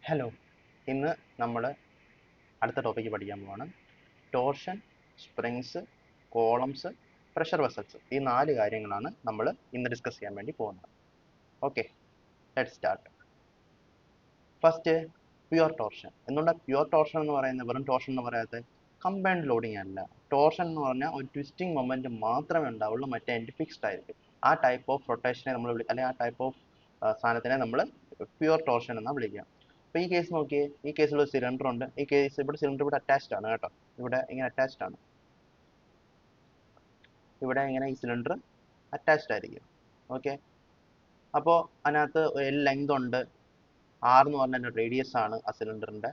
Hello, ഇന്ന് നമ്മൾ അടുത്ത ടോപ്പിക്ക് പഠിക്കാൻ പോവാണ്. Torsion, springs, columns, pressure vessels, ഈ 4 കാര്യങ്ങളാണ് നമ്മൾ ഇന്ന് ഡിസ്കസ് ചെയ്യാൻ വേണ്ടി പോകുന്നത്. Okay, let's start. First, pure torsion. എന്തുകൊണ്ടാണ് പ്യുവർ ടോർഷൻ എന്ന് പറയുന്നത്? വെറും ടോർഷൻ എന്ന് പറയാത്തത് കമ്പൈൻഡ് ലോഡിംഗ് അല്ല. ടോർഷൻ എന്ന് പറഞ്ഞാൽ ഒരു ട്വിസ്റ്റിംഗ് മൊമെന്റ് മാത്രമേ ഉണ്ടാവുള്ളൂ, മറ്റേ എൻഡ് ഫിക്സ്ഡ് ആയിരിക്കും. ആ ടൈപ്പ് ഓഫ് റൊട്ടേഷനെ നമ്മൾ അല്ലെങ്കിൽ ആ ടൈപ്പ് ഓഫ് സാധനത്തിനെ നമ്മൾ പ്യുവർ ടോർഷൻ എന്നാണ് വിളിക്കുക. അപ്പോൾ ഈ കേസ് നോക്കിയേ, ഈ കേസിൽ ഒരു സിലിണ്ടർ ഉണ്ട്. ഈ കേസ് ഇവിടെ സിലിണ്ടർ ഇവിടെ അറ്റാച്ച്ഡ് ആണ് കേട്ടോ. ഇവിടെ ഇങ്ങനെ അറ്റാച്ച്ഡ് ആണ്. ഇവിടെ ഇങ്ങനെ ഈ സിലിണ്ടർ അറ്റാച്ച്ഡ് ആയിരിക്കും. ഓക്കെ, അപ്പോൾ അതിനകത്ത് ഒരു ലെങ്ത് ഉണ്ട്. ആർ എന്ന് പറഞ്ഞ റേഡിയസ് ആണ് ആ സിലിണ്ടറിന്റെ.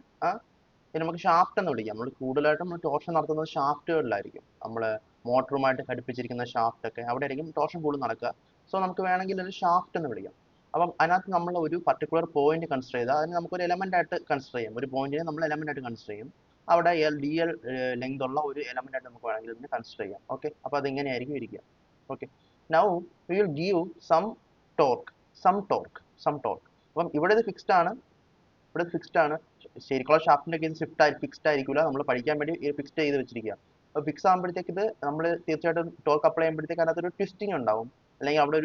ഇത് നമുക്ക് ഷാഫ്റ്റ് എന്ന് വിളിക്കാം. നമ്മൾ കൂടുതലായിട്ടും നമ്മൾ ടോർഷൻ നടത്തുന്നത് ഷാഫ്റ്റുകളിലായിരിക്കും. നമ്മൾ മോട്ടറുമായിട്ട് ഘടിപ്പിച്ചിരിക്കുന്ന ഷാഫ്റ്റ് ഒക്കെ അവിടെ ആയിരിക്കും ടോർഷൻ കൂടുതൽ നടക്കുക. സോ നമുക്ക് വേണമെങ്കിൽ ഒരു ഷാഫ്റ്റ് എന്ന് വിളിക്കാം. അപ്പം അതിനകത്ത് നമ്മൾ ഒരു പർട്ടിക്കുലർ പോയിന്റ് കൺസിഡർ ചെയ്താൽ അതിന് നമുക്കൊരു എലമെന്റ് ആയിട്ട് കൺസിഡർ ചെയ്യാം. ഒരു പോയിന്റിനെ നമ്മൾ എലമെന്റ് ആയിട്ട് കൺസിഡർ ചെയ്യും. അവിടെ ഡി എൽ ലെങ്ത് ഉള്ള ഒരു എലമെന്റ് ആയിട്ട് നമുക്ക് വേണമെങ്കിൽ ഇതിനെ കൺസിഡർ ചെയ്യാം. ഓക്കെ, അപ്പോൾ അത് ഇങ്ങനെയായിരിക്കും ഇരിക്കുക. Okay, now we will give some torque. അപ്പം ഇവിടെ ഇത് ഫിക്സ്ഡ് ആണ്, ഇവിടെ ഫിക്സ്ഡ് ആണ്. ശരിക്കുള്ള ഷാഫ്റ്റിന്റെ കേസ് ഫിക്സ്ഡ് ആയിരിക്കില്ല. നമ്മൾ പഠിക്കാൻ വേണ്ടി ഫിക്സ്ഡ് ചെയ്ത് വെച്ചിരിക്കുക. അപ്പോൾ ഫിക്സ് ആകുമ്പോഴത്തേക്ക് ഇത് നമ്മൾ തീർച്ചയായിട്ടും ടോർക്ക് അപ്ലൈ ചെയ്യുമ്പോഴത്തേക്ക് അതിനകത്തൊരു ട്വിസ്റ്റിംഗ് ഉണ്ടാവും, അല്ലെങ്കിൽ അവിടെ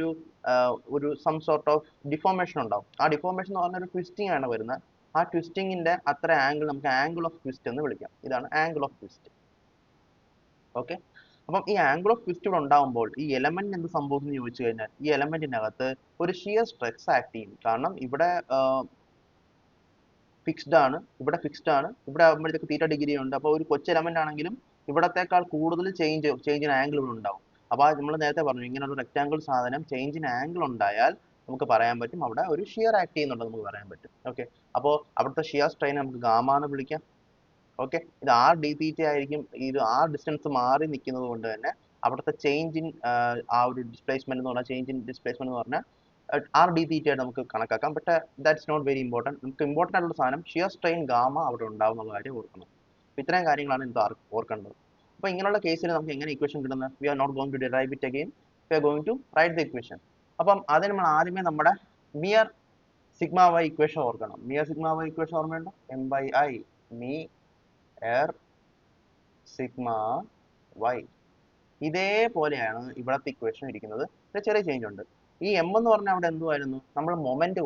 ഒരു സം സോർട്ട് ഓഫ് ഡിഫോർമേഷൻ ഉണ്ടാവും. ആ ഡിഫോർമേഷൻ എന്ന് പറഞ്ഞാൽ ഒരു ട്വിസ്റ്റിംഗ് ആണ് വരുന്നത്. ആ ട്വിസ്റ്റിംഗിന്റെ അത്ര ആംഗിൾ നമുക്ക് ആംഗിൾ ഓഫ് ട്വിസ്റ്റ് എന്ന് വിളിക്കാം. ഇതാണ് ആംഗിൾ ഓഫ് ട്വിസ്റ്റ്. ഓക്കെ, അപ്പം ഈ ആംഗിൾ ഓഫ് ട്വിസ്റ്റ് ഇവിടെ ഉണ്ടാകുമ്പോൾ ഈ എലമെന്റ് എന്ത് സംഭവിക്കുന്നു എന്ന് ചോദിച്ചു കഴിഞ്ഞാൽ, ഈ എലമെന്റിനകത്ത് ഒരു ഷിയർ സ്ട്രെസ് ആക്ട് ചെയ്യും. കാരണം ഇവിടെ ഫിക്സ്ഡ് ആണ്, ഇവിടെ ഫിക്സ്ഡ് ആണ്, ഇവിടെ ആകുമ്പോഴത്തേക്ക് തീറ്റ ഡിഗ്രി ഉണ്ട്. അപ്പോൾ ഒരു കൊച്ചു എലമെന്റ് ആണെങ്കിലും ഇവിടത്തേക്കാൾ കൂടുതൽ ചേഞ്ച് ആംഗിൾ ഇവിടെ ഉണ്ടാവും. അപ്പോൾ നമ്മൾ നേരത്തെ പറഞ്ഞു, ഇങ്ങനെ ഒരു റെക്ടാംഗിൾ സാധനം ചേഞ്ച് ഇൻ ആംഗിൾ ഉണ്ടായാൽ നമുക്ക് പറയാൻ പറ്റും അവിടെ ഒരു ഷിയർ ആക്ട് ചെയ്യുന്നുണ്ടെന്ന് നമുക്ക് പറയാൻ പറ്റും. ഓക്കെ, അപ്പോൾ അവിടുത്തെ ഷിയർ സ്ട്രെയിൻ നമുക്ക് ഗാമ എന്ന് വിളിക്കാം. ഓക്കെ, ഇത് ആർ ഡി തീറ്റ ആയിരിക്കും. ഇത് ആർ ഡിസ്റ്റൻസ് മാറി നിൽക്കുന്നത് കൊണ്ട് തന്നെ അവിടുത്തെ ചേഞ്ച് ഇൻ ആ ഒരു ഡിസ്പ്ലേസ്മെന്റ് എന്ന് പറഞ്ഞാൽ ചേഞ്ച് ഇൻ ഡിസ്പ്ലേസ്മെന്റ് എന്ന് പറഞ്ഞാൽ ആർ ഡി തീറ്റ ആയിട്ട് നമുക്ക് കണക്കാക്കാം. But that's not very important. നമുക്ക് ഇമ്പോർട്ടൻ്റ് ആയിട്ടുള്ള സാധനം ഷിയർ സ്ട്രെയിൻ ഗാമ അവിടെ ഉണ്ടാവും എന്നുള്ള കാര്യം ഓർക്കണം. അപ്പോൾ ഇത്രയും കാര്യങ്ങളാണ് ഇത് ഓർക്കേണ്ടത്. അപ്പോൾ ഇങ്ങനെയുള്ള കേസിൽ നമുക്ക് എങ്ങനെ ഇക്വേഷൻ കിട്ടുന്നത്? We are not going to derive it again, we are going to write the equation. അപ്പം അതിന് നമ്മൾ ആദ്യമേ നമ്മുടെ മിയർ സിഗ്മ വൈ ഇക്വേഷൻ ഓർക്കണം. മിയർ സിഗ്മ വൈ ഇക്വേഷൻ ഓർമ്മയുണ്ടോ? എം ബൈ ഐ മീ എയർ സിഗ്മ വൈ. ഇതേപോലെയാണ് ഇവിടത്തെ ഇക്വേഷൻ ഇരിക്കുന്നത്. ചെറിയ ചേഞ്ച് ഉണ്ട്. ഈ എം എന്ന് പറഞ്ഞാൽ അവിടെ എന്തുമായിരുന്നു? നമ്മൾ മൊമെന്റ്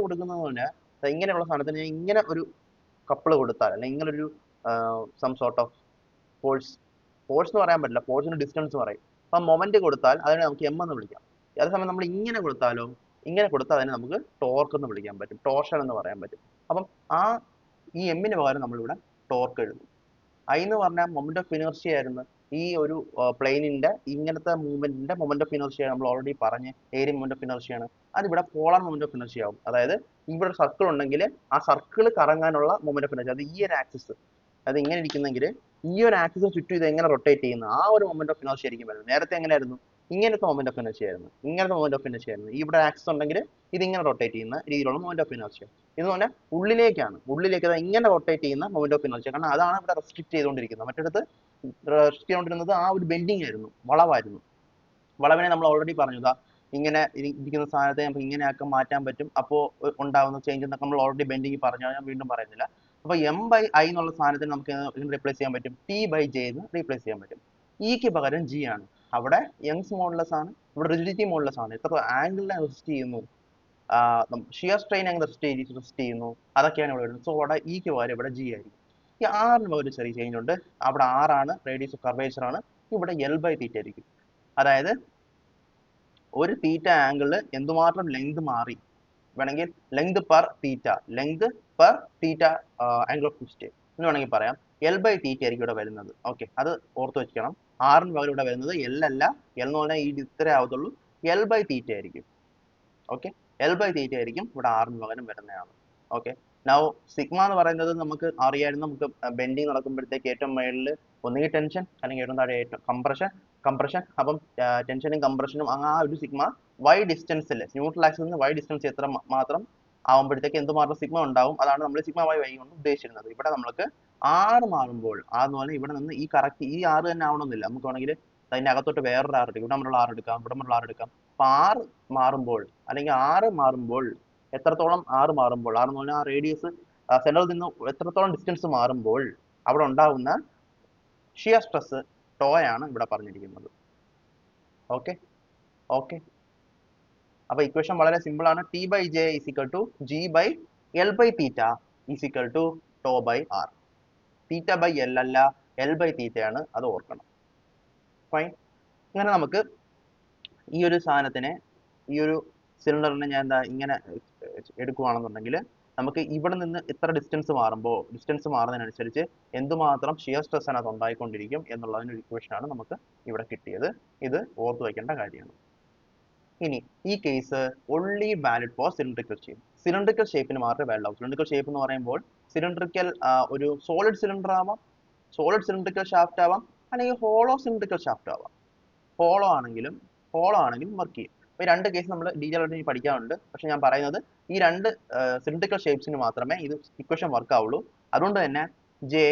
കൊടുക്കുന്നത് പറഞ്ഞാൽ ഇങ്ങനെയുള്ള സാധനത്തിന് ഞാൻ ഇങ്ങനെ ഒരു കപ്പിൾ കൊടുത്താൽ, അല്ലെങ്കിൽ ഇങ്ങനെ ഒരു സം സോർട്ട് ഓഫ് ഫോഴ്സ് എന്ന് പറയാൻ പറ്റില്ല, ഫോഴ്സിന് ഡിസ്റ്റൻസ് പറയും. അപ്പം മൊമെന്റ് കൊടുത്താൽ അതിനെ നമുക്ക് എം എന്ന് വിളിക്കാം. അതേസമയം നമ്മൾ ഇങ്ങനെ കൊടുത്താലോ, ഇങ്ങനെ കൊടുത്താൽ അതിനെ നമുക്ക് ടോർക്ക് എന്ന് വിളിക്കാൻ പറ്റും, ടോർഷൻ എന്ന് പറയാൻ പറ്റും. അപ്പം ഈ എമ്മിന് പകരം നമ്മളിവിടെ ടോർക്ക് എഴുതും. ഐ എന്ന് പറഞ്ഞാൽ മൊമെന്റ് ഓഫ് ഇനർഷ്യ ആയിരുന്നു. ഈ ഒരു പ്ലെയിനിന്റെ ഇങ്ങനത്തെ മൂവ്മെന്റിന്റെ മൊമെന്റ് ഓഫ് ഇനർഷ്യ നമ്മൾ ഓൾറെഡി പറഞ്ഞ് ഏരിയ മൊമെന്റ് ഓഫ് ഇനർഷ്യ ആണ്. അതിവിടെ പോളാർ മൊമെന്റ് ഓഫ് ഇനർഷ്യ ആവും. അതായത് ഇവിടെ സർക്കിൾ ഉണ്ടെങ്കിൽ ആ സർക്കിൾ കറങ്ങാനുള്ള മൊമെന്റ് ഓഫ് ഇനർഷ്യ, അത് ഈ ഒരു ആക്സിസ്, അത് ഇങ്ങനെ ഇരിക്കുന്നെങ്കിൽ ഈ ഒരു ആക്സിസിന് ചുറ്റും ഇത് എങ്ങനെ റൊട്ടേറ്റ് ചെയ്യുന്നു, ആ ഒരു മൊമെന്റ് ഓഫ് ഇനർഷ്യ ആയിരിക്കും വരുന്നത്. നേരത്തെ എങ്ങനെയായിരുന്നു? ഇങ്ങനത്തെ മൊമെന്റ് ഓഫ് ഇനർഷ്യ ആയിരുന്നു, ഇങ്ങനത്തെ മൊമെന്റ് ഓഫ് ഇനർഷ്യ ആയിരുന്നു. ഇവിടെ ആക്സിസ് ഉണ്ടെങ്കിൽ ഇത് ഇങ്ങനെ റൊട്ടേറ്റ് ചെയ്യുന്ന രീതിയിലുള്ള മൊമെന്റ് ഓഫ് ഇനർഷ്യ. ഇത് പറഞ്ഞാൽ ഉള്ളിലേക്ക് ഇങ്ങനെ റൊട്ടേറ്റ് ചെയ്യുന്ന മൊമെന്റ് ഓഫ് ഇനർഷ്യ. കാരണം അതാണ് ഇവിടെ റെസ്ട്രിക്ട് ചെയ്തുകൊണ്ടിരിക്കുന്നത്. മറ്റടുത്ത് റെസ്ട്രിക്ട് ചെയ്തുകൊണ്ടിരുന്നത് ആ ഒരു ബെൻഡിങ് ആയിരുന്നു, വളവായിരുന്നു. വളവിനെ നമ്മൾ ഓൾറെഡി പറഞ്ഞു, ഇങ്ങനെ ഇരിക്കുന്ന സാധനത്തെ നമുക്ക് ഇങ്ങനെയാക്കാൻ മാറ്റാൻ പറ്റും. അപ്പോൾ ഉണ്ടാകുന്ന ചേഞ്ച് എന്നൊക്കെ നമ്മൾ ഓൾറെഡി ബെൻഡിങ് പറഞ്ഞു, ഞാൻ വീണ്ടും പറയുന്നില്ല. അപ്പോൾ എം ബൈ ഐ എന്നുള്ള സാധനത്തിന് നമുക്ക് റീപ്ലേസ് ചെയ്യാൻ പറ്റും, ടി ബൈ ജെ എന്ന് റീപ്ലേസ് ചെയ്യാൻ പറ്റും. ഇക്ക് പകരം ജി ആണ്. അവിടെ യങ്സ് മോഡുലസ് ആണ്, ഇവിടെ റിജിഡിറ്റി മോഡുലസ് ആണ്. എത്ര ആംഗിളിനെ റെസിസ്റ്റ് ചെയ്യുന്നു, ഷിയർ സ്ട്രെയിൻ എങ്ങനെ റെസിസ്റ്റ് ചെയ്യുന്നു, അതൊക്കെയാണ് ഇവിടെ വരുന്നത്. സോ അവിടെ ഇക്ക് പകരം ഇവിടെ ജി ആയിരിക്കും. ഈ ആറിന് ഒരു ചെറിയ ചേഞ്ച് ഉണ്ട്. അവിടെ ആറാണ് റേഡിയസ് ഓഫ് കർവേച്ചർ ആണ്, ഇവിടെ എൽ ബൈ തീറ്റ ആയിരിക്കും. അതായത് ഒരു തീറ്റ ആംഗിളിൽ എന്തുമാത്രം ലെങ്ത് മാറി, വേണമെങ്കിൽ length per theta angle of twist എന്ന് വേണമെങ്കിൽ പറയാം. എൽ ബൈ തീറ്റ ആയിരിക്കും ഇവിടെ വരുന്നത്. ഓക്കെ, അത് ഓർത്ത് വെക്കണം. ആറിന് പകരം ഇവിടെ വരുന്നത് എൽ അല്ല. എൽ എന്ന് പറഞ്ഞാൽ ഈ ഇത്രേ ആവത്തുള്ളൂ, എൽ ബൈ തീറ്റ ആയിരിക്കും. ഓക്കെ, എൽ ബൈ തീറ്റ ആയിരിക്കും ഇവിടെ ആറിന് പകരം വരുന്നതാണ്. ഓക്കെ, നൗ സിഗ്മ എന്ന് പറയുന്നത് നമുക്ക് അറിയായിരുന്നു. നമുക്ക് ബെൻഡിങ് നടക്കുമ്പോഴത്തേക്ക് ഏറ്റവും മേളിൽ ഒന്നുകിൽ ടെൻഷൻ, അല്ലെങ്കിൽ ഏറ്റവും താഴെ കംപ്രഷൻ. അപ്പം ടെൻഷനും കംപ്രഷനും ആ ഒരു സിഗ്മ വൈ ഡിസ്റ്റൻസിൽ, ന്യൂട്രൽ ആക്സിൽ നിന്ന് വൈ ഡിസ്റ്റൻസ് എത്ര മാത്രം ആവുമ്പോഴത്തേക്ക് എന്തുമാത്രം സിഗ്മ ഉണ്ടാവും, അതാണ് നമ്മൾ സിഗ്മ വൈ കൊണ്ട് ഉദ്ദേശിച്ചിരുന്നത്. ഇവിടെ നമ്മൾക്ക് ആറ് മാറുമ്പോൾ, ആന്ന് പറഞ്ഞാൽ ഇവിടെ നിന്ന് ഈ കറക്റ്റ് ഈ ആറ് തന്നെ ആവണമെന്നില്ല. നമുക്ക് വേണമെങ്കിൽ അതിന്റെ അകത്തോട്ട് വേറൊരു ആറ് എടുക്കാം, ഇവിടെ നമ്മളുള്ള ആറ് എടുക്കാം, ഇവിടെ നമ്മളുള്ള ആറ് എടുക്കാം. അപ്പൊ മാറുമ്പോൾ, അല്ലെങ്കിൽ ആറ് മാറുമ്പോൾ എത്രത്തോളം ആറ് മാറുമ്പോൾ, ആറെന്ന് പറഞ്ഞാൽ ആ റേഡിയസ് സെൻറ്ററിൽ നിന്ന് എത്രത്തോളം ഡിസ്റ്റൻസ് മാറുമ്പോൾ അവിടെ ഉണ്ടാകുന്ന ഷിയർ സ്ട്രെസ് ടോയാണ് ഇവിടെ പറഞ്ഞിരിക്കുന്നത്. ഓക്കെ ഓക്കെ അപ്പോൾ ഇക്വേഷൻ വളരെ സിമ്പിൾ ആണ്. T by J is equal to G by L by theta is equal to tau by R. Theta by L അല്ല, എൽ ബൈ തീറ്റയാണ്, അത് ഓർക്കണം. ഫൈൻ. ഇങ്ങനെ നമുക്ക് ഈ ഒരു സാധനത്തിനെ, ഈ ഒരു സിലിണ്ടറിനെ ഞാൻ എന്താ ഇങ്ങനെ എടുക്കുകയാണെന്നുണ്ടെങ്കിൽ നമുക്ക് ഇവിടെ നിന്ന് ഇത്ര ഡിസ്റ്റൻസ് മാറുന്നതിനനുസരിച്ച് എന്തുമാത്രം ഷിയർ സ്ട്രെസ് ആണ് അത് ഉണ്ടായിക്കൊണ്ടിരിക്കും എന്നുള്ളതിന് ഒരു ഇക്വേഷനാണ് നമുക്ക് ഇവിടെ കിട്ടിയത്. ഇത് ഓർത്തു വയ്ക്കേണ്ട കാര്യമാണ്. ഇനി ഈ case only valid for cylindrical shape. Cylindrical ഷേപ്പിന് മാത്രമേ വാലിഡ് ആവും. സിലിണ്ടറിക്കൽ ഷേപ്പ് എന്ന് പറയുമ്പോൾ സിലിണ്ടറിക്കൽ ഒരു സോളിഡ് സിലിണ്ടർ ആവാം, സോളിഡ് സിലിണ്ടറിക്കൽ ഷാഫ്റ്റ് ആവാം, അല്ലെങ്കിൽ ഹോളോ സിലിണ്ടറിക്കൽ ഷാഫ്റ്റ് ആവാം. ഹോളോ ആണെങ്കിലും വർക്ക് ചെയ്യും. അപ്പോൾ ഈ രണ്ട് കേസ് നമ്മൾ ഡീറ്റെയിൽ ആയിട്ട് പഠിക്കാറുണ്ട്. പക്ഷെ ഞാൻ പറയുന്നത് ഈ രണ്ട് സിലിണ്ടറിക്കൽ ഷേപ്സിന് മാത്രമേ ഇത് ഇക്വേഷൻ വർക്ക് ആവുള്ളൂ. അതുകൊണ്ട് തന്നെ ജെ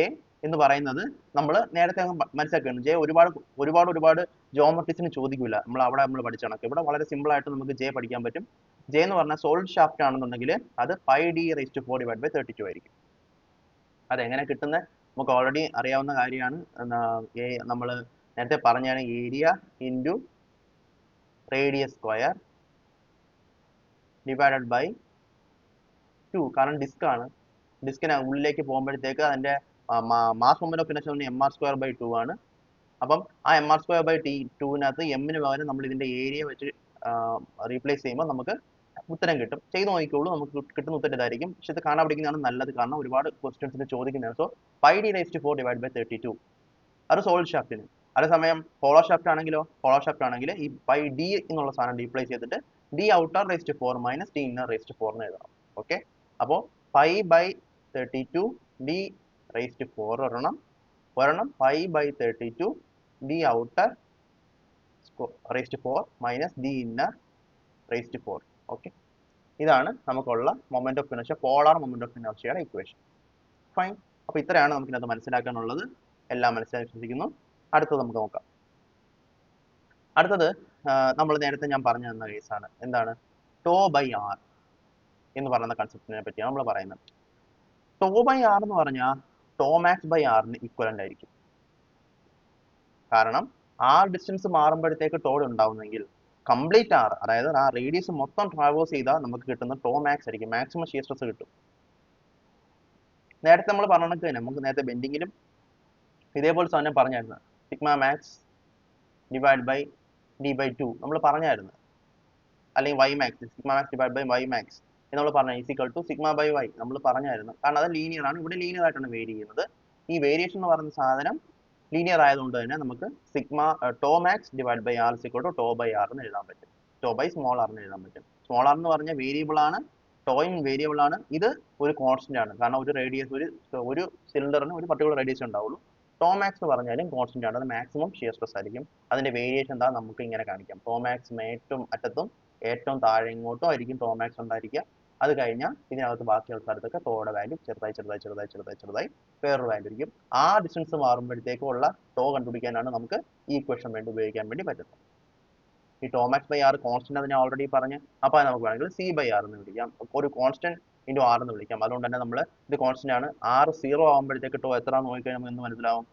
എന്ന് പറയുന്നത് നമ്മൾ നേരത്തെ മനസ്സിലാക്കുകയാണ്. ജെ ഒരുപാട് ജോമെട്രിക്സിന് ചോദിക്കില്ല. നമ്മൾ പഠിച്ച കണക്ക് ഇവിടെ വളരെ സിമ്പിൾ ആയിട്ട് നമുക്ക് ജെ പഠിക്കാൻ പറ്റും. ജെ എന്ന് പറഞ്ഞാൽ സോളിഡ് ഷാഫ്റ്റ് ആണെന്നുണ്ടെങ്കിൽ അത് 5d⁴/32 ആയിരിക്കും. അതെങ്ങനെ കിട്ടുന്നത് നമുക്ക് ഓൾറെഡി അറിയാവുന്ന കാര്യമാണ്. നമ്മൾ നേരത്തെ പറഞ്ഞാണ് area into radius square divided by 2. കാരണം ഡിസ്ക് ആണ്. ഡിസ്കിന് ഉള്ളിലേക്ക് പോകുമ്പോഴത്തേക്ക് അതിന്റെ mass moment of inertia mr²/2 ആണ്. അപ്പം ആ mr²/2-നകത്ത് എമ്മിന് പകരം നമ്മൾ ഇതിന്റെ ഏരിയ വെച്ച് റീപ്ലേസ് ചെയ്യുമ്പോൾ നമുക്ക് ഉത്തരം കിട്ടും. ചെയ്ത് നോക്കിക്കോളൂ, നമുക്ക് കിട്ടുന്ന ഉത്തരം ഇതായിരിക്കും. പക്ഷെ ഇത് കാണാൻ പഠിക്കുന്നതാണ് നല്ലത്, കാരണം ഒരുപാട് ക്വസ്റ്റ്യൻസിന് ചോദിക്കുന്നതാണ്. സോ 5d⁴/32 അത് സോളിഡ് ഷാഫ്റ്റിന്. അതേസമയം ഹോളോ ഷാഫ്റ്റ് ആണെങ്കിൽ ഈ d എന്നുള്ള സാധനം റീപ്ലേസ് ചെയ്തിട്ട് d⁻⁴ മൈനസ് d⁻⁴ എന്ന് എഴുതണം. ഓക്കെ, അപ്പോൾ 5/32 d⁻⁴ ഒരെണ്ണം 5/32 d⁻⁴ മൈനസ് d⁻⁴. ഓക്കെ, ഇതാണ് നമുക്കുള്ള moment of inertia, polar moment of ഇനർഷ്യയുടെ ഇക്വേഷൻ. ഫൈൻ. അപ്പോൾ ഇത്രയാണ് നമുക്ക് ഇതിനകത്ത് മനസ്സിലാക്കാനുള്ളത്. എല്ലാം മനസ്സിലാക്കി വിശ്വസിക്കുന്നു. അടുത്തത് നമുക്ക് നോക്കാം. അടുത്തത് നമ്മൾ നേരത്തെ ഞാൻ പറഞ്ഞു തന്ന കേസാണ്. എന്താണ് ടോ ബൈ ആർ എന്ന് പറയുന്ന കൺസെപ്റ്റിനെ പറ്റിയാണ് നമ്മൾ പറയുന്നത്. ടോ ബൈ ആർ എന്ന് പറഞ്ഞാൽ ടോ മാക്സ് ബൈ ആറിന് ഈക്വലന്റ് ആയിരിക്കും. കാരണം ആർ ഡിസ്റ്റൻസ് മാറുമ്പോഴത്തേക്ക് ടോഡ് ഉണ്ടാവുന്നെങ്കിൽ കംപ്ലീറ്റ് ആർ, അതായത് ആ റേഡിയസ് മൊത്തം ട്രാവേഴ്സ് ചെയ്താൽ നമുക്ക് കിട്ടുന്ന ടോ മാക്സ് ആയിരിക്കും, മാക്സിമം ഷിയർ സ്ട്രെസ് കിട്ടും. നേരത്തെ നമ്മൾ പറഞ്ഞത് തന്നെ, നമുക്ക് നേരത്തെ ബെൻഡിങ്ങിലും ഇതേപോലെ സാധനം പറഞ്ഞായിരുന്നു. Sigma max divide by d/2 നമ്മൾ പറഞ്ഞായിരുന്നു, അല്ലെങ്കിൽ y max, sigma max divide by y max നമ്മൾ പറഞ്ഞു equal to sigma by y നമ്മൾ പറഞ്ഞായിരുന്നു. കാരണം അത് ലീനിയർ ആണ്, ഇവിടെ ലീനിയർ ആയിട്ടാണ് വേരി ചെയ്യുന്നത്. ഈ വേരിയേഷൻ എന്ന് പറയുന്ന സാധനം ലീനിയർ ആയതുകൊണ്ട് തന്നെ നമുക്ക് tau max divide by R equal to tau by R എന്ന് എഴുതാൻ പറ്റും. ടോ ബൈ സ്മോൾ ആർ എന്ന് എഴുതാൻ പറ്റും. സ്മോൾ ആർ എന്ന് പറഞ്ഞാൽ വേരിയബിൾ ആണ്, ടോയും വേരിയബിൾ ആണ്, ഇത് ഒരു കോൺസ്റ്റന്റ് ആണ്. കാരണം ഒരു റേഡിയസ്, ഒരു സിലിണ്ടറിന് ഒരു പർട്ടിക്കുലർ റേഡിയസ് ഉണ്ടാവുള്ളൂ. ടോ മാക്സ് എന്ന് പറഞ്ഞാലും കോൺസ്റ്റന്റ് ആണ്, അത് മാക്സിമം ഷിയർ സ്ട്രെസ് ആയിരിക്കും. അതിന്റെ വേരിയേഷൻ എന്താ നമുക്ക് ഇങ്ങനെ കാണിക്കാം. ടോ മാക്സ് ഏറ്റവും അറ്റത്തും ഏറ്റവും താഴെ ഇങ്ങോട്ടും ആയിരിക്കും ടോ മാക്സ് ഉണ്ടായിരിക്കുക. അത് കഴിഞ്ഞാൽ ഇതിനകത്ത് ബാക്കിയുള്ള സ്ഥലത്തൊക്കെ ടോയുടെ വാല്യൂ ചെറുതായി വേറൊരു വാല്യൂ ആയിരിക്കും. ആ ഡിസ്റ്റൻസ് മാറുമ്പോഴത്തേക്കുള്ള ടോ കണ്ടുപിടിക്കാനാണ് നമുക്ക് ഈ ഇക്വേഷൻ ഉപയോഗിക്കാൻ വേണ്ടി പറ്റുന്നത്. ഈ tau max by R constant അത് ഞാൻ ഓൾറെഡി പറഞ്ഞു. അപ്പോൾ നമുക്ക് വേണമെങ്കിൽ c/r എന്ന് വിളിക്കാം, ഒരു കോൺസ്റ്റന്റ് ഇൻറ്റു ആർ എന്ന് വിളിക്കാം. അതുകൊണ്ട് തന്നെ നമ്മൾ ഇത് കോൺസ്റ്റന്റ് ആണ്. r 0 ആകുമ്പോഴത്തേക്ക് ടോ എത്ര നോക്കിക്കഴിഞ്ഞാൽ നമുക്ക് എന്ത് മനസ്സിലാവും?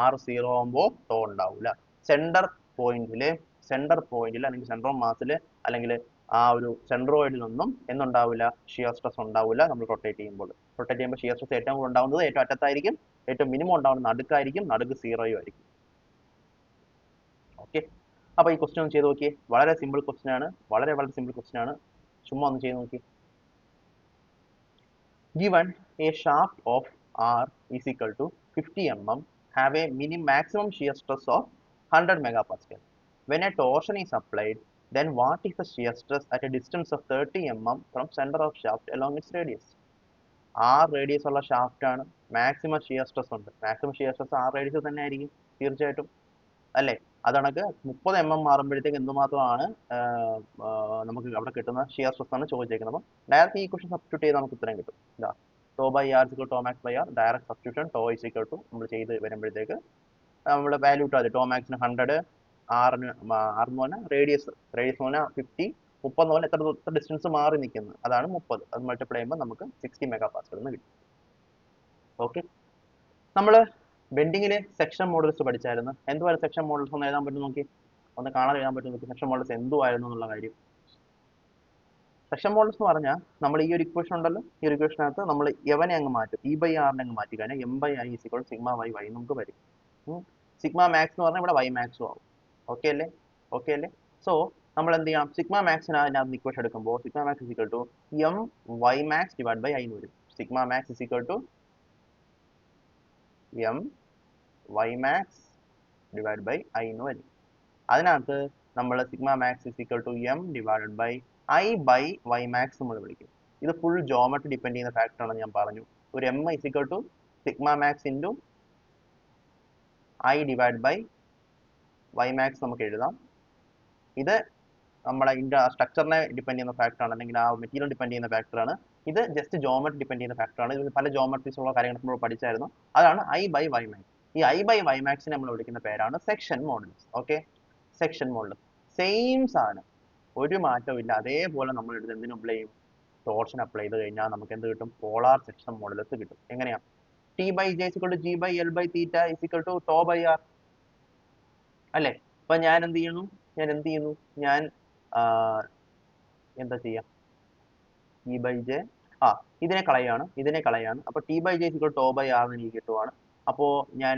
r 0 ആകുമ്പോൾ ടോ ഉണ്ടാവില്ല. സെന്റർ പോയിന്റിൽ അല്ലെങ്കിൽ സെന്റർ ഓഫ് മാസിൽ അല്ലെങ്കിൽ ആ ഒരു സെൻട്രോയിഡിലൊന്നും എന്തുണ്ടാവില്ല? ഷിയർ സ്ട്രെസ് ഉണ്ടാവില്ല. നമ്മൾ റൊട്ടേറ്റ് ചെയ്യുമ്പോൾ ഷിയർ സ്ട്രെസ് ഏറ്റവും കൂടുതൽ ഉണ്ടാവുന്നത് ഏറ്റവും അറ്റത്തായിരിക്കും, ഏറ്റവും മിനിമം ഉണ്ടാവുന്നത് നടുക്കായിരിക്കും, നടുക്ക് 0 ആയിരിക്കും. ഓക്കെ, അപ്പോൾ ഈ ക്വസ്റ്റ്യൻ ഒന്ന് ചെയ്ത് നോക്കിയേ. വളരെ സിമ്പിൾ ക്വസ്റ്റ്യൻ ആണ്, വളരെ സിമ്പിൾ ക്വസ്റ്റ്യൻ ആണ്. ചുമ്മാ ഒന്ന് ചെയ്ത് നോക്കി. Given a shaft of R is equal to 50 mm, have a maximum shear stress of 100 megapascal. When a torsion is applied, then what is the shear stress at a distance of 30 mm from center of shaft along its radius? R radius ഉള്ള shaft ആണ്, maximum shear stress ഉണ്ട്. Maximum shear stress R radius തന്നെ ആയിരിക്കും തീർച്ചയായിട്ടും, അല്ലേ? അതണക്ക് 30 mm മാറുമ്പോഴത്തേക്ക് എന്തുമാത്രമാണ് നമുക്ക് അവിടെ കിട്ടുന്ന ഷിയർ സ്ട്രെസ് ആണ് ചോദിച്ചേക്കുന്നത്. അപ്പം ഡയറക്റ്റ് ഈ ക്വസ്റ്റൻ സബ്സ്റ്റിറ്റ്യൂട്ട് ചെയ്ത് നമുക്ക് ഉത്തരം കിട്ടും. ഇതാ tau by R equal tau max by R, direct substitution tau is equal to നമ്മൾ ചെയ്ത് വരുമ്പോഴത്തേക്ക് നമ്മൾ വാല്യൂ ഇട്ടാൽ ടോ മാക്സിന് 100, ആറിന് എന്ന് പറഞ്ഞാൽ റേഡിയസ് എന്ന് പറഞ്ഞാൽ 50, 30 എന്ന് പറഞ്ഞാൽ എത്ര ഡിസ്റ്റൻസ് മാറി നിൽക്കുന്നത്, അതാണ് 30. അത് മൾട്ടിപ്ലൈ ചെയ്യുമ്പോൾ നമുക്ക് 60 മെഗാ പാസ്കൽ എന്ന് കിട്ടും. ഓക്കെ, നമ്മൾ ബെൻഡിങ്ങിലെ സെക്ഷൻ മോഡൽസ് പഠിച്ചായിരുന്നു. എന്തുവായിരുന്നു സെക്ഷൻ മോഡൽസ് ഒന്ന് എഴുതാൻ പറ്റും നോക്കി, ഒന്ന് കാണാതെ എഴുതാൻ പറ്റും നോക്കി സെക്ഷൻ മോഡൽസ് എന്തുവായിരുന്നു എന്നുള്ള കാര്യം. സെക്ഷൻ മോഡൽസ് എന്ന് പറഞ്ഞാൽ നമ്മൾ ഈ ഒരു ഇക്വേഷൻ ഉണ്ടല്ലോ, ഈ ഒരു ഇക്വേഷനകത്ത് നമ്മൾ എവനെ അങ്ങ് മാറ്റും, ഇ ബൈ ആറിനെ അങ്ങ് മാറ്റി കഴിഞ്ഞാൽ M by I is equal sigma Y Y നമുക്ക് വരും. സിഗ്മ മാക്സ് എന്ന് പറഞ്ഞാൽ ഇവിടെ വൈ മാക്സും ആവും. ഓക്കെ അല്ലേ? ഓക്കെ അല്ലേ? സോ നമ്മൾ എന്ത് ചെയ്യണം, സിഗ്മ മാക്സിന് അതിനകത്ത് ഇക്വേഷൻ എടുക്കുമ്പോൾ sigma max is equal to M Y max divide by I എന്ന് വരും. Sigma max is equal to M Y max divide by I എന്ന് വരും. അതിനകത്ത് നമ്മൾ sigma max is equal to M divided by I by Y max നമ്മൾ വിളിക്കും. ഇത് full geometry depend ചെയ്യുന്ന ഫാക്ടർ ആണെന്ന് ഞാൻ പറഞ്ഞു. ഒരു M is equal to sigma max into I divide by Y max നമുക്ക് എഴുതാം. ഇത് നമ്മുടെ സ്ട്രക്ചറിനെ ഡിപ്പെൻഡ് ചെയ്യുന്ന ഫാക്ടർ ആണ്, അല്ലെങ്കിൽ ആ മെറ്റീരിയൽ ഡിപ്പെൻഡ് ചെയ്യുന്ന ഫാക്ടർ ആണ്. ഇത് ജസ്റ്റ് ജോമെട്രി ഡിപ്പെൻഡ് ചെയ്യുന്ന ഫാക്ടർ ആണ്. ഇത് പല ജോമെട്രീസ് ഉള്ള കാര്യങ്ങൾ നമ്മൾ പഠിച്ചായിരുന്നു. അതാണ് ഐ ബൈ വൈ മാക്സ്. ഈ ഐ ബൈ വൈ മാക്സിനെ നമ്മൾ വിളിക്കുന്ന പേരാണ് section models. Okay, section models same സാധനം, ഒരു മാറ്റവും ഇല്ല. അതേപോലെ നമ്മൾ എടുത്ത് എന്തിനു അപ്ലൈ ചെയ്യും, ടോർഷൻ അപ്ലൈ ചെയ്ത് കഴിഞ്ഞാൽ നമുക്ക് എന്ത് കിട്ടും, പോളാർ സെക്ഷൻ മോഡൽസ് കിട്ടും. എങ്ങനെയാ, T by J is equal to G by L by theta is equal to tau by R അല്ലേ? അപ്പൊ ഞാൻ എന്ത് ചെയ്യുന്നു, ഞാൻ എന്താ ചെയ്യാം, ടി ബൈ ജെ ഇതിനെ കളയാണ്. അപ്പൊ T by J is equal tau by R എന്ന് എനിക്ക് കിട്ടുവാണ്. അപ്പോൾ ഞാൻ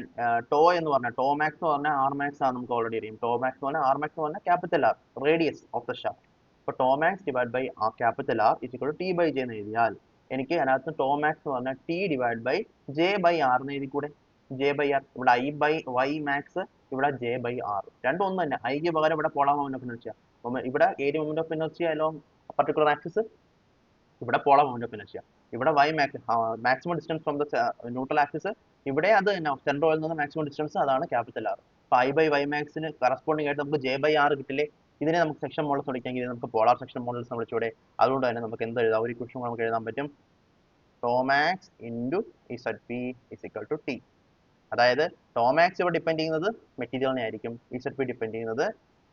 ടോ എന്ന് പറഞ്ഞാൽ ടോ മാക്സ് എന്ന് പറഞ്ഞാൽ ആർ മാക്സ് ആണ്, നമുക്ക് ഓൾറെഡി അറിയാം. ടോ മാക്സ് എന്ന് പറഞ്ഞാൽ ആർ മാക്സ് എന്ന് പറഞ്ഞാൽ capital R, radius of the shaft. അപ്പോൾ tau max divide by capital R is equal to T by J എന്ന് എഴുതിയാൽ എനിക്ക് അതിനകത്ത് ടോ മാക്സ് എന്ന് പറഞ്ഞാൽ T divide by J by R എന്ന് എഴുതി കൂടെ. ജെ ബൈ ആർ ഇവിടെ ഐ ബൈ വൈ മാക്സ്, ഇവിടെ ജെ ബൈ ആർ, രണ്ടും ഒന്ന് തന്നെ. ഐക്ക് പകരം ഇവിടെ പോളാർ മൊമെന്റ് ഓഫ് ഇനർഷ്യ, ഇവിടെ area moment of inertia along particular axis, ഇവിടെ പോളാർ മൊമെന്റ് ഓഫ് ഇനർഷ്യ. ഇവിടെ Y maximum distance from the neutral axis, ഇവിടെ അത് തന്നെ സെൻട്രോയിൽ നിന്ന് മാക്സിമം ഡിസ്റ്റൻസ്, അതാണ് ക്യാപിറ്റൽ ആർ. അപ്പൊ ഐ ബൈ വൈ മാക്സിന് കറസ്പോണ്ടിങ് ആയിട്ട് നമുക്ക് ജെ ബൈ ആർ കിട്ടില്ലേ. ഇതിനെ നമുക്ക് സെക്ഷൻ മോഡൽസ് വിളിക്കാമെങ്കിൽ നമുക്ക് പോളാർ സെക്ഷൻ മോഡൽസ് വിളിച്ചൂടെ. അതുകൊണ്ട് തന്നെ നമുക്ക് എന്ത് എഴുതാം, ഒരു ഇക്വേഷൻ നമുക്ക് എഴുതാൻ പറ്റും, tau max into Z P is equal to T. അതായത് ടോ മാക്സ് ഇവിടെ ഡിപ്പെൻഡ് ചെയ്യുന്നത് മെറ്റീരിയലിനെ ആയിരിക്കും, ഇസഡ് പി ഡിപ്പെൻഡ് ചെയ്യുന്നത്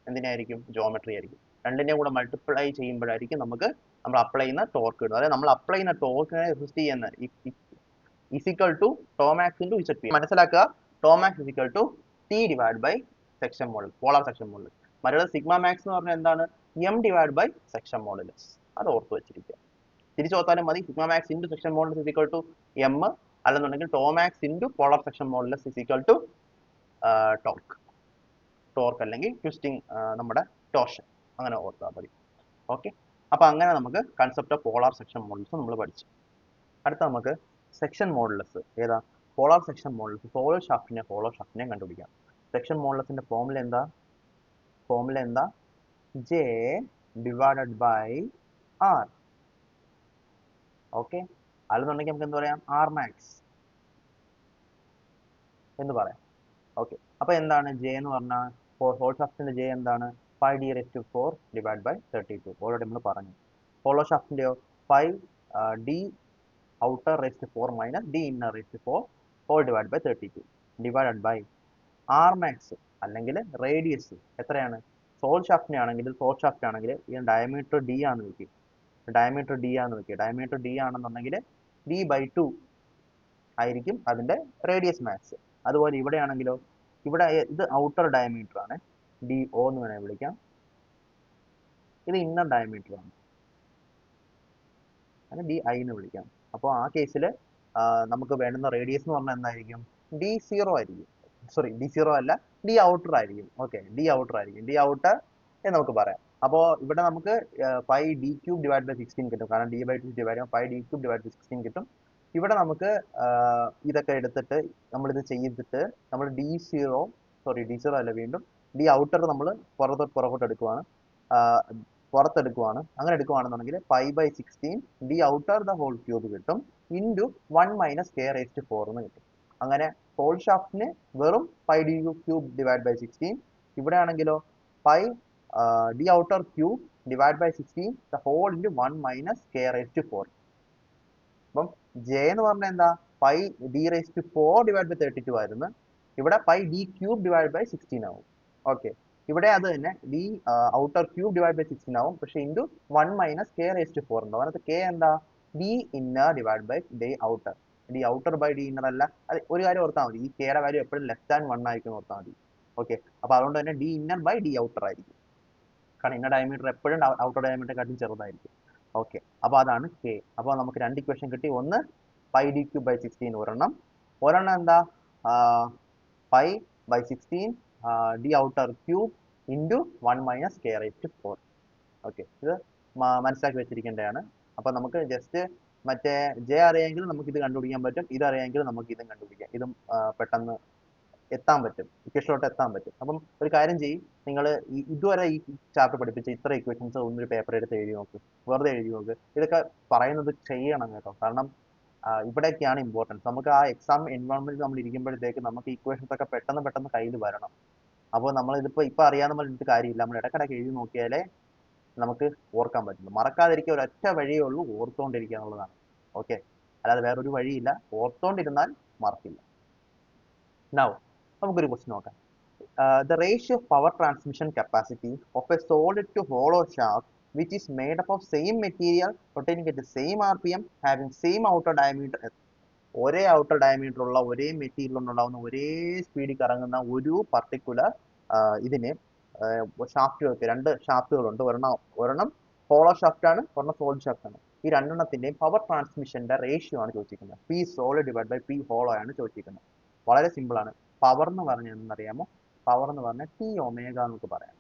എന്തിനായിരിക്കും, ജോമെട്രി ആയിരിക്കും. രണ്ടിനെയും കൂടെ മൾട്ടിപ്ലൈ ചെയ്യുമ്പോഴായിരിക്കും നമുക്ക് നമ്മൾ അപ്ലൈ ചെയ്യുന്ന ടോർക്ക് കിട്ടും. അതായത് നമ്മൾ അപ്ലൈ ചെയ്യുന്ന ടോർക്കിനെ റെസിസ്റ്റ് ചെയ്യുന്ന is equal to tau max into Z P. മനസ്സിലാക്കുക, tau max is equal to T divide by section model, polar section model. മറ്റൊരു സിഗ്മ മാക്സ് എന്ന് പറഞ്ഞാൽ എന്താണ്, M divide by section models. അത് ഓർത്ത് വെച്ചിരിക്കുക. തിരിച്ചോർത്താലും മതി, sigma max into section models is equal to M, അല്ലെന്നുണ്ടെങ്കിൽ tau max into polar section models is equal to torque അല്ലെങ്കിൽ ട്വിസ്റ്റിംഗ്, നമ്മുടെ ടോർഷൻ, അങ്ങനെ ഓർത്താൽ മതി. ഓക്കെ, അപ്പൊ അങ്ങനെ നമുക്ക് concept of polar section models നമ്മൾ പഠിച്ചു. അടുത്ത നമുക്ക് സെക്ഷൻ മോഡൽസ് ഏതാ, പോളാർ സെക്ഷൻ മോഡൽസ് സോളിഡ് ഷാഫ്റ്റിനെ ഹോളോ ഷാഫ്റ്റിനെ കണ്ടുപിടിക്കാം. സെക്ഷൻ മോഡൽസിന്റെ ഫോർമുല എന്താ, J divided by R. Okay, അല്ലെന്നുണ്ടെങ്കിൽ നമുക്ക് എന്ത് പറയാം, ആർ മാക്സ് എന്ന് പറയാം. ഓക്കെ, അപ്പൊ എന്താണ് ജെ എന്ന് പറഞ്ഞാൽ, ഹോൾ ഷാഫ്റ്റിന്റെ ജെ എന്താണ്, 5d⁴ ഡിവൈഡ് ബൈ 32. ഓൾറെഡി നമ്മൾ പറഞ്ഞു. ഹോളോ ഷാഫ്റ്റിന്റെയോ 5d ഔട്ടർ റേസ്റ്റ് 4 minus d inner raised 4 whole divide by 32 divided by R max അല്ലെങ്കിൽ റേഡിയസ് എത്രയാണ്, സോൾ ഷാഫ്റ്റിനെ ആണെങ്കിൽ ഈ ഡയമീറ്റർ ഡി ആണെന്ന് വെക്കുക. ഡയമീറ്റർ ഡി ആണെന്നുണ്ടെങ്കിൽ d/2 ആയിരിക്കും അതിന്റെ റേഡിയസ് മാക്സ്. അതുപോലെ ഇവിടെ ആണെങ്കിലോ, ഇവിടെ ഇത് ഔട്ടർ ഡയമീറ്റർ ആണ്, ഡി ഒ എന്ന് വേണേൽ വിളിക്കാം. ഇത് ഇന്നർ ഡയമീറ്റർ ആണ്, അതിന് ഡി ഐ എന്ന് വിളിക്കാം. അപ്പോൾ ആ കേസിൽ നമുക്ക് വേണ്ടുന്ന റേഡിയസ് എന്ന് പറഞ്ഞാൽ എന്തായിരിക്കും, d0 ആയിരിക്കും. സോറി, d0 അല്ല, ഡി ഔട്ടർ ആയിരിക്കും. ഓക്കെ, ഡി ഔട്ടർ എന്ന് നമുക്ക് പറയാം. അപ്പോൾ ഇവിടെ നമുക്ക് 5d³ ഡിവൈഡ് ബൈ 16 കിട്ടും, കാരണം d/2 ഡിവൈഡ് ചെയ്യുമ്പോൾ 5d³ ഡിവൈഡ് ബൈ 16 കിട്ടും. ഇവിടെ നമുക്ക് ഇതൊക്കെ എടുത്തിട്ട് നമ്മളിത് ചെയ്തിട്ട് നമ്മൾ d0 അല്ല, വീണ്ടും ഡി ഔട്ടർ നമ്മൾ പുറകോട്ട് എടുക്കുവാണ്. അങ്ങനെ എടുക്കുവാണെന്നുണ്ടെങ്കിൽ 5/16 D outer the whole cube കിട്ടും, ഇൻറ്റു 1 മൈനസ് k⁴ എന്ന് കിട്ടും. അങ്ങനെ ഹോൾ ഷാഫ്റ്റിന് വെറും 5d³ ഡിവൈഡ് ബൈ 16, ഇവിടെ ആണെങ്കിലോ 5 d outer cube divide by 16 the whole into 1 minus k⁴. അപ്പം ജെ എന്ന് പറഞ്ഞാൽ എന്താ, 5d⁴ ഡിവൈഡ് ബൈ 32 ആയിരുന്നു, ഇവിടെ 5d³ ഡിവൈഡ് ബൈ 16 ആവും. ഓക്കെ, ഇവിടെ അത് തന്നെ D outer cube divide by 16 ആവും, പക്ഷെ ഇൻറ്റു 1 മൈനസ് k⁴ ഉണ്ടാവും. അതിനകത്ത് k എന്താ, D inner divide by D outer. D outer by D inner അല്ല. അത് ഒരു കാര്യം ഓർത്താൽ മതി, ഈ കെയുടെ വാല്യൂ എപ്പോഴും ലെസ് ദാൻ 1 ആയിരിക്കും ഓർത്താൽ മതി. ഓക്കെ, അപ്പോൾ അതുകൊണ്ട് തന്നെ D inner by D outer ആയിരിക്കും. കാരണം ഇന്നർ ഡയമീറ്റർ എപ്പോഴും ഔട്ടർ ഡയമീറ്ററിനെക്കാട്ടും ചെറുതായിരിക്കും. ഓക്കെ, അപ്പോൾ അതാണ് കെ. അപ്പോൾ നമുക്ക് രണ്ട് ഇക്വേഷൻ കിട്ടി. ഒന്ന് പൈ ഡി ക്യൂബ് ബൈ 16 ഒരെണ്ണം എന്താ pi by 16 D outer cube into 1 minus K raised 4. Okay, ഇത് മനസ്സിലാക്കി വെച്ചിരിക്കേണ്ടതാണ്. അപ്പോൾ നമുക്ക് ജസ്റ്റ് മറ്റേ ജെ അറിയാമെങ്കിൽ നമുക്ക് ഇത് കണ്ടുപിടിക്കാൻ പറ്റും, ഇത് അറിയാമെങ്കിൽ നമുക്ക് ഇതും കണ്ടുപിടിക്കാം. ഇതും പെട്ടെന്ന് എത്താൻ പറ്റും, ഇക്വേഷനിലോട്ട് എത്താൻ പറ്റും. അപ്പം ഒരു കാര്യം ചെയ്യും, നിങ്ങൾ ഇതുവരെ ഈ ചാപ്റ്റർ പഠിപ്പിച്ച ഇത്ര ഇക്വേഷൻസ് ഒന്നൊരു പേപ്പർ എടുത്ത് എഴുതി നോക്ക്, വെറുതെ എഴുതി നോക്ക്. ഇതൊക്കെ പറയുന്നത് ചെയ്യണം കേട്ടോ, കാരണം ഇവിടെയൊക്കെയാണ് ഇമ്പോർട്ടൻസ്. നമുക്ക് ആ എക്സാം എൻവയോൺമെന്റ് നമ്മൾ ഇരിക്കുമ്പോഴത്തേക്ക് നമുക്ക് ഇക്വേഷൻസ് ഒക്കെ പെട്ടെന്ന് കയ്യിൽ വരണം. അപ്പോൾ നമ്മൾ ഇപ്പൊ അറിയാതെ പറഞ്ഞിട്ട് കാര്യമില്ല, നമ്മൾ ഇടയ്ക്കിടയ്ക്ക് എഴുതി നോക്കിയാലേ നമുക്ക് ഓർക്കാൻ പറ്റുള്ളൂ. മറക്കാതിരിക്കുക ഒരൊറ്റ വഴിയേ ഉള്ളൂ, ഓർത്തുകൊണ്ടിരിക്കുക എന്നുള്ളതാണ്. ഓക്കെ, അല്ലാതെ വേറൊരു വഴിയില്ല, ഓർത്തുകൊണ്ടിരുന്നാൽ മറക്കില്ല. നൗ നമുക്കൊരു ക്വസ്റ്റ്യൻ നോക്കാം. The ratio of power transmission capacity of a solid to hollow shaft which is made up of same material rotating at the same RPM having same outer diameter, ഒരേ outer diameter ഉള്ള ഒരേ material ഉണ്ടാവുന്ന ഒരേ സ്പീഡിൽ കറങ്ങുന്ന ഒരു particular ഇതിന് ഷാഫ്റ്റുകൾക്ക് രണ്ട് ഷാഫ്റ്റുകളുണ്ട്. ഒരെണ്ണം ഹോളോ ഷാഫ്റ്റ് ആണ്, ഒരെണ്ണം സോളിഡ് ഷാഫ്റ്റ് ആണ്. ഈ രണ്ടെണ്ണത്തിന്റെയും പവർ ട്രാൻസ്മിഷന്റെ റേഷ്യോ ആണ് ചോദിച്ചിരിക്കുന്നത്. P solid divide by P hollow ആണ് ചോദിച്ചിരിക്കുന്നത്. വളരെ സിമ്പിൾ ആണ്. പവർ എന്ന് പറഞ്ഞാൽ എന്നറിയാമോ? പവർ എന്ന് പറഞ്ഞാൽ ടി ഒമേഗ നമുക്ക് പറയാം.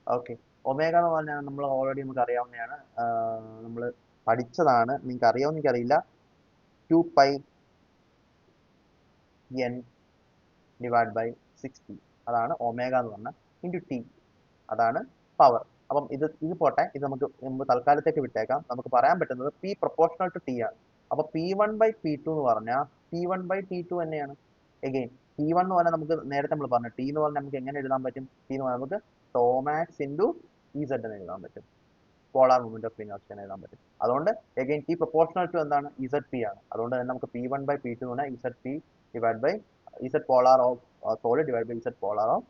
ഓക്കെ, ഒമേഗ എന്ന് പറഞ്ഞാൽ നമ്മൾ ഓൾറെഡി നമുക്ക് അറിയാവുന്നതാണ്, നമ്മൾ പഠിച്ചതാണ്. നിങ്ങൾക്ക് അറിയാമെന്ന് എനിക്കറിയില്ല. 2π n ഡിവൈഡ് ബൈ 60, അതാണ് ഒമേഗ എന്ന് പറഞ്ഞാൽ, ഇൻറ്റു ടി, അതാണ് പവർ. അപ്പം ഇത് പോട്ടെ, ഇത് നമുക്ക് തൽക്കാലത്തേക്ക് വിട്ടേക്കാം. നമുക്ക് പറയാൻ പറ്റുന്നത് പി പ്രൊപ്പോർഷണൽ ടു ടി ആണ്. അപ്പൊ P1/P2 എന്ന് പറഞ്ഞാൽ P1/T2 തന്നെയാണ്. എഗെയിൻ P1 എന്ന് പറഞ്ഞാൽ നമുക്ക് നേരത്തെ നമ്മൾ പറഞ്ഞു, ടി എന്ന് പറഞ്ഞാൽ നമുക്ക് എങ്ങനെ എഴുതാൻ പറ്റും? ടി എന്ന് പറഞ്ഞാൽ നമുക്ക് ടോമാക്സ് ഇൻറ്റു ഇസഡ് എന്ന് എഴുതാൻ പറ്റും, പോളാർ മൊമെന്റ് ഓഫ് ഇനേർഷ്യ എന്ന് എഴുതാൻ പറ്റും. അതുകൊണ്ട് എഗെയിൻ ടി പ്രൊപ്പോർഷണൽ ടു എന്താണ്? ഇസഡ് പി ആണ്. അതുകൊണ്ട് തന്നെ നമുക്ക് P1/P2 എന്ന് പറഞ്ഞാൽ Z P divide by Z polar of solid divide by Z polar of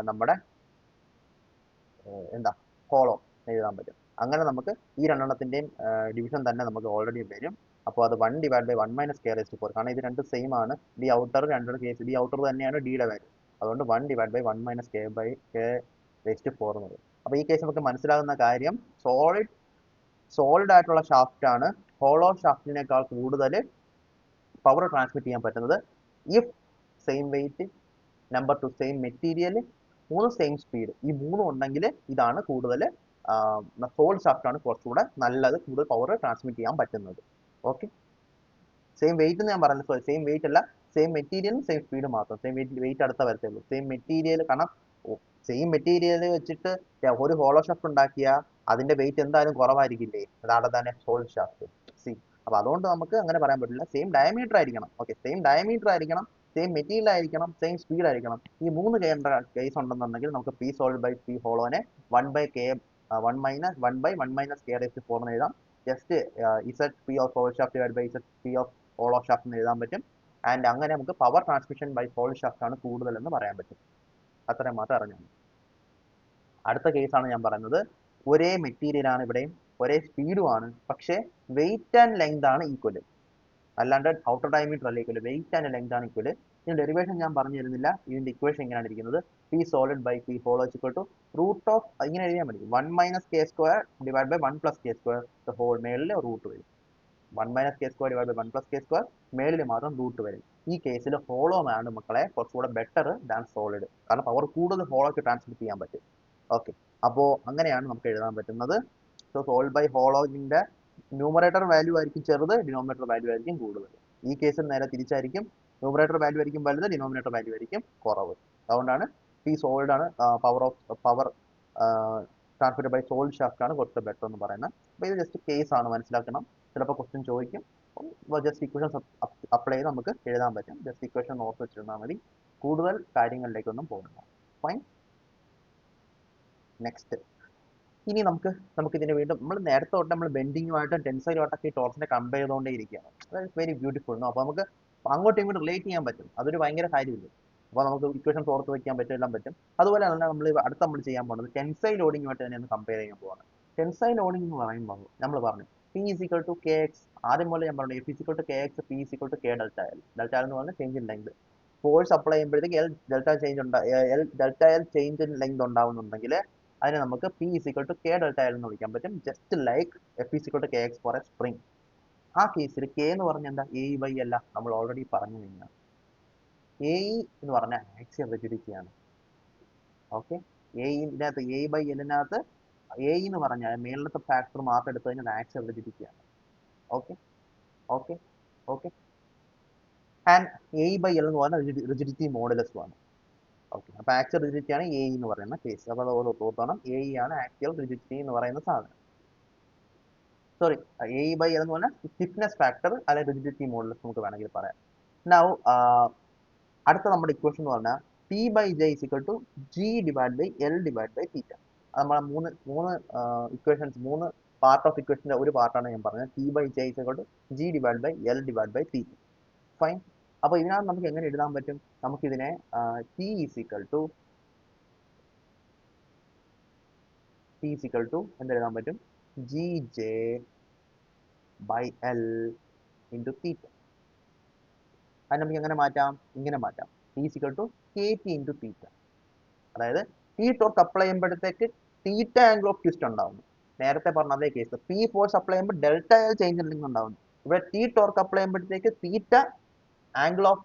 നമ്മുടെ എന്താ ഹോളോ എഴുതാൻ പറ്റും. അങ്ങനെ നമുക്ക് ഈ രണ്ടെണ്ണത്തിന്റെയും ഡിവിഷൻ തന്നെ നമുക്ക് ഓൾറെഡി വരും. അപ്പോൾ അത് 1 divide by 1 minus K raised 4, കാരണം ഇത് രണ്ട് സെയിം ആണ്. ഡി ഔട്ടർ രണ്ടും കേസ് ഡി ഔട്ടർ തന്നെയാണ് ഡിയുടെ വാല്യൂ. അതുകൊണ്ട് 1 divide by 1 minus K by K raised 4 എന്ന് പറയും. അപ്പോൾ ഈ കേസ് നമുക്ക് മനസ്സിലാകുന്ന കാര്യം, സോളിഡ് ആയിട്ടുള്ള ഷാഫ്റ്റ് ആണ് ഹോളോ ഷാഫ്റ്റിനേക്കാൾ കൂടുതൽ പവർ ട്രാൻസ്മിറ്റ് ചെയ്യാൻ പറ്റുന്നത് if same wait, number 2 same material, 3 same speed. ഈ 3 ഉണ്ടെങ്കിൽ ഇതാണ് കൂടുതൽ സോളിഡ് ഷാഫ്റ്റ് ആണ് കുറച്ചുകൂടെ നല്ലത്, കൂടുതൽ പവർ ട്രാൻസ്മിറ്റ് ചെയ്യാൻ പറ്റുന്നത്. ഓക്കെ, സെയിം വെയിറ്റ് എന്ന് ഞാൻ പറഞ്ഞത്, സോറി സെയിം വെയിറ്റ് അല്ല, സെയിം മെറ്റീരിയലും സെയിം സ്പീഡ് മാത്രം. സെയിം വെയിറ്റ് അടുത്ത വരത്തേ ഉള്ളൂ. സെയിം മെറ്റീരിയൽ, കാരണം സെയിം മെറ്റീരിയൽ വെച്ചിട്ട് ഒരു ഹോളോ ഷാഫ്റ്റ് ഉണ്ടാക്കിയാൽ അതിന്റെ വെയിറ്റ് എന്തായാലും കുറവായിരിക്കില്ലേ, അതാണ് തന്നെ സോളിഡ് ഷാഫ്റ്റ്. സി, അപ്പൊ അതുകൊണ്ട് നമുക്ക് അങ്ങനെ പറയാൻ പറ്റില്ല. സെയിം ഡയമീറ്റർ ആയിരിക്കണം. ഓക്കെ, സെയിം ഡയമീറ്റർ ആയിരിക്കണം, സെയിം മെറ്റീരിയൽ ആയിരിക്കണം, സെയിം സ്പീഡ് ആയിരിക്കണം. ഈ 3 കേസ് ഉണ്ടെന്നുണ്ടെങ്കിൽ നമുക്ക് പി സോൾഡ് ബൈ പി ഹോളോനെ 1 ബൈ 1 മൈനസ് കെ റേസ്റ്റ് 4 എന്ന് എഴുതാം. Just Z P of solid shaft divide by Z P of hollow shaft എന്ന് എഴുതാൻ പറ്റും. ആൻഡ് അങ്ങനെ നമുക്ക് power transmission by solid shaft ആണ് കൂടുതൽ എന്ന് പറയാൻ പറ്റും. അത്രയും മാത്രം അറിഞ്ഞാൽ മതി. അടുത്ത കേസാണ് ഞാൻ പറയുന്നത്. ഒരേ മെറ്റീരിയൽ ആണ് ഇവിടെയും, ഒരേ സ്പീഡുമാണ്, പക്ഷേ വെയിറ്റ് ആൻഡ് ലെങ്ത് ആണ് ഈക്വൽ. അല്ലാണ്ട് ഔട്ടർ ഡയമീറ്റർ അല്ല ഈക്വൽ, വെയിറ്റ് ആൻഡ് ലെങ്ത് ആണ് ഈക്വൽ. ഇതിന്റെ ഡെറിവേഷൻ ഞാൻ പറഞ്ഞു തരുന്നില്ല. ഇതിന്റെ ഇക്വേഷൻ എങ്ങനെയാണ് ഇരിക്കുന്നത്? P solid by P hollow equal to root of, ഇങ്ങനെ എഴുതിയാൽ മതി, 1 minus K square divide by 1 plus K square whole, മേളിൽ റൂട്ട് വരും. 1 minus K square divide by 1 plus K square, മേളിൽ മാത്രം റൂട്ട് വരും. ഈ കേസിൽ ഹോളോ ആണ് മക്കളെ കുറച്ചുകൂടെ ബെറ്റർ ദാൻ സോളിഡ്, കാരണം പവർ കൂടുതൽ ഹോളോക്ക് ട്രാൻസ്മിറ്റ് ചെയ്യാൻ പറ്റും. ഓക്കെ, അപ്പോൾ അങ്ങനെയാണ് നമുക്ക് എഴുതാൻ പറ്റുന്നത്. സോ സോൾഡ് ബൈ ഹോളോന്റെ ന്യൂമറേറ്റർ വാല്യൂ ആയിരിക്കും ചെറുത്, ഡിനോമിനേറ്റർ വാല്യൂ ആയിരിക്കും കൂടുതൽ. ഈ കേസിൽ നേരെ തിരിച്ചായിരിക്കും, ന്യൂമറേറ്റർ വാല്യൂ ആയിരിക്കും വലുത്, ഡിനോമിനേറ്റർ വാല്യൂ ആയിരിക്കും കുറവ്. അതുകൊണ്ടാണ് പി സോൾഡ് ആണ് power transmitted by solid shaft ആണ് കുറച്ച് ബെറ്റർ എന്ന് പറയുന്നത്. അപ്പോൾ ഇത് ജസ്റ്റ് കേസ് ആണ്, മനസ്സിലാക്കണം. ചിലപ്പോൾ ക്വസ്റ്റ്യൻ ചോദിക്കും, ജസ്റ്റ് ഇക്വേഷൻ അപ്ലൈ ചെയ്ത് നമുക്ക് എഴുതാൻ പറ്റും. ജസ്റ്റ് ഇക്വേഷൻ ഓർത്ത് വെച്ചിരുന്നാൽ മതി, കൂടുതൽ കാര്യങ്ങളിലേക്കൊന്നും പോകുന്നില്ല. ഫൈൻ. നെക്സ്റ്റ്, ഇനി നമുക്ക് ഇതിനെ വീണ്ടും നമ്മൾ നേരത്തെ തൊട്ട് നമ്മൾ ബെൻഡിങ്ങുമായിട്ടും ടെൻസൈലുമായിട്ടൊക്കെ ഈ ടോർസിനെ കമ്പയർ ചെയ്തുകൊണ്ടേ ഇരിക്കുകയാണ്. അതായത് വെരി ബ്യൂട്ടിഫുൾ. അപ്പോൾ നമുക്ക് അങ്ങോട്ടും ഇങ്ങോട്ടും റിലേറ്റ് ചെയ്യാൻ പറ്റും, അതൊരു ഭയങ്കര കാര്യമില്ല. അപ്പോൾ നമുക്ക് ഇക്വേഷൻസ് ഓർത്ത് വയ്ക്കാൻ പറ്റും, എല്ലാം പറ്റും. അതുപോലെ തന്നെ നമ്മൾ ചെയ്യാൻ പോകുന്നത് ടെൻസൈൽ ലോഡിങ്ങുമായിട്ട് തന്നെ ഒന്ന് കമ്പയർ ചെയ്യാൻ പോവാണ്. ടെൻസൈൽ ലോഡിംഗ് എന്ന് പറയുമ്പോൾ നമ്മൾ പറഞ്ഞു P equal to K X ആദ്യം പോലെ ഞാൻ പറഞ്ഞു F is equal to K X P is equal to K delta L. Delta L എന്ന് പറഞ്ഞാൽ change in length. Force apply ചെയ്യുമ്പോഴത്തേക്ക് delta L change in length ഉണ്ടാവുന്നുണ്ടെങ്കിൽ അതിനെ നമുക്ക് P is equal to K delta L എന്ന് വിളിക്കാൻ പറ്റും. Just like F is equal to K X for a spring. ആ കേസിൽ കെ എന്ന് പറഞ്ഞാൽ എന്താ, എ ബൈ അല്ല, നമ്മൾ ഓൾറെഡി പറഞ്ഞു കഴിഞ്ഞാൽ എ എന്ന് പറഞ്ഞാൽ ആക്സിയൽ റിജിഡിറ്റി ആണ്. ഓക്കെ, ഇതിനകത്ത് എ ബൈ എല്ലിനകത്ത് എ എന്ന് പറഞ്ഞാൽ മേളിലത്തെ ഫാക്ടർ മാത്രം എടുത്തു കഴിഞ്ഞാൽ ആക്സിയൽ റിജിഡിറ്റി ആണ്. Okay okay okay. And A by L എന്ന് പറഞ്ഞാൽ റിജിഡിറ്റി മോഡുലസും ആണ്. ഓക്കെ, അപ്പൊ ആക്സിയൽ റിജിഡിറ്റി ആണ് എ എന്ന് പറയുന്ന കേസ്. അപ്പൊ അത് ഓർത്തോണം, എ ആണ് ആക്സിയൽ റിജിഡിറ്റി എന്ന് പറയുന്ന സാധനം. സോറി, എ ബൈ എൽ എന്ന് പറഞ്ഞാൽ സ്റ്റിഫ്നെസ് ഫാക്ടർ അല്ലെങ്കിൽ റിജിഡിറ്റി മോഡുലസ് നമുക്ക് വേണമെങ്കിൽ പറയാം. നൗ അടുത്ത നമ്മുടെ ഇക്വേഷൻ എന്ന് പറഞ്ഞാൽ P by J is equal to G divide by L divide by theta. നമ്മളെ മൂന്ന് ഇക്വേഷൻസ്, 3 പാർട്ട് ഓഫ് ഇക്വേഷന്റെ ഒരു പാർട്ടാണ് ഞാൻ പറഞ്ഞത്. P by J is equal to G divide by L divide by theta. Fine. അപ്പൊ ഇതിനകത്ത് നമുക്ക് എങ്ങനെ എഴുതാൻ പറ്റും? നമുക്കിതിനെ ടി ഇസിക്വൽ ടു എന്തെഴുതാൻ പറ്റും? G J by L into theta. അത് നമുക്ക് എങ്ങനെ മാറ്റാം? ഇങ്ങനെ മാറ്റാം, T is equal to K T into theta. അതായത് ടി ടോർക്ക് അപ്ലൈ ചെയ്യുമ്പോഴത്തേക്ക് തീറ്റ ആംഗിൾ ഓഫ് ട്വിസ്റ്റ് ഉണ്ടാവുന്നു. നേരത്തെ പറഞ്ഞ അതേ കേസ്, പി ഫോഴ്സ് അപ്ലൈ ചെയ്യുമ്പോൾ ഡെൽറ്റ ചേഞ്ച് ഉണ്ടെങ്കിൽ ഉണ്ടാവുന്നു. ഇവിടെ ടി ടോർക്ക് അപ്ലൈ ചെയ്യുമ്പോഴത്തേക്ക് തീറ്റ ആംഗിൾ ഓഫ്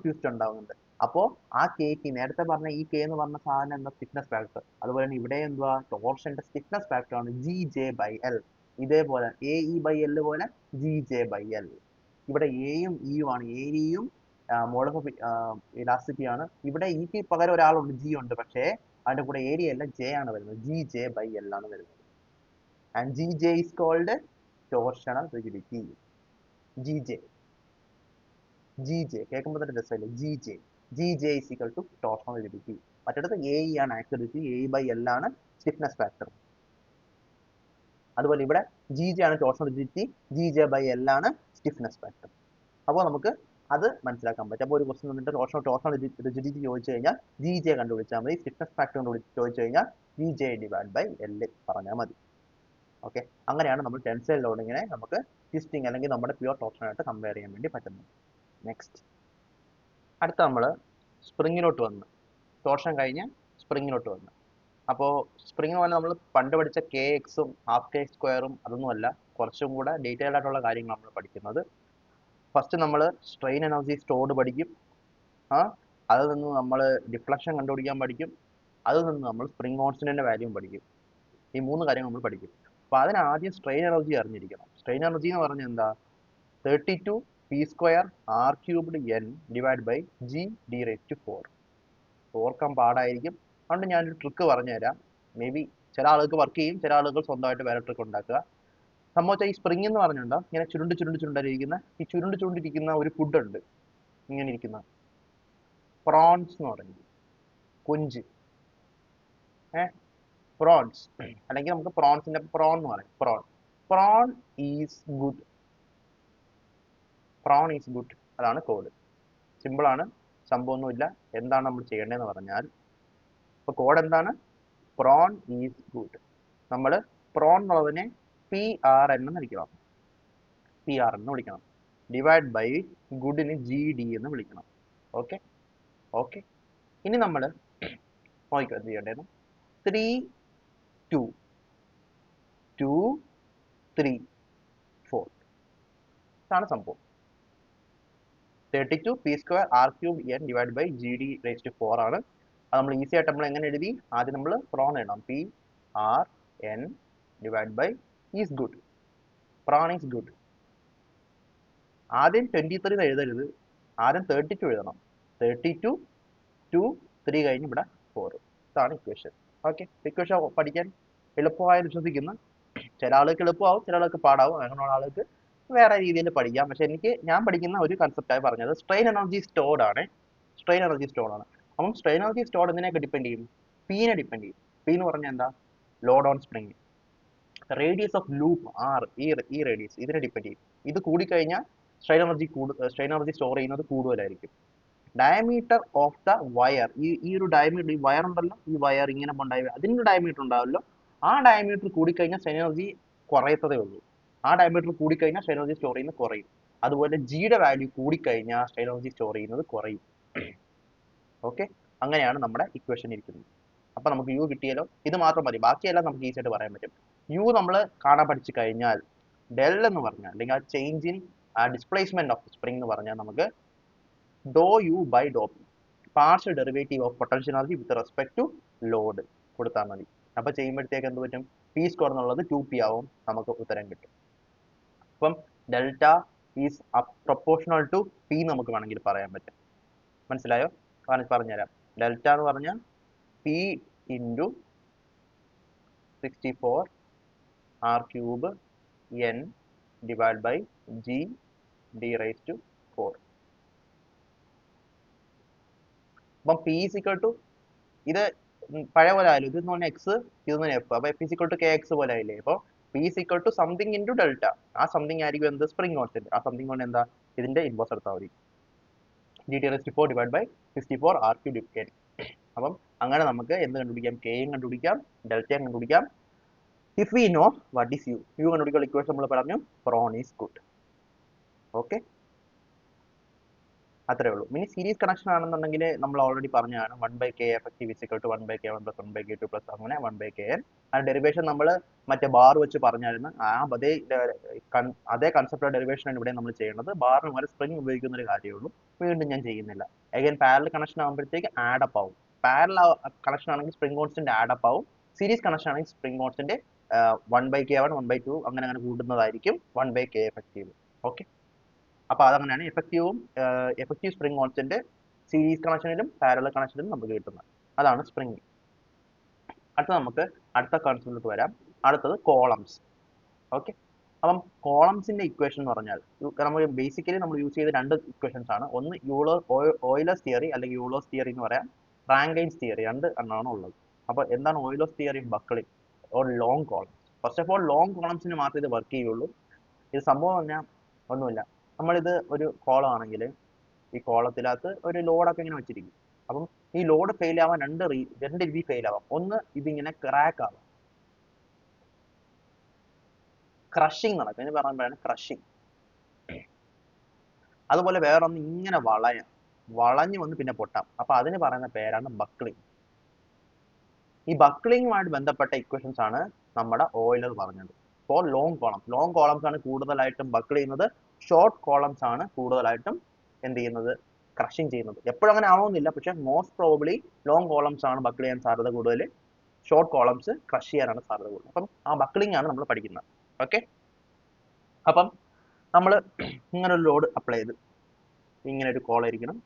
ട്വിസ്റ്റ് ഉണ്ടാവുന്നുണ്ട്. അപ്പോൾ ആ കെ ടി, നേരത്തെ പറഞ്ഞ ഈ കെ എന്ന് പറഞ്ഞ സാധനം എന്താ, സ്റ്റിഫ്നെസ് ഫാക്ടർ. അതുപോലെ തന്നെ ഇവിടെ എന്തുവാ, ടോർഷന്റെ സ്റ്റിഫ്നെസ് ഫാക്ടർ ആണ് ജി ജെ ബൈ എൽ. ഇതേപോലെ എ ഇ ബൈ എൽ പോലെ ജി ജെ ബൈ എൽ. ഇവിടെ എയും ഇയും ആണ്, എയും മോഡൽ ഓഫ് ഇലാസ്റ്റിറ്റി ആണ്. ഇവിടെ ഇക്ക് പകരം ഒരാളുണ്ട്, ജി ഉണ്ട്, പക്ഷേ അതിന്റെ കൂടെ ഏരിയ അല്ല, ജെ ആണ് വരുന്നത്. ജി ജെ ബൈ എൽ ആണ് വരുന്നത്. And G J is called torsional rigidity. G J കേൾക്കുമ്പോൾ തന്നെ രസമില്ല. G J is equal to torsional rigidity. മറ്റേടത്ത് എ ഇ ആണ് ആക്സിഡിറ്റി, എ ബൈ എൽ ആണ് സ്റ്റിഫ്നെസ് ഫാക്ടർ. അതുപോലെ ഇവിടെ ജി ജെ ആണ് torsional rigidity, G J by L ആണ് സ്റ്റിഫ്നെസ് ഫാക്ടർ. അപ്പോൾ നമുക്ക് അത് മനസ്സിലാക്കാൻ പറ്റും. അപ്പോൾ ഒരു ക്വസ്റ്റൻ വന്നിട്ട് ടോർഷണൽ റിജിഡിറ്റി ചോദിച്ചു കഴിഞ്ഞാൽ ജി ജെ കണ്ടുപിടിച്ചാൽ മതി, സ്റ്റിഫ്നെസ് ഫാക്ടർ ചോദിച്ചു കഴിഞ്ഞാൽ G J divide by L പറഞ്ഞാൽ മതി. ഓക്കെ, അങ്ങനെയാണ് നമ്മൾ ടെൻസൈൽ ലോഡിങ്ങിനെ നമുക്ക് ട്വിസ്റ്റിംഗ് അല്ലെങ്കിൽ നമ്മുടെ പ്യുവർ ടോർഷനായിട്ട് കമ്പയർ ചെയ്യാൻ വേണ്ടി പറ്റുന്നത്. നെക്സ്റ്റ്, അടുത്ത നമ്മൾ സ്പ്രിങ്ങിലോട്ട് വന്ന്, ടോർഷൻ കഴിഞ്ഞ് സ്പ്രിങ്ങിലോട്ട് വന്ന്. അപ്പോൾ സ്പ്രിങ് പോലെ നമ്മൾ പണ്ട് പഠിച്ച കെ എക്സും ഹാഫ് കെ സ്ക്വയറും അതൊന്നുമല്ല, കുറച്ചും കൂടെ ഡീറ്റെയിൽഡ് ആയിട്ടുള്ള കാര്യങ്ങൾ നമ്മൾ പഠിക്കുന്നത്. ഫസ്റ്റ് നമ്മൾ സ്ട്രെയിൻ എനർജി സ്റ്റോർഡ് പഠിക്കും. അതിൽ നിന്ന് നമ്മൾ ഡിഫ്ലക്ഷൻ കണ്ടുപിടിക്കാൻ പഠിക്കും. അതിൽ നിന്ന് നമ്മൾ സ്പ്രിംഗ് കോൺസ്റ്റന്റിന്റെ വാല്യൂം പഠിക്കും. ഈ 3 കാര്യങ്ങൾ നമ്മൾ പഠിക്കും. അപ്പോൾ അതിന് ആദ്യം സ്ട്രെയിൻ എനർജി അറിഞ്ഞിരിക്കണം. സ്ട്രെയിൻ എനർജി എന്ന് പറഞ്ഞാൽ എന്താ, 32 P square R cubed N divide by G D raise to 4. ഓർക്കാൻ പാടായിരിക്കും, അതുകൊണ്ട് ഞാനൊരു ട്രിക്ക് പറഞ്ഞുതരാം. മേ ബി ചില ആളുകൾക്ക് വർക്ക് ചെയ്യും, ചില ആളുകൾ സ്വന്തമായിട്ട് വേറെ ട്രിക്ക് ഉണ്ടാക്കുക. സംഭവിച്ചാൽ ഈ സ്പ്രിംഗ് എന്ന് പറഞ്ഞുണ്ടോ, ഇങ്ങനെ ചുരുണ്ടിരിക്കുന്ന ഈ ചുരുണ്ടിരിക്കുന്ന ഒരു ഫുഡ് ഉണ്ട്, ഇങ്ങനെ ഇരിക്കുന്ന പ്രോൺസ് എന്ന് പറയുന്നത്, കൊഞ്ച്. പ്രോൺസ്, അല്ലെങ്കിൽ നമുക്ക് പ്രോൺസിന്റെ പ്രോൺ എന്ന് പറയും. Prawn is good. അതാണ് കോഡ്. സിമ്പിൾ ആണ്, സംഭവമൊന്നുമില്ല. എന്താണ് നമ്മൾ ചെയ്യേണ്ടതെന്ന് പറഞ്ഞാൽ, ഇപ്പൊ കോഡ് എന്താണ്, പ്രോൺ ഈസ് ഗുഡ്. നമ്മൾ പ്രോൺ എന്നുള്ളതിനെ PRN എന്ന് വിളിക്കണം. ഡിവൈഡ് ബൈ ഗുഡിന് GD എന്ന് വിളിക്കണം. Okay okay. ഇനി നമ്മൾ നോക്കിക്കോ എന്ത് ചെയ്യേണ്ടതെന്ന്. 3 2 2 3 4 ഇതാണ് സംഭവം. 32 P square R cube N divide by GD raise to 4 ആണ്. അത് നമ്മൾ ഈസി ആയിട്ട് നമ്മൾ എങ്ങനെ എഴുതി, ആദ്യം നമ്മൾ പ്രോൺ എഴുതാം, PRN divide by is good. Prawn is good. ആദ്യം 23 എഴുതരുത്, ആദ്യം 32 എഴുതണം. 32 2 3 കഴിഞ്ഞ് ഇവിടെ 4. ഇതാണ് ഇക്വേഷൻ. ഓക്കെ, ഇക്വേഷൻ പഠിക്കാൻ എളുപ്പമായെന്ന് വിശ്വസിക്കുന്നു. ചില ആളുകൾക്ക് എളുപ്പമാവും, ചില ആളുകൾക്ക് പാടാവും. അങ്ങനെയുള്ള ആളുകൾക്ക് വേറെ രീതിയിൽ പഠിക്കാം. പക്ഷെ ഞാൻ പഠിക്കുന്ന ഒരു കൺസെപ്റ്റായി പറഞ്ഞത് സ്ട്രെയിൻ എനർജി സ്റ്റോർഡ് ആണ്. അപ്പം സ്ട്രെയിൻ എനർജി സ്റ്റോർഡ് എന്തിനൊക്കെ ഡിപ്പെൻഡ് ചെയ്യും? പീനെ ഡിപ്പെൻഡ് ചെയ്യും. പി എന്ന് പറഞ്ഞാൽ എന്താ, load on spring. Radius of loop R, ഈ റേഡിയസ് ഇതിനെ ഡിപ്പെൻഡ് ചെയ്യും. ഇത് കൂടിക്കഴിഞ്ഞാൽ സ്ട്രെയിൻ എനർജി സ്റ്റോർ ചെയ്യുന്നത് കൂടുതലായിരിക്കും. ഡയമീറ്റർ ഓഫ് ദ വയർ, ഈ ഒരു ഡയമീറ്റർ, ഈ വയർ ഉണ്ടല്ലോ, ഈ വയർ ഇങ്ങനെ ഉണ്ടായി അതിന് ഡയമീറ്റർ ഉണ്ടാവല്ലോ, ആ ഡയമീറ്റർ കൂടിക്കഴിഞ്ഞാൽ സ്ട്രെയിൻ എനർജി കുറയത്തതേ ഉള്ളൂ. ആ ഡയമീറ്റർ കൂടിക്കഴിഞ്ഞാൽ സ്ട്രെയിൻ എനർജി സ്റ്റോർ ചെയ്യുന്നത് കുറയും. അതുപോലെ ജിയുടെ വാല്യൂ കൂടിക്കഴിഞ്ഞാൽ സ്ട്രെയിൻ എനർജി സ്റ്റോർ ചെയ്യുന്നത് കുറയും. ഓക്കെ, അങ്ങനെയാണ് നമ്മുടെ ഇക്വേഷൻ ഇരിക്കുന്നത്. അപ്പൊ നമുക്ക് യു കിട്ടിയാലോ, ഇത് മാത്രം മതി, ബാക്കിയെല്ലാം നമുക്ക് ഈസി ആയിട്ട് പറയാൻ പറ്റും. യു നമ്മൾ കാണാൻ പഠിച്ചു കഴിഞ്ഞാൽ ഡെൽ എന്ന് പറഞ്ഞാൽ അല്ലെങ്കിൽ ആ change in displacement of spring എന്ന് പറഞ്ഞാൽ നമുക്ക് ഡോ യു ബൈ ഡോ P, partial derivative of potential energy with respect to load കൊടുത്താൽ മതി. അപ്പൊ ചെയ്യുമ്പോഴത്തേക്ക് എന്ത് പറ്റും, പി സ്ക്വയർ എന്നുള്ളത് 2p ആവും, നമുക്ക് ഉത്തരം കിട്ടും. അപ്പം delta is proportional to P നമുക്ക് വേണമെങ്കിൽ പറയാൻ പറ്റും. മനസ്സിലായോ? പറഞ്ഞുതരാം. ഡെൽറ്റ എന്ന് പറഞ്ഞാൽ P into 64 R cube N divide by G D raise to 4. അപ്പം പി ഇസിക്വൽ ടു, ഇത് പഴയ പോലെ ആയാലും, ഇതെന്ന് പറഞ്ഞാൽ എക്സ്, ഇതെന്ന് പറഞ്ഞാൽ എഫ്, അപ്പൊ F is equal to K X പോലെ ആയില്ലേ. അപ്പോൾ P is equal to something into delta, ആ സംതിങ് ആയിരിക്കും എന്ത്, സ്പ്രിംഗ് കോൺസ്റ്റന്റ്. ആ സംതിങ് കൊണ്ട് എന്താ, ഇതിന്റെ ഇൻവേഴ്സ് എടുത്താൽ മതി, G T raise to 4 divide by 64 R cube N. അപ്പം അങ്ങനെ നമുക്ക് എന്ത് കണ്ടുപിടിക്കാം, കെയും കണ്ടുപിടിക്കാം, ഡെൽറ്റയും കണ്ടുപിടിക്കാം. If we know what is U, U കണ്ടുപിടിക്കുന്ന ഇക്വേഷൻ നമ്മൾ പറഞ്ഞു, പ്രോൺ ഈസ് ഗുഡ്. ഓക്കെ, അത്രേ ഉള്ളൂ. ഇനി സീരീസ് കണക്ഷൻ ആണെന്നുണ്ടെങ്കിൽ നമ്മൾ ഓൾറെഡി പറഞ്ഞതാണ് 1/k effective is equal to 1/k1 plus 1/k2 plus അങ്ങനെ 1/kn. ആ ഡെറിവേഷൻ നമ്മൾ മറ്റേ ബാർ വെച്ച് പറഞ്ഞായിരുന്നു. അതേ കൺസെപ്റ്റ് ഡെറിവേഷൻ ആണ് ഇവിടെ നമ്മൾ ചെയ്യുന്നത്. ബാറിന് വരെ സ്പ്രിംഗ് ഉപയോഗിക്കുന്ന ഒരു കാര്യമേ ഉള്ളൂ, വീണ്ടും ഞാൻ ചെയ്യുന്നില്ല. അഗൈൻ പാരലൽ കണക്ഷൻ ആകുമ്പോഴത്തേക്ക് ആഡപ്പ് ആവും. പാരലൽ കണക്ഷൻ ആണെങ്കിൽ സ്പ്രിംഗ് കോൺസ്റ്റന്റ് ആഡപ്പ് ആവും. സീരീസ് കണക്ഷൻ ആണെങ്കിൽ സ്പ്രിംഗ് കോൺസ്റ്റന്റ് 1/k1 1/2 അങ്ങനെ അങ്ങനെ കൂടുന്നതായിരിക്കും 1/k എഫക്റ്റീവ്. ഓക്കെ, അപ്പൊ അതങ്ങനെയാണ് എഫക്റ്റീവ് സ്പ്രിംഗ് കോൺസ്റ്റന്റ് സീരീസ് കണക്ഷനിലും പാരലൽ കണക്ഷനിലും നമുക്ക് കിട്ടുന്നത്. അതാണ് സ്പ്രിംഗ്. അടുത്ത നമുക്ക് അടുത്ത കൺസെപ്റ്റിലോട്ട് വരാം. അടുത്തത് കോളംസ്. ഓക്കെ, അപ്പം കോളംസിന്റെ ഇക്വേഷൻ എന്ന് പറഞ്ഞാൽ നമ്മൾ ബേസിക്കലി നമ്മൾ യൂസ് ചെയ്ത രണ്ട് ഇക്വേഷൻസ് ആണ്. ഒന്ന് ഓയിലേഴ്സ് തിയറി അല്ലെങ്കിൽ യൂളേഴ്സ് തിയറി എന്ന് പറയാം, റാങ്കൈൻസ് തിയറി, രണ്ട് എണ്ണമാണ് ഉള്ളത്. അപ്പൊ എന്താണ് ഓയിലേഴ്സ് തിയറി, buckling or long columns. First of all long കോളംസിന് മാത്രമേ ഇത് വർക്ക് ചെയ്യുള്ളൂ. ഇത് സംഭവം പറഞ്ഞാൽ ഒന്നുമില്ല, നമ്മളിത് ഒരു കോളം ആണെങ്കിൽ ഈ കോളത്തിനകത്ത് ഒരു ലോഡൊക്കെ ഇങ്ങനെ വെച്ചിരിക്കും. അപ്പം ഈ ലോഡ് ഫെയിൽ ആവാൻ രണ്ട് രീതി ഫെയിൽ ആവാം. ഒന്ന്, ഇതിങ്ങനെ ക്രാക്ക് ആവാം, ക്രഷിങ് നടക്കും, ഇതിന് പറയുമ്പോഴാണ് ക്രഷിങ്. അതുപോലെ വേറൊന്ന് ഇങ്ങനെ വളഞ്ഞു വന്ന് പിന്നെ പൊട്ടാം, അപ്പൊ അതിന് പറയുന്ന പേരാണ് ബക്ക്ലിംഗ്. ഈ ബക്ക്ലിംഗുമായിട്ട് ബന്ധപ്പെട്ട ഇക്വേഷൻസ് ആണ് നമ്മുടെ ഓയിലർ പറഞ്ഞത്. ഫോർ ലോങ് കോളംസ് ആണ് കൂടുതലായിട്ടും ബക്കിൾ ചെയ്യുന്നത്, ഷോർട്ട് കോളംസ് ആണ് കൂടുതലായിട്ടും എന്ത് ചെയ്യുന്നത്, ക്രഷിങ് ചെയ്യുന്നത്. എപ്പോഴും അങ്ങനെ ആവുന്നില്ല, പക്ഷെ മോസ്റ്റ് പ്രോബബ്ലി ലോങ് കോളംസ് ആണ് ബക്കിൾ ചെയ്യാൻ സാധ്യത കൂടുതൽ, ഷോർട്ട് കോളംസ് ക്രഷ് ചെയ്യാനാണ് സാധ്യത കൂടുതൽ. അപ്പം ആ ബക്ക്ലിംഗ് ആണ് നമ്മൾ പഠിക്കുന്നത്. ഓക്കെ, അപ്പം നമ്മൾ ഇങ്ങനെ ഒരു ലോഡ് അപ്ലൈ ചെയ്ത്, ഇങ്ങനെ ഒരു കോളം ഇരിക്കണം,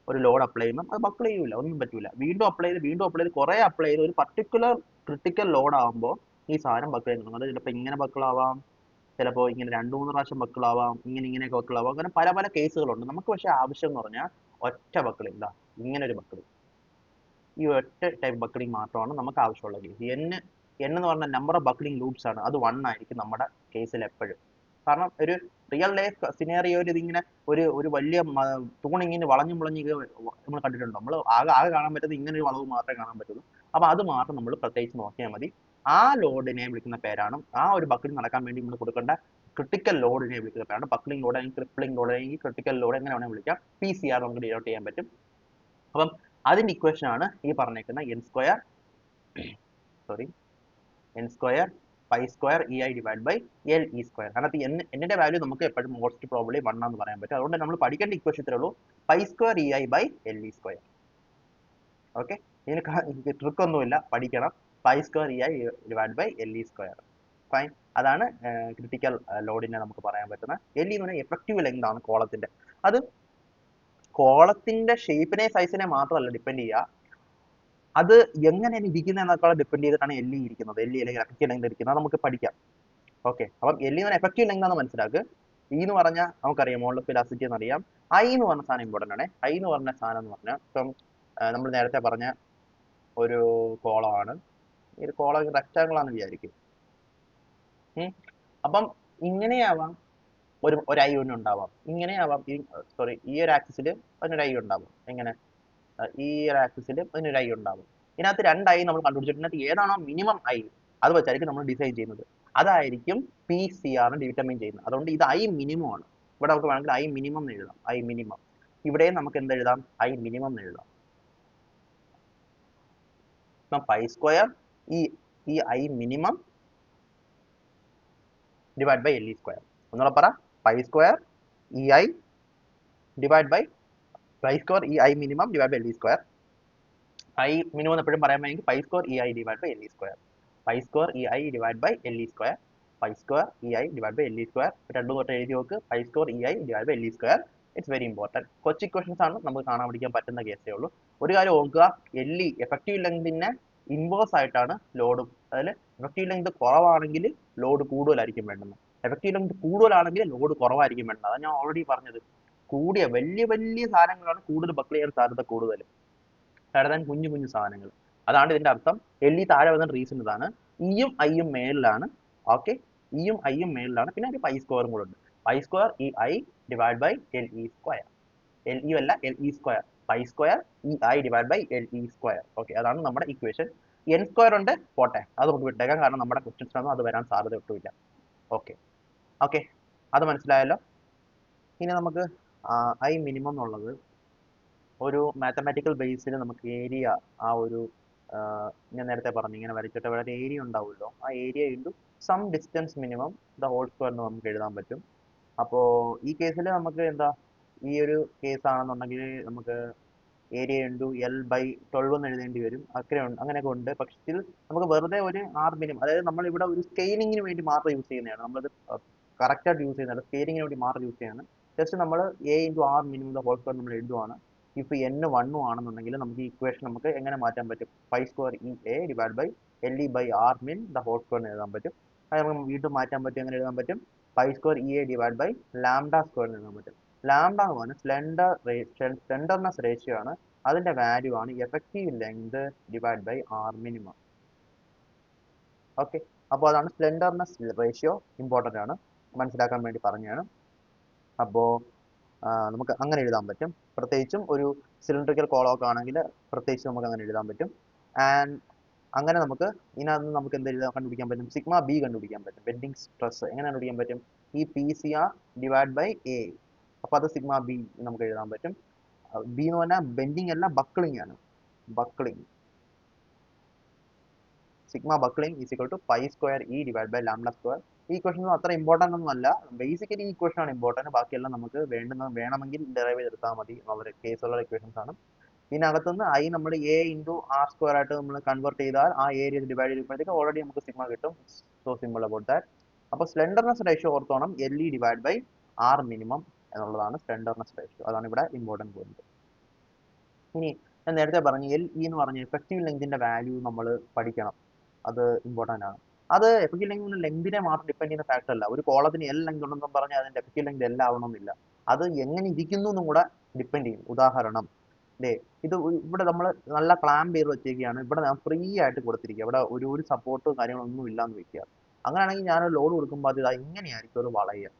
ഒരു ലോഡ് അപ്ലൈ ചെയ്യുമ്പോൾ അത് ബക്കിൾ ചെയ്യൂല, ഒന്നും പറ്റൂല. വീണ്ടും അപ്ലൈ ചെയ്ത് കുറെ അപ്ലൈ ചെയ്ത് ഒരു പർട്ടിക്കുലർ ക്രിട്ടിക്കൽ ലോഡ് ആകുമ്പോൾ ഈ സാധനം ബക്കിൾ ചെയ്യുന്നു. അത് ചിലപ്പോൾ ഇങ്ങനെ ബക്കിളാവാം, ചിലപ്പോൾ ഇങ്ങനെ 2-3 പ്രാവശ്യം ബക്കിളാവാം, ഇങ്ങനെയൊക്കെ ബക്കിളാവാം, അങ്ങനെ പല പല കേസുകളുണ്ട്. നമുക്ക് പക്ഷേ ആവശ്യം എന്ന് പറഞ്ഞാൽ ഒറ്റ ബക്കിളിംഗ്, ഇതാ ഇങ്ങനെ ഒരു ബക്കിളിംഗ്, ഈ ഒറ്റ ടൈപ്പ് ബക്കിളിംഗ് മാത്രമാണ് നമുക്ക് ആവശ്യമുള്ള കേസ്. എന്ന് പറഞ്ഞ നമ്പർ ഓഫ് ബക്കിളിംഗ് ലൂപ്സ് ആണ്, അത് 1 ആയിരിക്കും നമ്മുടെ കേസിൽ എപ്പോഴും. കാരണം ഒരു റിയൽ ലൈഫ് സിനേറിയോയിൽ ഇതിങ്ങനെ ഒരു വലിയ തൂണിങ്ങനെ വളഞ്ഞു നമ്മൾ കണ്ടിട്ടുണ്ട്. നമ്മൾ ആകെ കാണാൻ പറ്റുന്നത് ഇങ്ങനെ ഒരു വളവ് മാത്രമേ കാണാൻ പറ്റുള്ളൂ. അപ്പൊ അത് മാത്രം നമ്മൾ പ്രത്യേകിച്ച് നോക്കിയാൽ മതി. ആ ലോഡിനെ വിളിക്കുന്ന പേരാണ്, ആ ഒരു ബക്കിളിംഗ് നടക്കാൻ വേണ്ടി നമ്മൾ കൊടുക്കേണ്ട ക്രിട്ടിക്കൽ ലോഡിനെ വിളിക്കുന്ന പേരാണ് ബക്കിളിംഗ് ലോഡ്, അല്ലെങ്കിൽ ക്രിപ്ലിംഗ് ലോഡ്, അല്ലെങ്കിൽ ക്രിട്ടിക്കൽ ലോഡ്, എങ്ങനെ വേണമെങ്കിൽ വിളിക്കാം. PCR നമുക്ക് ഡിനോട്ട് ചെയ്യാൻ പറ്റും. അപ്പം അതിന്റെ ഇക്വേഷൻ ആണ് ഈ പറഞ്ഞേക്കുന്ന n square pi square EI divide by LE square. അതിനകത്ത് എന്നിന്റെ വാല്യൂ നമുക്ക് എപ്പോഴും മോസ്റ്റ് പ്രോബ്ലി 1 എന്ന് പറയാൻ പറ്റും. അതുകൊണ്ട് നമ്മൾ പഠിക്കേണ്ട ഇക്വേഷൻ ഇത്രേ ഉള്ളൂ, pi square EI by LE square. Okay, ഇതിന് ട്രിക്ക് ഒന്നുമില്ല, പഠിക്കണം. Pi square EI divide by LE square. Fine, അതാണ് ക്രിട്ടിക്കൽ ലോഡിനെ നമുക്ക് പറയാൻ പറ്റുന്നത്. LE എന്ന് പറഞ്ഞാൽ എഫക്റ്റീവ് ലെങ്ത് ആണ് കോളത്തിന്റെ. അത് കോളത്തിന്റെ ഷേപ്പിനെ സൈസിനെ മാത്രമല്ല ഡിപ്പെൻഡ് ചെയ്യുക, അത് എങ്ങനെയാണ് ഇരിക്കുന്നത് എന്നൊക്കെ ഡിപ്പെൻഡ് ചെയ്തിട്ടാണ് LE ഇരിക്കുന്നത്. LE അല്ലെങ്കിൽ എഫക്റ്റീവ് ലെങ്ത് ഇരിക്കുന്നത് നമുക്ക് പഠിക്കാം. ഓക്കെ, അപ്പം LE എന്ന് പറഞ്ഞാൽ എഫക്റ്റീവ് ലെങ്ത് ആണെന്ന് മനസ്സിലാക്കുക. E എന്ന് പറഞ്ഞാൽ നമുക്കറിയാം മോളിൽ ഫിലാസിറ്റി എന്നറിയാം. I എന്ന് പറഞ്ഞ സാധനം ഇമ്പോർട്ടൻ്റ് ആണ്. I എന്ന് പറഞ്ഞ സാധനം എന്ന് പറഞ്ഞാൽ ഇപ്പം നമ്മൾ നേരത്തെ പറഞ്ഞ ഒരു കോളമാണ്, ഈ ഒരു കോളം റെക്ടാങ്കിൾ ആണെന്ന് വിചാരിക്കും. അപ്പം ഇങ്ങനെയാവാം ഒരു I ഉണ്ടാവാം, ഇങ്ങനെയാവാം, ഈ ഒരു ആക്സിസിൽ അതിനൊരു I ഉണ്ടാവും, എങ്ങനെ ഈ ഒരു ആക്സിസിൽ അതിനൊരു I ഉണ്ടാവും. ഇതിനകത്ത് 2 I നമ്മൾ കണ്ടുപിടിച്ചിട്ട് ഏതാണോ മിനിമം I അത് വെച്ചായിരിക്കും നമ്മൾ ഡിസൈൻ ചെയ്യുന്നത്. അതായിരിക്കും പി സി ആറിന് ഡിറ്റർമിൻ ചെയ്യുന്നത്. അതുകൊണ്ട് ഇത് ഐ മിനിമം ആണ്. ഇവിടെ നമുക്ക് വേണമെങ്കിൽ ഐ മിനിമം എന്ന് എഴുതാം. ഐ മിനിമം ഇവിടെയും നമുക്ക് എന്ത് എഴുതാം? ഐ മിനിമം എന്ന് എഴുതാം. ഇപ്പം pi square E I minimum divide by L E square. ഒന്നുകൂടെ പറ, pi square E I divide by pi square E I minimum divide by L E square. I minimum എന്ന് എപ്പോഴും പറയാൻ വേണമെങ്കിൽ pi square E I divide by L E square. Pi square E I divide by L E square. Pi square E I divide by L E square. രണ്ടും തൊട്ട് എഴുതി നോക്ക്. Pi square E I divide by L E square. It's very important. കൊച്ചു equations ആണ്, നമുക്ക് കാണാൻ പഠിക്കാൻ പറ്റുന്ന കേസേ ഉള്ളൂ. ഒരു കാര്യം ഓർക്കുക, എൽ ഇ എഫക്റ്റീവ് ലെങ്തിനെ ഇൻവേഴ്സ് ആയിട്ടാണ് ലോഡ്. അതിൽ എഫക്റ്റീവ് ലെങ്ത് കുറവാണെങ്കിൽ ലോഡ് കൂടുതലായിരിക്കും വേണ്ടുന്നത്. എഫക്റ്റീവ് ലെങ്ത് കൂടുതലാണെങ്കിൽ ലോഡ് കുറവായിരിക്കും വേണ്ടത്. അതാണ് ഞാൻ ഓൾറെഡി പറഞ്ഞത്. കൂടിയ വലിയ വലിയ സാധനങ്ങളാണ് കൂടുതൽ ബക്കിൾ ചെയ്യാൻ സാധ്യത കൂടുതൽ, താൻ കുഞ്ഞു കുഞ്ഞു സാധനങ്ങൾ. അതാണ് ഇതിന്റെ അർത്ഥം. എൽ ഇ താഴെ വരുന്ന റീസൺ ഇതാണ്. ഇയും ഐയും മേളിലാണ്. ഓക്കെ, ഇയും ഐയും മേളിലാണ്. പിന്നെ ഒരു പൈ സ്ക്വയറും കൂടെ ഉണ്ട്. Pi square E I divide by L E square. L E അല്ല, L E square. Pi square E I divide by L E square. Okay, അതാണ് നമ്മുടെ ഇക്വേഷൻ. എൻ സ്ക്വയർ ഉണ്ട്, പോട്ടെ, അത് നമുക്ക് വിട്ടേക്കാം, കാരണം നമ്മുടെ ക്വസ്റ്റ്യൻസിനൊന്നും അത് വരാൻ സാധ്യത ഒട്ടുമില്ല. ഓക്കെ ഓക്കെ, അത് മനസ്സിലായല്ലോ. ഇനി നമുക്ക് ഐ മിനിമം എന്നുള്ളത് ഒരു മാത്തമാറ്റിക്കൽ ബേസിൽ നമുക്ക് ഏരിയ, ആ ഒരു ഞാൻ നേരത്തെ പറഞ്ഞു ഇങ്ങനെ വരച്ചിട്ട് ഇവിടെ ഏരിയ ഉണ്ടാവുമല്ലോ, ആ area into some distance minimum the whole square എന്ന് നമുക്ക് എഴുതാൻ പറ്റും. അപ്പോൾ ഈ കേസിൽ നമുക്ക് എന്താ, ഈ ഒരു കേസ് ആണെന്നുണ്ടെങ്കിൽ നമുക്ക് ഏരിയ ഇൻറ്റു എൽ ബൈ 12 എന്ന് എഴുതേണ്ടി വരും. അങ്ങനെയൊക്കെ ഉണ്ട്. പക്ഷേ നമുക്ക് വെറുതെ ഒരു ആർ മിനിമം, അതായത് നമ്മൾ ഇവിടെ ഒരു സ്കെയിലിങ്ങിന് വേണ്ടി മാത്രം യൂസ് ചെയ്യുന്നതാണ്. നമ്മളത് കറക്റ്റായിട്ട് യൂസ് ചെയ്യുന്നത് സ്കെയിലിങ്ങിന് വേണ്ടി മാത്രം യൂസ് ചെയ്യുന്നത്. ജസ്റ്റ് നമ്മൾ A into R minimum the whole square നമ്മൾ എഴുതുവാണ്. ഇഫ് n 1 ആണെന്നുണ്ടെങ്കിൽ നമുക്ക് ഈ ഇക്വേഷൻ നമുക്ക് എങ്ങനെ മാറ്റാൻ പറ്റും? Pi square E A divide by L E by R min the whole square എന്ന് എഴുതാൻ പറ്റും. അത് നമുക്ക് വീണ്ടും മാറ്റാൻ പറ്റും. എങ്ങനെ എഴുതാൻ പറ്റും? Pi square E A divide by lambda square എന്ന് എഴുതാൻ പറ്റും. ലാംഡ എന്ന് പറഞ്ഞാൽ സ്ലെൻഡർനെസ് റേഷ്യോ ആണ്. അതിന്റെ വാല്യൂ ആണ് effective length divide by R minimum. Okay, അപ്പോൾ അതാണ് സ്ലെൻഡർനെസ് റേഷ്യോ. ഇമ്പോർട്ടൻ്റ് ആണ്, മനസ്സിലാക്കാൻ വേണ്ടി പറഞ്ഞതാണ്. അപ്പോൾ നമുക്ക് അങ്ങനെ എഴുതാൻ പറ്റും. പ്രത്യേകിച്ചും ഒരു സിലിണ്ടറിക്കൽ കോളമൊക്കെ ആണെങ്കിൽ പ്രത്യേകിച്ച് നമുക്ക് അങ്ങനെ എഴുതാൻ പറ്റും. ആൻഡ് അങ്ങനെ നമുക്ക് ഇതിനകത്ത് നമുക്ക് എന്ത് കണ്ടുപിടിക്കാൻ പറ്റും? സിഗ്മ ബി കണ്ടുപിടിക്കാൻ പറ്റും. ബെൻഡിങ് സ്ട്രെസ് എങ്ങനെ കണ്ടുപിടിക്കാൻ പറ്റും? ഈ P C R divide by A. അപ്പോൾ അത് സിഗ്മ ബി നമുക്ക് എഴുതാൻ പറ്റും. ബി എന്ന് പറഞ്ഞാൽ ബെൻഡിങ് അല്ല, ബക്കിളിംഗ് ആണ്. Buckling, sigma buckling is equal to pi square E divide by lambda square. ഈ ഇക്വേഷൻ അത്ര ഇമ്പോർട്ടൻ്റ് ഒന്നും അല്ല. ബേസിക്കലി ഈ ഇക്വേഷൻ ആണ് ഇമ്പോർട്ടൻറ്റ്. ബാക്കിയെല്ലാം നമുക്ക് വേണമെങ്കിൽ ഡെറൈവ് ചെയ്തെടുത്താൽ മതി എന്നുള്ള കേസുള്ള ഇക്വേഷൻസ് ആണ്. ഇതിനകത്തുനിന്ന് ഐ നമ്മൾ എ ഇൻറ്റു ആർ സ്ക്വയർ ആയിട്ട് നമ്മൾ കൺവേർട്ട് ചെയ്താൽ ആ ഏരിയ ഡിവൈഡ് ചെയ്യുമ്പോഴത്തേക്ക് ഓൾറെഡി നമുക്ക് സിഗ്മ കിട്ടും. So simple about that. അപ്പോൾ സ്ലെൻഡർനെസ് റേഷ്യോ ഓർത്തോണം, L E divide by R minimum എന്നുള്ളതാണ് സ്ലെൻഡർനെസ് റേഷ്യോ. അതാണ് ഇവിടെ ഇമ്പോർട്ടൻറ്റ് പോയിന്റ്. ഇനി ഞാൻ നേരത്തെ പറഞ്ഞു എൽ ഇ എന്ന് പറഞ്ഞ എഫക്റ്റീവ് ലെങ്തിന്റെ വാല്യൂ നമ്മൾ പഠിക്കണം. അത് ഇമ്പോർട്ടൻ്റ് ആണ്. അത് എഫക്റ്റീവ് ലെങ്തിനെ മാത്രം ഡിപ്പെൻഡ് ചെയ്യുന്ന ഫാക്ടർ അല്ല. ഒരു കോളത്തിന് എൽ ലെങ്ത് ഉണ്ടെന്നും പറഞ്ഞാൽ അതിന്റെ എഫക്റ്റീവ് ലെങ്ത് എല്ലാം ആവണമെന്നില്ല. അത് എങ്ങനെ ഇരിക്കുന്നു എന്നും കൂടെ ഡിപ്പെൻഡ് ചെയ്യും. ഉദാഹരണം, ഇത് ഇവിടെ നമ്മൾ നല്ല ക്ലാമ്പ് ചെയ്ത് വെച്ചേക്കുകയാണ്. ഇവിടെ ഞാൻ ഫ്രീ ആയിട്ട് കൊടുത്തിരിക്കുക. ഇവിടെ ഒരു സപ്പോർട്ടോ കാര്യങ്ങളൊന്നും ഇല്ലാന്ന് വെക്കുക. അങ്ങനെയാണെങ്കിൽ ഞാൻ ലോഡ് കൊടുക്കുമ്പോൾ അത് ഇങ്ങനെയായിരിക്കും ഒരു വളയുക.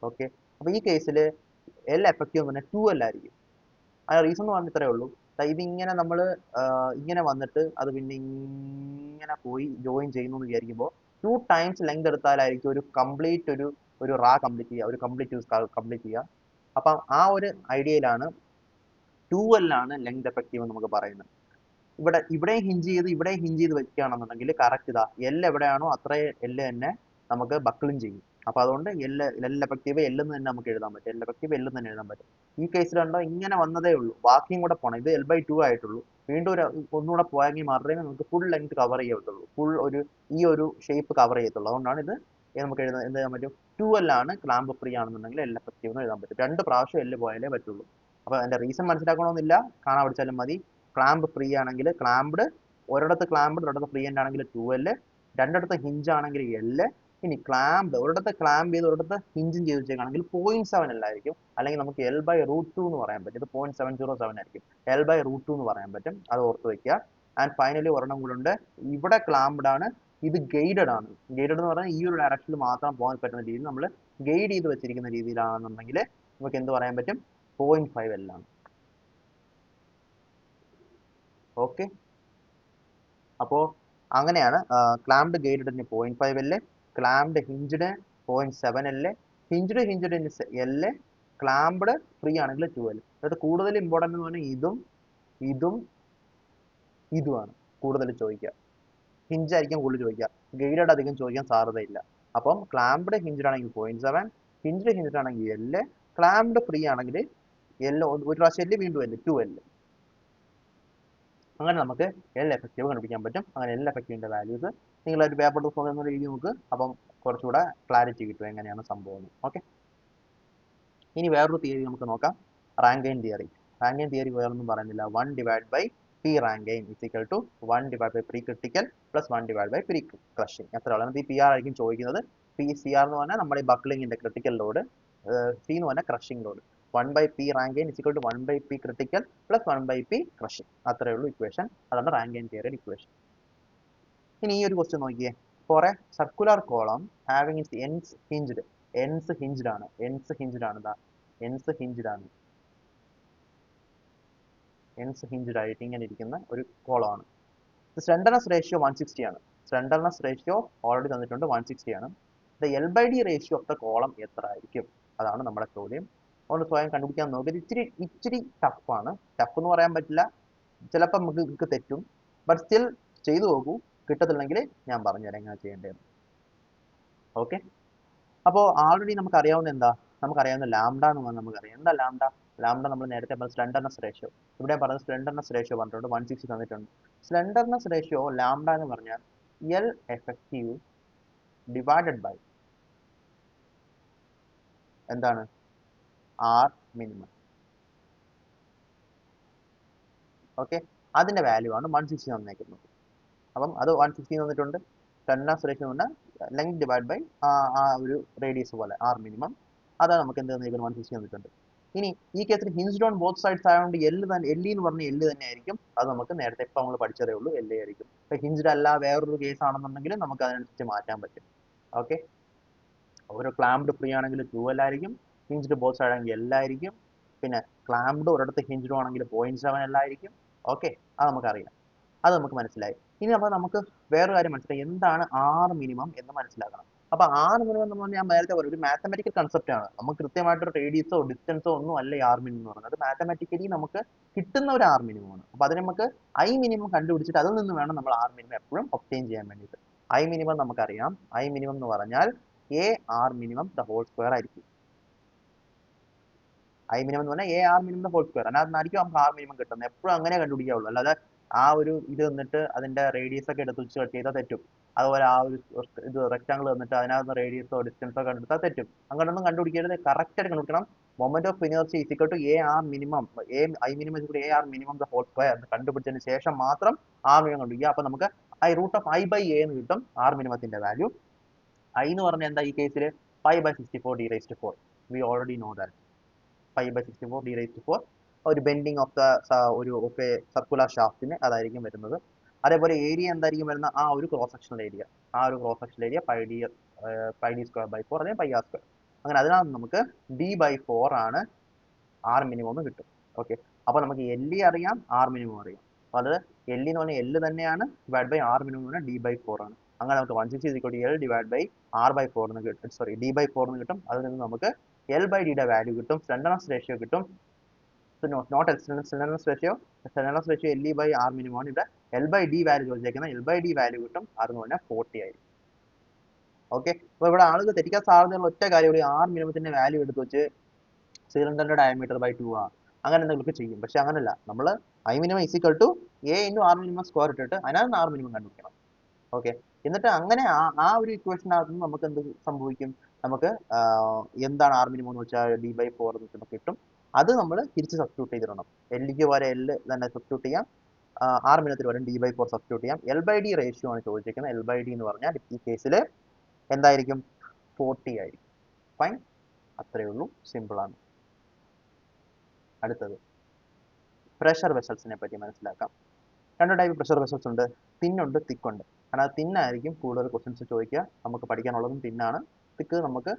ഓക്കെ, അപ്പൊ ഈ കേസിൽ എൽ എഫക്റ്റീവ് എന്ന് പറഞ്ഞാൽ 2L ആയിരിക്കും. ആ റീസൺ എന്ന് പറഞ്ഞാൽ ഇത്രയേ ഉള്ളൂ. ഇതിങ്ങനെ നമ്മൾ ഇങ്ങനെ വന്നിട്ട് അത് പിന്നെ ഇങ്ങനെ പോയി ജോയിൻ ചെയ്യുന്നു എന്ന് വിചാരിക്കുമ്പോൾ 2 ടൈംസ് ലെങ്ത് എടുത്താലായിരിക്കും ഒരു കംപ്ലീറ്റ് ഒരു റാ കംപ്ലീറ്റ് ചെയ്യുക, ഒരു കംപ്ലീറ്റ് കംപ്ലീറ്റ് ചെയ്യുക. അപ്പം ആ ഒരു ഐഡിയയിലാണ് 2L ആണ് ലെങ്ത് എഫക്റ്റീവ് എന്ന് നമുക്ക് പറയുന്നത്. ഇവിടെ ഹിഞ്ച് ചെയ്ത് വെക്കുകയാണെന്നുണ്ടെങ്കിൽ കറക്റ്റ് ഇതാ എൽ എവിടെയാണോ അത്രയും എൽ തന്നെ നമുക്ക് ബക്കിളും ചെയ്യും. അപ്പൊ അതുകൊണ്ട് എൽ എഫക്റ്റീവ് എൽ എന്ന് തന്നെ നമുക്ക് എഴുതാൻ പറ്റും. എൽ എഫക്റ്റീവ് എൽ എന്ന് തന്നെ എഴുതാൻ പറ്റും. ഈ കേസിൽ കണ്ടോ ഇങ്ങനെ വന്നതേ ഉള്ളൂ, ബാക്കിയും കൂടെ പോകണം. ഇത് L/2 ആയിട്ടുള്ളൂ. വീണ്ടും ഒന്നുകൂടെ പോയെങ്കിൽ മാത്രമേ നമുക്ക് ഫുൾ ലെങ്ത് കവർ ചെയ്യത്തുള്ളൂ, ഫുൾ ഈ ഒരു ഷേപ്പ് കവർ ചെയ്യത്തുള്ളൂ. അതുകൊണ്ടാണ് ഇത് നമുക്ക് എന്ത് ചെയ്യാൻ പറ്റും? 2L ആണ് ക്ലാമ്പ് ഫ്രീ ആണെന്നുണ്ടെങ്കിൽ എൽ എഫക്റ്റീവ് എന്ന് എഴുതാൻ പറ്റും. 2 പ്രാവശ്യം എൽ പോയാലേ പറ്റുള്ളൂ. അപ്പൊ അതിന്റെ റീസൺ മനസ്സിലാക്കണമെന്നില്ല, കാണാൻ പഠിച്ചാലും മതി. ക്ലാമ്പ് ഫ്രീ ആണെങ്കിൽ ക്ലാമ്പ്ഡ്, ഒരിടത്ത് ക്ലാമ്പ്ഡ് ഒരിടത്ത് ഫ്രീ ഹാൻഡ് ആണെങ്കിൽ 2L, രണ്ടിടത്ത് ഹിഞ്ച് ആണെങ്കിൽ L. ഇനി ക്ലാമ്പ് ഒരിടത്ത് ക്ലാമ്പ് ചെയ്ത് ഒരിടത്ത് ഹിഞ്ചും ചെയ്ത് വെച്ചേക്കാണെങ്കിൽ 0.7L ആയിരിക്കും. അല്ലെങ്കിൽ നമുക്ക് L/√2 എന്ന് പറയാൻ പറ്റും. ഇത് 0.707 ആയിരിക്കും. L/√2 എന്ന് പറയാൻ പറ്റും. അത് ഓർത്ത് വെക്കുക. ആൻഡ് ഫൈനലി ഒരെണ്ണം കൂടെ ഉണ്ട്. ഇവിടെ ക്ലാമ്പ്ഡ് ആണ്, ഇത് ഗൈഡഡ് ആണ്. ഗൈഡഡ് എന്ന് പറഞ്ഞാൽ ഈ ഒരു ഡയറക്ഷനിൽ മാത്രം പോകാൻ പറ്റുന്ന രീതിയിൽ നമ്മൾ ഗൈഡ് ചെയ്ത് വെച്ചിരിക്കുന്ന രീതിയിലാണെന്നുണ്ടെങ്കിൽ നമുക്ക് എന്ത് പറയാൻ പറ്റും? 0.5L ആണ്. ഓക്കെ, അപ്പോൾ അങ്ങനെയാണ് ക്ലാമ്പ്ഡ് ഗൈഡഡിന് 0.5L, clamped hinged 0.7 L, hinged L, clamped free ആണെങ്കിൽ 2L. അതായത് കൂടുതൽ ഇമ്പോർട്ടൻ്റ് എന്ന് പറഞ്ഞാൽ ഇതും ഇതുമാണ് കൂടുതൽ ചോദിക്കുക. ഹിഞ്ച് ആയിരിക്കും കൂടുതൽ ചോദിക്കുക, ഗൈഡഡ് അധികം ചോദിക്കാൻ സാധ്യതയില്ല. അപ്പം ക്ലാംപ്ഡ് ഹിഞ്ച്ഡ് ആണെങ്കിൽ 0.7, ഹിഞ്ച്ഡ് ആണെങ്കിൽ L, ക്ലാംപ്ഡ് ഫ്രീ ആണെങ്കിൽ L ഒരു പ്രാവശ്യം L വീണ്ടും L 2L. അങ്ങനെ നമുക്ക് L എഫക്റ്റീവ് കണ്ടുപിടിക്കാൻ പറ്റും. അങ്ങനെ L എഫക്റ്റീവിൻ്റെ വാല്യൂസ് നിങ്ങളൊരു പേപ്പർ പുസ്തകം എഴുതി നോക്ക്. അപ്പം കുറച്ചുകൂടെ ക്ലാരിറ്റി കിട്ടും എങ്ങനെയാണ് സംഭവം. ഓക്കെ, ഇനി വേറൊരു തിയറി നമുക്ക് നോക്കാം, റാങ്കൈൻ തിയറി. റാങ്കൈൻ തിയറി വേറൊന്നും പറയുന്നില്ല, 1 divide by P Rankine is equal to 1 divide by P critical plus 1 divide by P crushing. എത്ര ഉള്ളത് ഈ പി ആർ ആയിരിക്കും ചോദിക്കുന്നത്. പി സി ആർ എന്ന് പറഞ്ഞാൽ നമ്മുടെ ഈ ബക്ലിങ്ങിന്റെ ക്രിട്ടിക്കൽ ലോഡ്, സി എന്ന് പറഞ്ഞാൽ crushing load. 1 by P Rankine is equal to 1 by P critical plus 1 by P crushing. അത്രയേ ഉള്ളൂ ഇക്വേഷൻ. അതാണ് റാങ്കൈൻ തിയറിയുടെ ഇക്വേഷൻ. ഇനി ഈ ഒരു ക്വസ്റ്റ്യൻ നോക്കിയേ, for a circular column having its ends hinged. Ends hinged ആണ്, എൻഡ്സ് ഹിഞ്ച്ഡ് ആണ്, ends hinged ആണ്, എൻഡ്സ് ഹിഞ്ച്ഡ് ആയിട്ട് ഇങ്ങനെ ഇരിക്കുന്ന ഒരു കോളമാണ്. സ്ലെൻഡർനെസ് റേഷ്യോ 160 ആണ്. സ്ലെൻഡർനെസ് റേഷ്യോ ഓൾറെഡി തന്നിട്ടുണ്ട്, 160 ആണ്. The L by D ratio of the column എത്ര ആയിരിക്കും? അതാണ് നമ്മുടെ ചോദ്യം. അതുകൊണ്ട് സ്വയം കണ്ടുപിടിക്കാൻ നോക്കിയത് ഇച്ചിരി ടഫാണ്. ടഫ് എന്ന് പറയാൻ പറ്റില്ല, ചിലപ്പോൾ നമുക്ക് തെറ്റും. ബട്ട് സ്റ്റിൽ ചെയ്തു നോക്കൂ, കിട്ടത്തില്ലെങ്കിൽ ഞാൻ പറഞ്ഞുതരാം എങ്ങനെ ചെയ്യേണ്ടത്. ഓക്കെ, അപ്പോൾ ആൾറെഡി നമുക്കറിയാവുന്ന എന്താ, നമുക്കറിയാവുന്ന ലാംഡ എന്ന് പറഞ്ഞാൽ നമുക്കറിയാം. എന്താ ലാംഡ? ലാംഡ നമ്മൾ നേരത്തെ പറഞ്ഞ സ്ലെൻഡർനെസ് റേഷ്യോ. ഇവിടെ പറഞ്ഞ സ്ലെൻഡർനെസ് റേഷ്യോ പറഞ്ഞിട്ടുണ്ട്, 160 തന്നിട്ടുണ്ട്. സ്ലെൻഡർനെസ് റേഷ്യോ ലാംഡ എന്ന് പറഞ്ഞാൽ എൽ എഫക്റ്റീവ് ഡിവൈഡഡ് ബൈ എന്താണ്? R minimum. ഓക്കെ, അതിന്റെ വാല്യൂ ആണ് 160 തന്നേക്കുന്നത്. അപ്പം അത് 160 തന്നിട്ടുണ്ട്. സ്ലെൻഡർനെസ് റേഷ്യോ എന്ന് പറഞ്ഞാൽ ലെങ്ത് ഡിവൈഡ് ബൈ ആ ഒരു റേഡിയസ് പോലെ ആർ മിനിമം. അതാണ് നമുക്ക് എന്ത് തന്നിരിക്കുന്നത്? 160 തന്നിട്ടുണ്ട്. ഇനി ഈ കേസിൽ ഹിഞ്ച്ഡ് ഓൺ ബോത്ത് സൈഡ്സ് ആയതുകൊണ്ട് എൽ എന്ന് പറഞ്ഞാൽ എൽ തന്നെ ആയിരിക്കും. അത് നമുക്ക് നേരത്തെ ഇപ്പം നമ്മൾ പഠിച്ചതേ ഉള്ളൂ, എൽ ആയിരിക്കും. ഇപ്പൊ ഹിഞ്ച്ഡ് അല്ല വേറൊരു കേസ് ആണെന്നുണ്ടെങ്കിൽ നമുക്ക് അതിനനുസരിച്ച് മാറ്റാൻ പറ്റും. ഓക്കെ, ഒരു ക്ലാംപ്ഡ് ഫ്രീ ആണെങ്കിൽ 2L ആയിരിക്കും, ഹിഞ്ച്ഡ് ബോത്ത് സൈഡ് ആണെങ്കിൽ L ആയിരിക്കും. പിന്നെ ക്ലാംപ്ഡ് ഒരിടത്ത് ഹിഞ്ച്ഡ് ആണെങ്കിൽ 0.7L ആയിരിക്കും. ഓക്കെ, അത് നമുക്കറിയാം, അത് നമുക്ക് മനസ്സിലായി. ഇനി അപ്പോൾ നമുക്ക് വേറൊരു കാര്യം മനസ്സിലായി, എന്താണ് ആർ മിനിമം എന്ന് മനസ്സിലാക്കണം. അപ്പൊ ആർ മിനിമം എന്ന് പറഞ്ഞാൽ ഞാൻ നേരത്തെ പറഞ്ഞു, ഒരു മാത്തമാറ്റിക്കൽ കൺസെപ്റ്റ് ആണ്. നമുക്ക് കൃത്യമായിട്ടൊരു റേഡിയസോ ഡിസ്റ്റൻസോ ഒന്നും അല്ല ഈ ആർ മിനിമം എന്ന് പറയുന്നത്. മാത്തമാറ്റിക്കലി നമുക്ക് കിട്ടുന്ന ഒരു ആർ മിനിമം ആണ്. അപ്പൊ അതിന് നമുക്ക് ഐ മിനിമം കണ്ടുപിടിച്ചിട്ട് അതിൽ നിന്ന് വേണം നമ്മൾ ആർ മിനിമം എപ്പോഴും ഒബ്റ്റെയിൻ ചെയ്യാൻ വേണ്ടിയിട്ട്. ഐ മിനിമം നമുക്കറിയാം, ഐ മിനിമം എന്ന് പറഞ്ഞാൽ A R minimum the whole square ആയിരിക്കും. ഐ മിനിമം എന്ന് പറഞ്ഞാൽ A R minimum the whole square. അതിനകത്തായിരിക്കും നമുക്ക് ആർ മിനിമം കിട്ടുന്നത്. എപ്പോഴും അങ്ങനെ കണ്ടുപിടിക്കാവുള്ളൂ, അല്ലാതെ ആ ഒരു ഇത് വന്നിട്ട് അതിന്റെ റേഡിയസ് ഒക്കെ എടുത്ത് വെച്ച് ചെയ്താൽ തെറ്റും. അതുപോലെ ആ ഒരു ഇത് റെക്ടാങ്കിൾ വന്നിട്ട് അതിനകത്ത് റേഡിയസോ ഡിസ്റ്റൻസോ കണ്ടെടുത്താൽ തെറ്റും. അങ്ങനെയൊന്നും കണ്ടുപിടിക്കരുത്, കറക്റ്റ് ആയിട്ട് കണ്ടുപിടിക്കണം. Moment of inertia is equal to A R minimum, I minimum is A R minimum the whole square കണ്ടുപിടിച്ചതിന് ശേഷം മാത്രം ആർ മിനിമം കണ്ടുപിടിക്കുക. അപ്പൊ നമുക്ക് root of I by A എന്ന് കിട്ടും ആർ മിനിമത്തിന്റെ വാല്യൂ. ഐ എന്ന് പറഞ്ഞാൽ എന്താ ഈ കേസിൽ? 5/64 d raised to 4. We already know that. 5/64 d raised to 4 ഒരു ബെൻഡിങ് ഓഫ് ദ ഒരു സർക്കുലർ ഷാഫ്റ്റിന് അതായിരിക്കും വരുന്നത്. അതേപോലെ ഏരിയ എന്തായിരിക്കും വരുന്നത്? ആ ഒരു ക്രോസ് സെക്ഷണൽ ഏരിയ, ആ ഒരു cross sectional area pi D square by 4 അല്ലെങ്കിൽ പൈ ആർ സ്ക്വയർ. അങ്ങനെ അതിനകത്ത് നമുക്ക് d/4 ആണ് ആർ മിനിമം എന്ന് കിട്ടും. ഓക്കെ, അപ്പോൾ നമുക്ക് എൽ അറിയാം, ആർ മിനിമം അറിയാം. അപ്പോൾ അത് എൽ എന്ന് പറഞ്ഞാൽ എൽ തന്നെയാണ്, ഡിവൈഡ് ബൈ ആർ മിനിമം എന്ന് പറഞ്ഞാൽ d/4 ആണ്. അങ്ങനെ നമുക്ക് 160 L ഡിവൈഡ് ബൈ r/4 എന്ന് കിട്ടും, സോറി d/4 എന്ന് കിട്ടും. അതിൽ നിന്ന് നമുക്ക് L/Dയുടെ വാല്യൂ കിട്ടും, സ്ലെൻഡർനെസ് റേഷ്യോ കിട്ടും. Note slenderness ratio, slenderness ratio L by R minimum ആണ്. ഇവിടെ L/D വാല്യൂ ചോദിച്ചേക്കുന്നത്, L/D വാല്യൂ കിട്ടും, അതെന്ന് പറഞ്ഞാൽ 40 ആയിരിക്കും. ഓക്കെ, അപ്പോൾ ഇവിടെ ആളുകൾ തെറ്റിക്കാൻ സാധ്യതയുള്ള ഒറ്റ കാര്യം, ആർ മിനിമത്തിന്റെ വാല്യൂ എടുത്ത് വെച്ച് സിലിണ്ടറിന്റെ ഡയമീറ്റർ ബൈ 2 ആ അങ്ങനെ എന്തെങ്കിലുമൊക്കെ ചെയ്യും. പക്ഷെ അങ്ങനല്ല, നമ്മൾ I minimum is equal to A into R minimum square ഇട്ടിട്ട് അതിനകത്ത് ആർ മിനിമം കണ്ടുപിടിക്കണം. ഓക്കെ, എന്നിട്ട് അങ്ങനെ ആ ഒരു ഇക്വേഷനകത്ത് നിന്ന് നമുക്ക് എന്ത് സംഭവിക്കും? നമുക്ക് എന്താണ് ആർ മിനിമം എന്ന് വെച്ചാൽ d/4 എന്ന് കിട്ടും. അത് നമ്മൾ തിരിച്ച് സബ്സ്റ്റിറ്റ്യൂട്ട് ചെയ്തിടണം. എല്ലിക്ക് വരെ എൽ തന്നെ സബ്സ്റ്റിറ്റ്യൂട്ട് ചെയ്യാം, ആർ മിനിമത്തിന് വരെ d/4 സബ്സ്റ്റിറ്റ്യൂട്ട് ചെയ്യാം. L/D റേഷ്യോ ആണ് ചോദിച്ചിരിക്കുന്നത്. L/D എന്ന് പറഞ്ഞാൽ ഈ കേസിൽ എന്തായിരിക്കും? 40 ആയിരിക്കും. ഫൈൻ, അത്രയേ ഉള്ളൂ, സിമ്പിൾ ആണ്. അടുത്തത് പ്രഷർ വെസൽസിനെ പറ്റി മനസ്സിലാക്കാം. രണ്ട് ടൈപ്പ് പ്രഷർ വെസൽസ് ഉണ്ട്, തിന്നുണ്ട്, തിക്കുണ്ട്. കാരണം തിന്നായിരിക്കും കൂടുതൽ ക്വസ്റ്റ്യൻസ് ചോദിക്കുക. നമുക്ക് പഠിക്കാനുള്ളതും തിന്നാണ്, തിക്ക് നമുക്ക്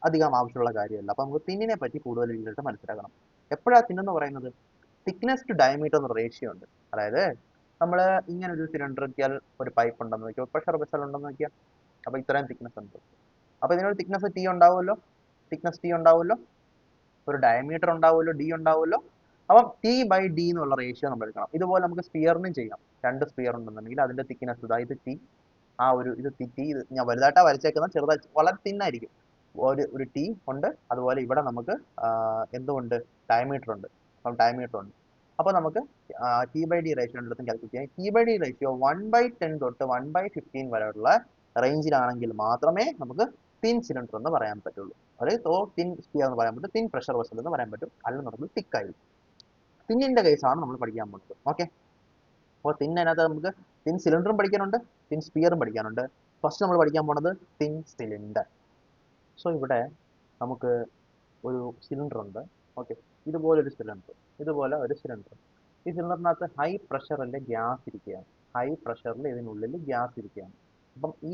അധികം ആവശ്യമുള്ള കാര്യമല്ല. അപ്പൊ നമുക്ക് തിന്നിനെ പറ്റി കൂടുതൽ രീതിയിലായിട്ട് മനസ്സിലാക്കണം. എപ്പോഴാണ് തിന്നെന്ന് പറയുന്നത്? തിക്നെസ് ടു ഡയമീറ്റർ എന്ന റേഷ്യോ ഉണ്ട്. അതായത് നമ്മൾ ഇങ്ങനെ ഒരു സിലിണ്ടറിക്കൽ ഒരു പൈപ്പ് ഉണ്ടെന്ന് നോക്കിയാൽ, പ്രഷർ വെസൽ ഉണ്ടെന്ന് നോക്കിയാൽ, അപ്പോൾ ഇത്രയും തിക്നെസ് ഉണ്ട്. അപ്പോൾ ഇതിനൊരു തിക്നെസ് ടി ഉണ്ടാവുമല്ലോ, തിക്നെസ് ടി ഉണ്ടാവുമല്ലോ, ഒരു ഡയമീറ്റർ ഉണ്ടാവുമല്ലോ, ഡി ഉണ്ടാവുമല്ലോ. അപ്പം ടി ബൈ ഡി എന്നുള്ള റേഷ്യോ നമ്മൾ എടുക്കണം. ഇതുപോലെ നമുക്ക് സ്പിയറിനും ചെയ്യാം. രണ്ട് സ്പിയർ ഉണ്ടെന്നുണ്ടെങ്കിൽ അതിന്റെ തിക്നെസ് ഇത് ടി, ആ ഒരു ഇത് ടി, ഇത് ഞാൻ വലുതായിട്ടാണ് വരച്ചേക്കുന്നത്, ചെറുതായി വളരെ തിന്നായിരിക്കും. ഒരു ടി ഉണ്ട്. അതുപോലെ ഇവിടെ നമുക്ക് എന്തുകൊണ്ട് ഡയമീറ്റർ ഉണ്ട്, അപ്പം ഡയമീറ്റർ ഉണ്ട്. അപ്പോൾ നമുക്ക് ടി ബൈ ഡി റേഷ്യോ രണ്ടിടത്തും കാൽക്കുലേറ്റ് ചെയ്യാം. ടി ബൈ ഡി റേഷ്യോ 1/10 തൊട്ട് 1/15 വരെയുള്ള റേഞ്ചിലാണെങ്കിൽ മാത്രമേ നമുക്ക് തിൻ സിലിണ്ടർ എന്ന് പറയാൻ പറ്റുള്ളൂ. അതായത് തിൻ സ്പിയർ എന്ന് പറയാൻ പറ്റും, തിൻ പ്രഷർ വെസൽ എന്ന് പറയാൻ പറ്റും, അല്ലെന്നുണ്ടെങ്കിൽ തിക്ക് ആയിരിക്കും. തിന്നിന്റെ കേസാണ് നമ്മൾ പഠിക്കാൻ പോകുന്നത്. ഓക്കെ, അപ്പോൾ തിൻ അതിനകത്ത് നമുക്ക് തിൻ സിലിണ്ടറും പഠിക്കാനുണ്ട്, തിൻ സ്പിയറും പഠിക്കാനുണ്ട്. ഫസ്റ്റ് നമ്മൾ പഠിക്കാൻ പോണത് തിൻ സിലിണ്ടർ. സോ ഇവിടെ നമുക്ക് ഒരു സിലിണ്ടർ ഉണ്ട്. ഓക്കെ, ഇതുപോലെ ഒരു സിലിണ്ടർ, ഇതുപോലെ ഒരു സിലിണ്ടർ. ഈ സിലിണ്ടറിനകത്ത് ഹൈ പ്രഷറിൽ ഗ്യാസ് ഇരിക്കുകയാണ്. ഹൈ പ്രഷറിൽ ഇതിനുള്ളിൽ ഗ്യാസ് ഇരിക്കുകയാണ്. അപ്പം ഈ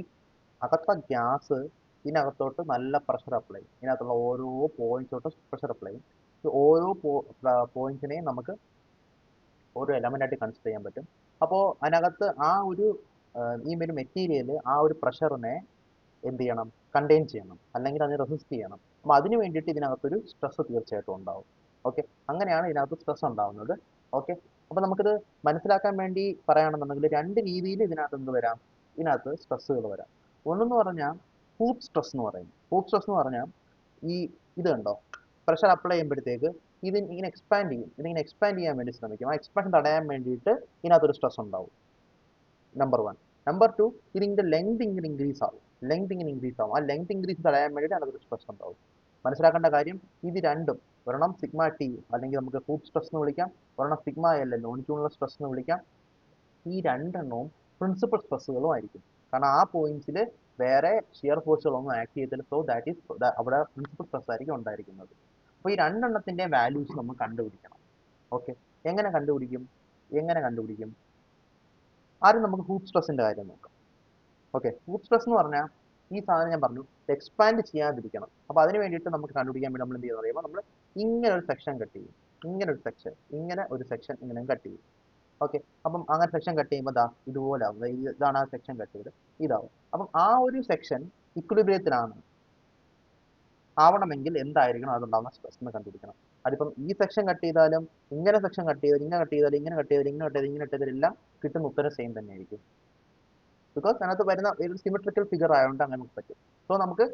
അകത്ത ഗ്യാസ് ഇതിനകത്തോട്ട് നല്ല പ്രഷർ അപ്ലൈ ചെയ്യും. ഇതിനകത്തുള്ള ഓരോ പോയിന്റ്സോട്ട് പ്രഷർ അപ്ലൈ ചെയ്യും. ഓരോ പോയിന്റ്സിനെയും നമുക്ക് ഒരു എലമെന്റ് ആയിട്ട് കൺസിഡർ ചെയ്യാൻ പറ്റും. അപ്പോൾ അതിനകത്ത് ആ ഒരു ഈ ഒരു മെറ്റീരിയൽ ആ ഒരു പ്രഷറിനെ എന്ത് ചെയ്യണം, കണ്ടെയ്ൻ ചെയ്യണം, അല്ലെങ്കിൽ അതിനെ റെസിസ്റ്റ് ചെയ്യണം. അപ്പോൾ അതിന് വേണ്ടിയിട്ട് ഇതിനകത്തൊരു സ്ട്രെസ് തീർച്ചയായിട്ടും ഉണ്ടാവും. ഓക്കെ, അങ്ങനെയാണ് ഇതിനകത്ത് സ്ട്രെസ് ഉണ്ടാവുന്നത്. ഓക്കെ, അപ്പോൾ നമുക്കിത് മനസ്സിലാക്കാൻ വേണ്ടി പറയുകയാണെന്നുണ്ടെങ്കിൽ രണ്ട് രീതിയിൽ ഇതിനകത്ത് എന്ത് വരാം, ഇതിനകത്ത് സ്ട്രെസ്സുകൾ വരാം. ഒന്നെന്ന് പറഞ്ഞാൽ ഹൂപ്പ് സ്ട്രെസ് എന്ന് പറയും. ഹൂപ്പ് സ്ട്രെസ് എന്ന് പറഞ്ഞാൽ ഈ ഇത് കണ്ടോ, പ്രഷർ അപ്ലൈ ചെയ്യുമ്പോഴത്തേക്ക് ഇത് ഇങ്ങനെ എക്സ്പാൻഡ് ചെയ്യും, ഇതിങ്ങനെ എക്സ്പാൻഡ് ചെയ്യാൻ വേണ്ടി ശ്രമിക്കും. ആ എക്സ്പാൻഷൻ തടയാൻ വേണ്ടിയിട്ട് ഇതിനകത്തൊരു സ്ട്രെസ് ഉണ്ടാവും, നമ്പർ 1. നമ്പർ 2, ഇതിന്റെ ലെങ്ത് ഇങ്ങനെ ഇൻക്രീസ് ആവും, ലെങ്ത് ഇങ്ങനെ ഇൻക്രീസ് ആവും. ആ ലെങ്ത് ഇൻക്രീസ് തടയാൻ വേണ്ടിയിട്ട് അതിനകത്തൊരു സ്ട്രെസ് ഉണ്ടാവും. മനസ്സിലാക്കേണ്ട കാര്യം ഇത് രണ്ടും, ഒരെണ്ണം സിഗ്മ ടി അല്ലെങ്കിൽ നമുക്ക് ഹൂപ്പ് സ്ട്രെസ് എന്ന് വിളിക്കാം, ഒരെണ്ണം സിഗ്മ എൽ ലോണിറ്റ്യൂഡിനൽ സ്ട്രെസ് എന്ന് വിളിക്കാം. ഈ രണ്ടെണ്ണവും പ്രിൻസിപ്പൽ സ്ട്രെസ്സുകളും ആയിരിക്കും. കാരണം ആ പോയിന്റ്സിൽ വേറെ ഷിയർ ഫോഴ്സുകളൊന്നും ആക്ട് ചെയ്തില്ല. സോ ദാറ്റ് ഈസ് അവിടെ പ്രിൻസിപ്പൽ സ്ട്രെസ് ആയിരിക്കും ഉണ്ടായിരിക്കുന്നത്. അപ്പോൾ ഈ രണ്ടെണ്ണത്തിന്റെ വാല്യൂസ് നമ്മൾ കണ്ടുപിടിക്കണം. ഓക്കെ, എങ്ങനെ കണ്ടുപിടിക്കും, എങ്ങനെ കണ്ടുപിടിക്കും? ആദ്യം നമുക്ക് ഹൂപ്പ് സ്ട്രെസ്സിന്റെ കാര്യം നോക്കാം. ഓക്കെ, ഹൂപ്പ് സ്ട്രെസ് എന്ന് പറഞ്ഞാൽ ഈ സാധനം ഞാൻ പറഞ്ഞു എക്സ്പാൻഡ് ചെയ്യാതിരിക്കണം. അപ്പോൾ അതിന് വേണ്ടിയിട്ട് നമുക്ക് കണ്ടുപിടിക്കാൻ വേണ്ടി നമ്മൾ എന്ത് ചെയ്യുന്നത് പറയുമ്പോൾ നമ്മൾ ഇങ്ങനെ ഒരു സെക്ഷൻ കട്ട് ചെയ്യും, ഇങ്ങനെ ഒരു സെക്ഷൻ, ഇങ്ങനെ ഒരു സെക്ഷൻ ഇങ്ങനെ കട്ട് ചെയ്യും. ഓക്കെ, അപ്പം അങ്ങനെ സെക്ഷൻ കട്ട് ചെയ്യുമ്പോൾ ഇതുപോലെ ആവും. ഇതാണ് ആ സെക്ഷൻ കട്ട് ചെയ്ത് ഇതാവും. അപ്പം ആ ഒരു സെക്ഷൻ ഇക്വിലിബ്രിയത്തിലാണ് ആവണമെങ്കിൽ എന്തായിരിക്കണം അതുണ്ടാവുന്ന സ്ട്രെസ് എന്ന് കണ്ടുപിടിക്കണം. അതിപ്പം ഈ സെക്ഷൻ കട്ട് ചെയ്താലും ഇങ്ങനെ സെക്ഷൻ കട്ട് ചെയ്താലും ഇങ്ങനെ കട്ട് ചെയ്താലും ഇങ്ങനെ കട്ട് ചെയ്താലും ഇങ്ങനെ കട്ട് ചെയ്താലും ഇങ്ങനെ കട്ട് ചെയ്താലും കിട്ടുന്ന ഉത്തരം സെയിം തന്നെ ആയിരിക്കും. ബിക്കോസ് അതിനകത്ത് വരുന്ന ഒരു സിമെട്രിക്കൽ ഫിഗർ ആയതുകൊണ്ട് അങ്ങനെ പറ്റും. സോ നമുക്ക്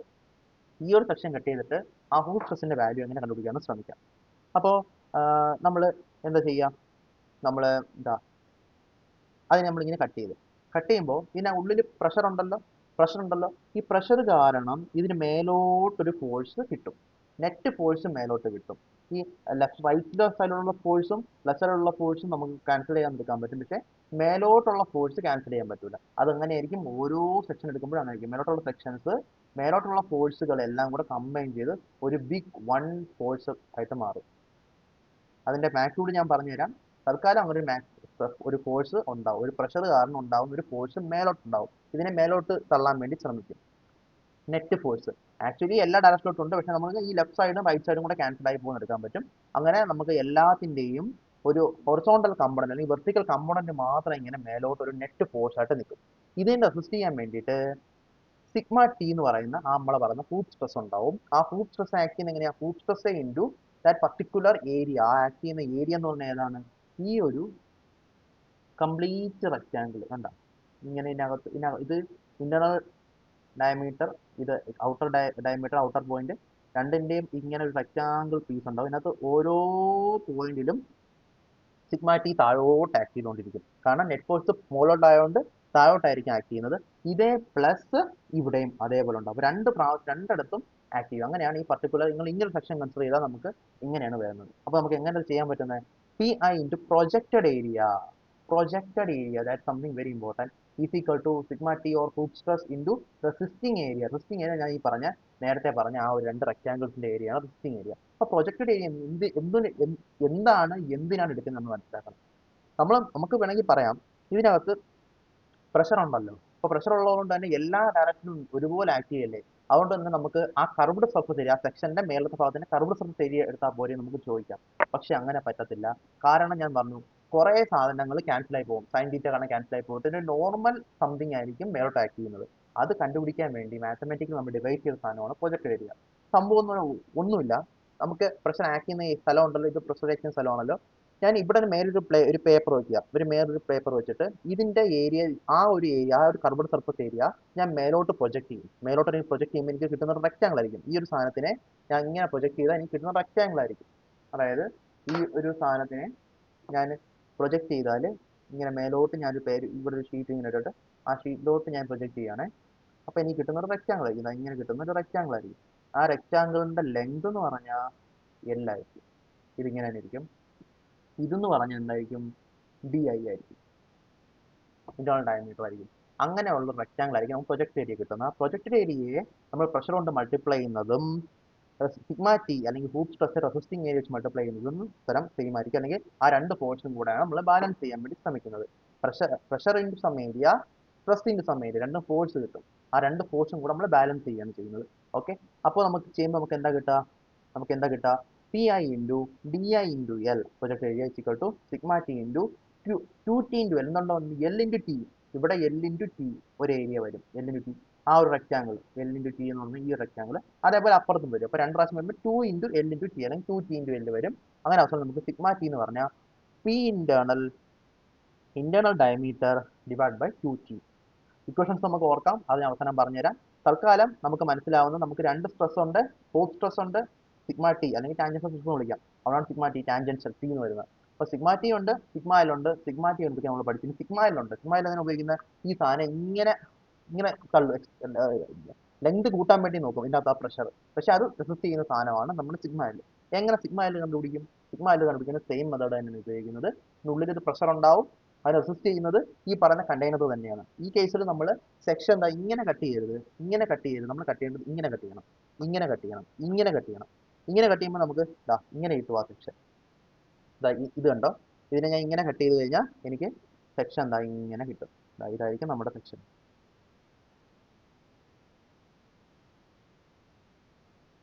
ഈ ഒരു സെക്ഷൻ കട്ട് ചെയ്തിട്ട് ആ ഹൂപ്പ് സ്ട്രെസ്സിന്റെ വാല്യൂ എങ്ങനെ കണ്ടുപിടിക്കാമെന്ന് ശ്രമിക്കാം. അപ്പോൾ നമ്മൾ എന്താ ചെയ്യുക, നമ്മൾ അതിനെ നമ്മളിങ്ങനെ കട്ട് ചെയ്യുമ്പോൾ ഇതിന് ഉള്ളിൽ പ്രഷർ ഉണ്ടല്ലോ. ഈ പ്രഷർ കാരണം ഇതിന് മേലോട്ടൊരു ഫോഴ്സ് കിട്ടും, നെറ്റ് ഫോഴ്സ് മേലോട്ട് കിട്ടും. ഈ റൈറ്റ് സൈഡിലുള്ള ഫോഴ്സും ലെഫ്റ്റ് സൈഡിലുള്ള ഫോഴ്സും നമുക്ക് ക്യാൻസൽ ചെയ്യാൻ എടുക്കാൻ പറ്റും, പക്ഷേ മേലോട്ടുള്ള ഫോഴ്സ് ക്യാൻസൽ ചെയ്യാൻ പറ്റില്ല. അതെങ്ങനെയായിരിക്കും, ഓരോ സെക്ഷൻ എടുക്കുമ്പോഴും അങ്ങനെയായിരിക്കും. മേലോട്ടുള്ള ഫോഴ്സുകളെല്ലാം കൂടെ കമ്പൈൻ ചെയ്ത് ഒരു ബിഗ് വൺ ഫോഴ്സ് ആയിട്ട് മാറും. അതിന്റെ മാഗ്നിറ്റ്യൂഡ് ഞാൻ പറഞ്ഞുതരാം. തൽക്കാലം അങ്ങനെ ഒരു ഫോഴ്സ് ഉണ്ടാവും, ഒരു പ്രഷർ കാരണം ഉണ്ടാവുന്ന ഒരു ഫോഴ്സ് മേലോട്ടുണ്ടാവും. ഇതിനെ മേലോട്ട് തള്ളാൻ വേണ്ടി ശ്രമിക്കും, നെറ്റ് ഫോഴ്സ്. ആക്ച്വലി എല്ലാ ഡയറക്ഷനിലോട്ടും ഉണ്ട്, പക്ഷെ നമുക്ക് ഈ ലെഫ്റ്റ് സൈഡും റൈറ്റ് സൈഡും കൂടെ ക്യാൻസൽ ആയി പോകുന്ന എടുക്കാൻ പറ്റും. അങ്ങനെ നമുക്ക് എല്ലാത്തിന്റെയും ഒരു ഹൊറിസോണ്ടൽ കമ്പോണന്റ് അല്ലെങ്കിൽ വെർട്ടിക്കൽ കമ്പോണന്റ് മാത്രം ഇങ്ങനെ മേലോട്ട് ഒരു നെറ്റ് ഫോഴ്സ് ആയിട്ട് നിൽക്കും. ഇതിനെ റെസിസ്റ്റ് ചെയ്യാൻ വേണ്ടിയിട്ട് സിഗ്മ ടി എന്ന് പറയുന്ന നമ്മൾ പറയുന്ന ഹൂപ്പ് സ്ട്രെസ് ഉണ്ടാവും. ആ ഹൂപ്പ് സ്ട്രെസ് ആക്ട് ചെയ്യുന്ന എങ്ങനെയാ, hoop stress into that particular area. ആ ആക്ട് ചെയ്യുന്ന ഏരിയ എന്ന് പറഞ്ഞാൽ ഏതാണ്, ഈ ഒരു കംപ്ലീറ്റ് റെക്റ്റാങ്കിൾ കണ്ട, ഇങ്ങനെ ഇതിനകത്ത് ഇത് ഇന്റർണൽ ഡയമീറ്റർ, ഇത് ഔട്ടർ ഡയമീറ്റർ, ഔട്ടർ പോയിന്റ്, രണ്ടിന്റെയും ഇങ്ങനെ ഒരു റെക്റ്റാങ്കിൾ പീസ് ഉണ്ടാവും. ഇതിനകത്ത് ഓരോ പോയിന്റിലും സിഗ്മ ടി താഴോട്ട് ആക്ട് ചെയ്തുകൊണ്ടിരിക്കും. കാരണം നെറ്റ് ഫോഴ്സ് മുകളിലോട്ടായതുകൊണ്ട് താഴോട്ടായിരിക്കും ആക്ട് ചെയ്യുന്നത്. ഇതേ പ്ലസ് ഇവിടെയും അതേപോലെ ഉണ്ടാവും. രണ്ടിടത്തും ആക്ട് ചെയ്യും. അങ്ങനെയാണ് ഈ പർട്ടിക്കുലർ നിങ്ങൾ ഇങ്ങനെ സെക്ഷൻ കൺസിഡർ ചെയ്താൽ നമുക്ക് ഇങ്ങനെയാണ് വരുന്നത്. അപ്പോൾ നമുക്ക് എങ്ങനെ ചെയ്യാൻ പറ്റുന്നത്, P I into projected area, that something very important, is equal to sigma T or hoop stress into resisting area. Resisting area ഞാൻ നേരത്തെ പറഞ്ഞ ആ ഒരു രണ്ട് റെക്റ്റാങ്കിൾസിന്റെ ഏരിയയാണ് റെസിസ്റ്റിംഗ് ഏരിയ. അപ്പോൾ പ്രൊജക്റ്റഡ് ഏരിയ എന്താണ്, എന്തിനാണ് എടുക്കുന്നത് എന്ന് മനസ്സിലാക്കണം. നമുക്ക് വേണമെങ്കിൽ പറയാം, ഇതിനകത്ത് പ്രഷർ ഉണ്ടല്ലോ. അപ്പോൾ പ്രഷർ ഉള്ളതുകൊണ്ട് തന്നെ എല്ലാ ഡയറക്ഷനും ഒരുപോലെ ആക്ട് ചെയ്യല്ലേ. അതുകൊണ്ട് തന്നെ നമുക്ക് ആ കർവ്ഡ് സർഫസ് ഏരിയ, ആ സെക്ഷന്റെ മേലത്തെ ഭാഗത്തിന്റെ കർവ്ഡ് സർഫസ് ഏരിയ എടുത്താൽ പോരെ നമുക്ക് ചോദിക്കാം. പക്ഷെ അങ്ങനെ പറ്റത്തില്ല. കാരണം ഞാൻ പറഞ്ഞു, കുറെ സാധനങ്ങൾ ക്യാൻസൽ ആയി പോകും. സൈൻ തീറ്റ കാരണം ക്യാൻസൽ ആയി പോകും. ഇതിന്റെ നോർമൽ സംതിങ് ആയിരിക്കും മേലോട്ട് ആക്ട് ചെയ്യുന്നത്. അത് കണ്ടുപിടിക്കാൻ വേണ്ടി മാത്തമാറ്റിക്കൽ നമ്മൾ ഡിവൈഡ് ചെയ്ത സാധനമാണ് പ്രൊജക്ട് ഏരിയ. സംഭവം ഒന്നുമില്ല, നമുക്ക് പ്രഷർ ആക്ട് ചെയ്യുന്ന ഈ സ്ഥലം ഉണ്ടല്ലോ, ഇത് പ്രഷർ ആക്ട് ചെയ്യുന്ന സ്ഥലമാണല്ലോ. ഞാൻ ഇവിടെ ഒരു പേപ്പർ വയ്ക്കുക, മേലൊരു പേപ്പർ വെച്ചിട്ട് ഇതിന്റെ ഏരിയ, ആ ഒരു കർവ്ഡ് സർഫസ് ഏരിയ ഞാൻ മേലോട്ട് പ്രൊജക്ട് ചെയ്യും. മേലോട്ട് എനിക്ക് പ്രൊജക്ട് ചെയ്യുമ്പോൾ എനിക്ക് കിട്ടുന്ന റെക്റ്റാങ്കിൾ ആയിരിക്കും. ഈ ഒരു സാധനത്തിനെ ഞാൻ ഇങ്ങനെ പ്രൊജക്ട് ചെയ്താൽ എനിക്ക് കിട്ടുന്ന റെക്റ്റാങ്കിൾ ആയിരിക്കും. അതായത് ഈ ഒരു സാധനത്തിനെ ഞാൻ പ്രൊജക്ട് ചെയ്താൽ ഇങ്ങനെ മേലോട്ട് ഞാനൊരു ഇവിടെ ഒരു ഷീറ്റ് ഇങ്ങനെ ഇട്ടിട്ട് ആ ഷീറ്റിലോട്ട് ഞാൻ പ്രൊജക്ട് ചെയ്യുകയാണെ. അപ്പൊ എനിക്ക് കിട്ടുന്ന ഒരു റെക്റ്റാങ്കിൾ ആയിരിക്കും, ഇങ്ങനെ കിട്ടുന്ന ഒരു റെക്റ്റാങ്കിൾ ആയിരിക്കും. ആ റെക്റ്റാങ്കിളിന്റെ ലെങ്ത് എന്ന് പറഞ്ഞാൽ L ആയിരിക്കും. ഇതിങ്ങനെ തന്നെ ഇരിക്കും. ഇതെന്ന് പറഞ്ഞാൽ എന്തായിരിക്കും? DI ആയിരിക്കും, ഇന്റേണൽ ഡയമീറ്റർ ആയിരിക്കും. അങ്ങനെയുള്ള റെക്റ്റാങ്കിൾ ആയിരിക്കും നമുക്ക് പ്രൊജക്ട് ഏരിയ കിട്ടുന്നത്. ആ പ്രൊജക്ട് ഏരിയയെ നമ്മൾ പ്രഷർ കൊണ്ട് മൾട്ടിപ്ലൈ ചെയ്യുന്നതും സിഗ്മ ടി അല്ലെങ്കിൽ ഹൂപ്പ് സ്ട്രെസ് റെസിസ്റ്റിംഗ് ഏരിയ വെച്ച് മൾട്ടിപ്ലൈ ചെയ്യുന്നതും തരം സെയിം ആയിരിക്കും. അല്ലെങ്കിൽ ആ രണ്ട് പോർഷനും കൂടെയാണ് നമ്മൾ ബാലൻസ് ചെയ്യാൻ വേണ്ടി ശ്രമിക്കുന്നത്. Pressure into some area, stress into some area, രണ്ടും ഫോഴ്സ് കിട്ടും. ആ രണ്ട് ഫോഴ്സും കൂടെ നമ്മൾ ബാലൻസ് ചെയ്യാണ് ചെയ്യുന്നത്. ഓക്കെ, അപ്പോൾ നമുക്ക് ചെയ്യുമ്പോൾ നമുക്ക് എന്താ കിട്ടുക? P I into D I into L project area equal to sigma T into two T into L എന്നുണ്ടോ? L into T. ഇവിടെ എൽ ഇൻറ്റു ടി ഒരു ഏരിയ വരും, എൽ ഇൻറ്റു ടി. ആ ഒരു റെക്റ്റാങ്കിൾ എൽ ഇൻറ്റു ടി എന്ന് പറഞ്ഞാൽ ഈ rectangle. അതേപോലെ അപ്പുറത്തും വരും. അപ്പോൾ രണ്ട് പ്രാവശ്യം വരുമ്പോൾ 2 ഇൻറ്റു എൽ ഇൻറ്റു ടി അല്ലെങ്കിൽ 2t ഇൻറ്റു എൽ വരും. അങ്ങനെ അവസാനം നമുക്ക് സിഗ്മ ടി എന്ന് പറഞ്ഞാൽ P internal diameter divide by 2t. Equations നമുക്ക് ഓർക്കാം, അത് ഞാൻ അവസാനം പറഞ്ഞുതരാം. തൽക്കാലം നമുക്ക് മനസ്സിലാവുന്നത് നമുക്ക് രണ്ട് സ്ട്രെസ് ഉണ്ട്, ഹൂപ്പ് സ്ട്രെസ് ഉണ്ട്, സിഗ്മ ടി അല്ലെങ്കിൽ ടാൻജൻഷ്യൽ സ്ട്രെസ് എന്ന് വിളിക്കാം. അതാണ് സിഗ്മ ടി ടാൻജൻഷ്യൽ ടി എന്ന് വരുന്നത്. അപ്പോൾ സിഗ്മ ടി ഉണ്ട്, സിഗ്മ എൽ ഉണ്ട്. സിഗ്മ ടി എന്തൊക്കെ നമ്മൾ പഠിച്ചു, സിഗ്മ എൽ ഉണ്ട്. സിഗ്മ എൽ എങ്ങനെ ഉപയോഗിക്കുന്ന ഈ സാധനം ഇങ്ങനെ ഇങ്ങനെ ലെങ്ത് കൂട്ടാൻ വേണ്ടി നോക്കും ഇതിൻ്റെ അകത്ത് ആ പ്രഷർ. പക്ഷെ അത് റെസിസ്റ്റ് ചെയ്യുന്ന സാധനമാണ് നമ്മുടെ സിഗ്മ എൽ. എങ്ങനെ സിഗ്മ എൽ കണ്ടുപിടിക്കും? സിഗ്മ എൽ കണ്ടുപിടിക്കുന്ന സെയിം മെത്തേഡ് തന്നെയാണ് ഉപയോഗിക്കുന്നത്. ഉള്ളിൽ ഇത് പ്രഷർ ഉണ്ടാവും, അത് റെസിസ്റ്റ് ചെയ്യുന്നത് ഈ പറയുന്ന കണ്ടെയ്നർ തന്നെയാണ്. ഈ കേസിൽ നമ്മൾ സെക്ഷൻ എന്താ ഇങ്ങനെ കട്ട് ചെയ്യരുത്, ഇങ്ങനെ കട്ട് ചെയ്യരുത്. നമ്മൾ കട്ട് ചെയ്യേണ്ടത് ഇങ്ങനെ കട്ട് ചെയ്യണം, ഇങ്ങനെ കട്ട് ചെയ്യണം, ഇങ്ങനെ കട്ട് ചെയ്യണം. ഇങ്ങനെ കട്ട് ചെയ്യുമ്പോൾ നമുക്ക് ഇങ്ങനെ കിട്ടും ആ സെക്ഷൻ. ഇത് കണ്ടോ, ഇതിനെ ഞാൻ ഇങ്ങനെ കട്ട് ചെയ്ത് കഴിഞ്ഞാൽ എനിക്ക് സെക്ഷൻ ഇങ്ങനെ കിട്ടും. ഇതായിരിക്കും നമ്മുടെ സെക്ഷൻ.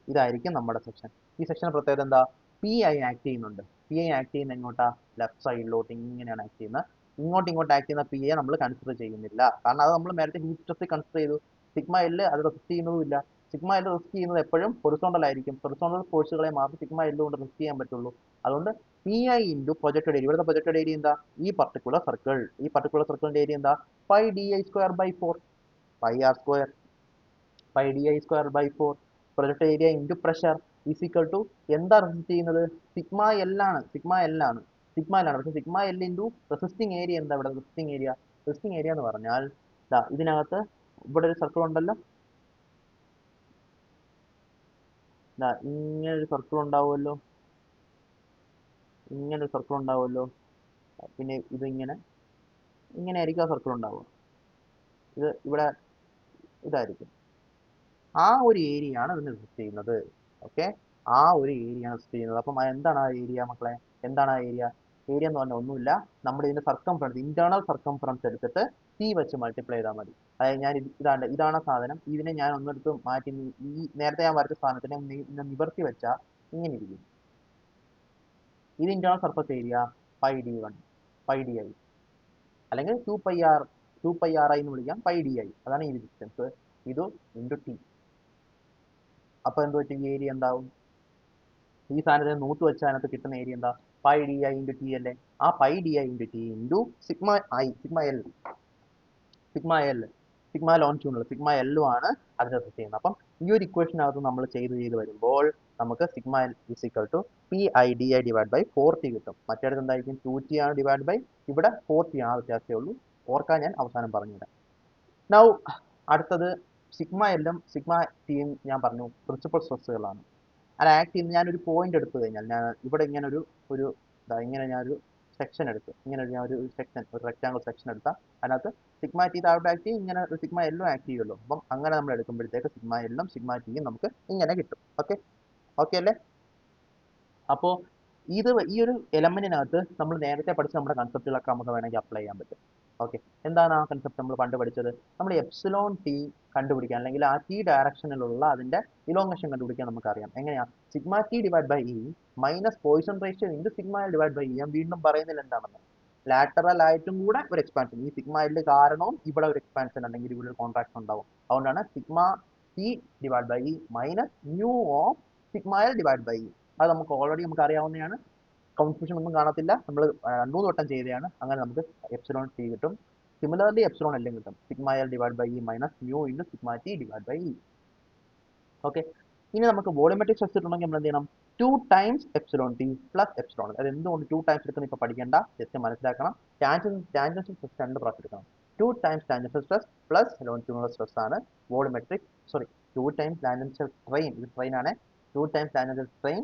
ഇതായിരിക്കും നമ്മുടെ സെക്ഷൻ. ഈ സെക്ഷന് പ്രത്യേകത എന്താ? പി ഐ ആക്ട് ചെയ്യുന്നുണ്ട്. പി ഐ ആക്ട് ചെയ്യുന്ന എങ്ങോട്ടാ? ലെഫ്റ്റ് സൈഡിലോട്ട് ഇങ്ങനെയാണ് ആക്ട് ചെയ്യുന്നത്. ഇങ്ങോട്ട് ആക്ട് ചെയ്യുന്ന പി ഐ നമ്മൾ കൺസിഡർ ചെയ്യുന്നില്ല. കാരണം അത് നമ്മൾ നേരത്തെ ഹീറ്റ് സ്ട്രെസ് കൺസിഡർ ചെയ്തു. സിഗ്മ എൽ അത് റെസിസ്റ്റ് ചെയ്യുന്നതുമില്ല. സിഗ്മ എൽ റെസിസ്റ്റ് ചെയ്യുന്നത് എപ്പോഴും ഹൊറിസോണ്ടൽ ആയിരിക്കും. ഹൊറിസോണ്ടൽ ഫോഴ്സുകളെ മാത്രം സിഗ്മ എൽ കൊണ്ട് റെസിസ്റ്റ് ചെയ്യാൻ പറ്റുള്ളൂ. അതുകൊണ്ട് P I into projected area. ഇവിടുത്തെ പ്രൊജക്റ്റഡ് ഏരിയ എന്താ? ഈ പർട്ടിക്കുലർ സർക്കിളിന്റെ ഏരിയ എന്താ? Pi D I square by 4, pi R square, pi D I square by 4. Project area into pressure is equal to എന്താ റെസിസ്റ്റ് ചെയ്യുന്നത്? സിഗ്മ എൽ ആണ്. പക്ഷെ sigma L into resisting area എന്താ? ഇവിടെ റെസിസ്റ്റിംഗ് ഏരിയ എന്ന് പറഞ്ഞാൽ ഇതിനകത്ത് ഇവിടെ ഒരു സർക്കിൾ ഉണ്ടല്ലോ, ഇങ്ങനെ ഒരു സർക്കിൾ ഉണ്ടാവുമല്ലോ, പിന്നെ ഇത് ഇങ്ങനെ ആയിരിക്കും ആ സർക്കിൾ ഉണ്ടാവുക. ഇത് ഇവിടെ ഇതായിരിക്കും. ആ ഒരു ഏരിയ ആണ് ഇതിന് റെസിസ്റ്റ് ചെയ്യുന്നത്. ഓക്കെ, ആ ഒരു ഏരിയ ആണ് റെസിസ്റ്റ് ചെയ്യുന്നത്. അപ്പം എന്താണ് ആ ഏരിയ മക്കളെ? എന്താണ് ആ ഏരിയ? ഏരിയ എന്ന് പറഞ്ഞാൽ ഒന്നുമില്ല, നമ്മുടെ ഇതിന്റെ സർക്കംഫറൻസ്, ഇന്റേണൽ സർക്കംഫറൻസ് എടുത്തിട്ട് ടി വെച്ച് മൾട്ടിപ്ലൈ ചെയ്താൽ മതി. അതായത് ഞാൻ ഇതാണ് സാധനം. ഇതിനെ ഞാൻ ഒന്നെടുത്ത് മാറ്റി ഈ നേരത്തെ ഞാൻ വരച്ച സാധനത്തിനെ നിവർത്തി വെച്ചാൽ ഇങ്ങനെ ഇരിക്കും. ഇത് internal surface area pi D one, pi D I, അല്ലെങ്കിൽ 2πr എന്ന് വിളിക്കാം, പൈ ഡി ഐ. അതാണ് ഈ ഡിസ്റ്റൻസ്. ഇത് ഇൻറ്റു ടി. അപ്പൊ എന്ത് പറ്റും? ഈ ഏരിയ എന്താവും? ഈ സാധനത്തിന് നൂത്ത് വെച്ച അതിനകത്ത് കിട്ടുന്ന ഏരിയ എന്താ? Pi D I into T അല്ലേ? ആ pi D I into T into sigma longitudinal sigma എല്ലും ആണ് അതിനെ റെസിസ്റ്റ് ചെയ്യുന്നത്. അപ്പം ഈ ഒരു ഇക്വേഷനകത്ത് നമ്മൾ ചെയ്ത് വരുമ്പോൾ നമുക്ക് sigma L is equal to P I D I divide by 4t കിട്ടും. മറ്റേടത്ത് എന്തായിരിക്കും? 2t ആണ് ഡിവൈഡ് ബൈ, ഇവിടെ 4t ആണ്. വ്യത്യാസമേ ഉള്ളൂ. ഓർക്കാൻ ഞാൻ അവസാനം പറഞ്ഞുതരാം. നൗ അടുത്തത് സിഗ്മ എല്ലും സിഗ്മ ടിയും ഞാൻ പറഞ്ഞു പ്രിൻസിപ്പൽ സ്ട്രെസ്സുകളാണ്. അത് ആക്ട് ചെയ്യുന്ന ഞാനൊരു പോയിന്റ് എടുത്തു കഴിഞ്ഞാൽ, ഞാൻ ഇവിടെ ഇങ്ങനെ ഇങ്ങനെ ഞാനൊരു സെക്ഷൻ എടുത്ത്, ഒരു റെക്റ്റാങ്കിൾ സെക്ഷൻ എടുത്താൽ അതിനകത്ത് സിഗ്മ ടി താഴോട്ട് ആക്ട് ചെയ്യും, ഇങ്ങനെ ഒരു സിഗ്മ എല്ലും ആക്ട് ചെയ്യുമല്ലോ. അപ്പം അങ്ങനെ നമ്മൾ എടുക്കുമ്പോഴത്തേക്ക് സിഗ്മ എല്ലും സിഗ്മ ടിയും നമുക്ക് ഇങ്ങനെ കിട്ടും. ഓക്കെ അല്ലേ? അപ്പോൾ ഈ ഒരു എലമെന്റിനകത്ത് നമ്മൾ നേരത്തെ പഠിച്ച നമ്മുടെ കൺസെപ്റ്റുകളൊക്കെ നമുക്ക് വേണമെങ്കിൽ അപ്ലൈ ചെയ്യാൻ പറ്റും. ഓക്കെ, എന്താണ് ആ കൺസെപ്റ്റ് നമ്മൾ പണ്ട് പഠിച്ചത്? നമ്മൾ എപ്സിലോൺ ടി കണ്ടുപിടിക്കാൻ, അല്ലെങ്കിൽ ആ ടി ഡയറക്ഷനിലുള്ള അതിന്റെ ഇലോങ്ങേഷൻ കണ്ടുപിടിക്കാൻ നമുക്കറിയാം. എങ്ങനെയാ? Sigma T divide by E minus Poisson ratio into sigma L divide by E. ഞാൻ വീണ്ടും പറയുന്നില്ല എന്താണെന്ന്. ലാറ്ററൽ ആയിട്ടും കൂടെ ഒരു എക്സ്പാൻഷൻ, ഈ സിഗ്മ എൽ കാരണവും ഇവിടെ ഒരു എക്സ്പാൻഷൻ അല്ലെങ്കിൽ ഇവിടെ ഒരു കോൺട്രാക്ഷൻ ഉണ്ടാവും. അതുകൊണ്ടാണ് sigma T divide by E minus nu of sigma L divide by E. അത് നമുക്ക് ഓൾറെഡി നമുക്ക് അറിയാവുന്നതാണ്, കൺഫ്യൂഷൻ ഒന്നും കാണത്തില്ല, നമ്മൾ 2 വട്ടം ചെയ്തതാണ്. അങ്ങനെ നമുക്ക് എപ്സിലോൺ ടി കിട്ടും. സിമിലർലി എപ്സിലോൺ എല്ലാം കിട്ടും, sigma L divide by E minus nu into sigma T divide by E. Okay, ഇനി നമുക്ക് വോളിയമെട്രിക് സ്ട്രെസ് കിട്ടണമെങ്കിൽ നമ്മൾ എന്ത് ചെയ്യണം? 2 times epsilon T plus epsilon. അത് എന്തുകൊണ്ട് 2 ടൈംസ് എടുക്കണം ഇപ്പോൾ പഠിക്കേണ്ട, ജസ്റ്റ് മനസ്സിലാക്കണം. ടാൻജൻഷ്യൽ സ്ട്രെസ് 2 പ്രാവശ്യം എടുക്കണം. 2 times tangential stress plus longitudinal stress ആണ് volumetric, sorry 2 times tangential strain, ഇത് സ്ട്രെയിൻ ആണ്. 2 times tangential strain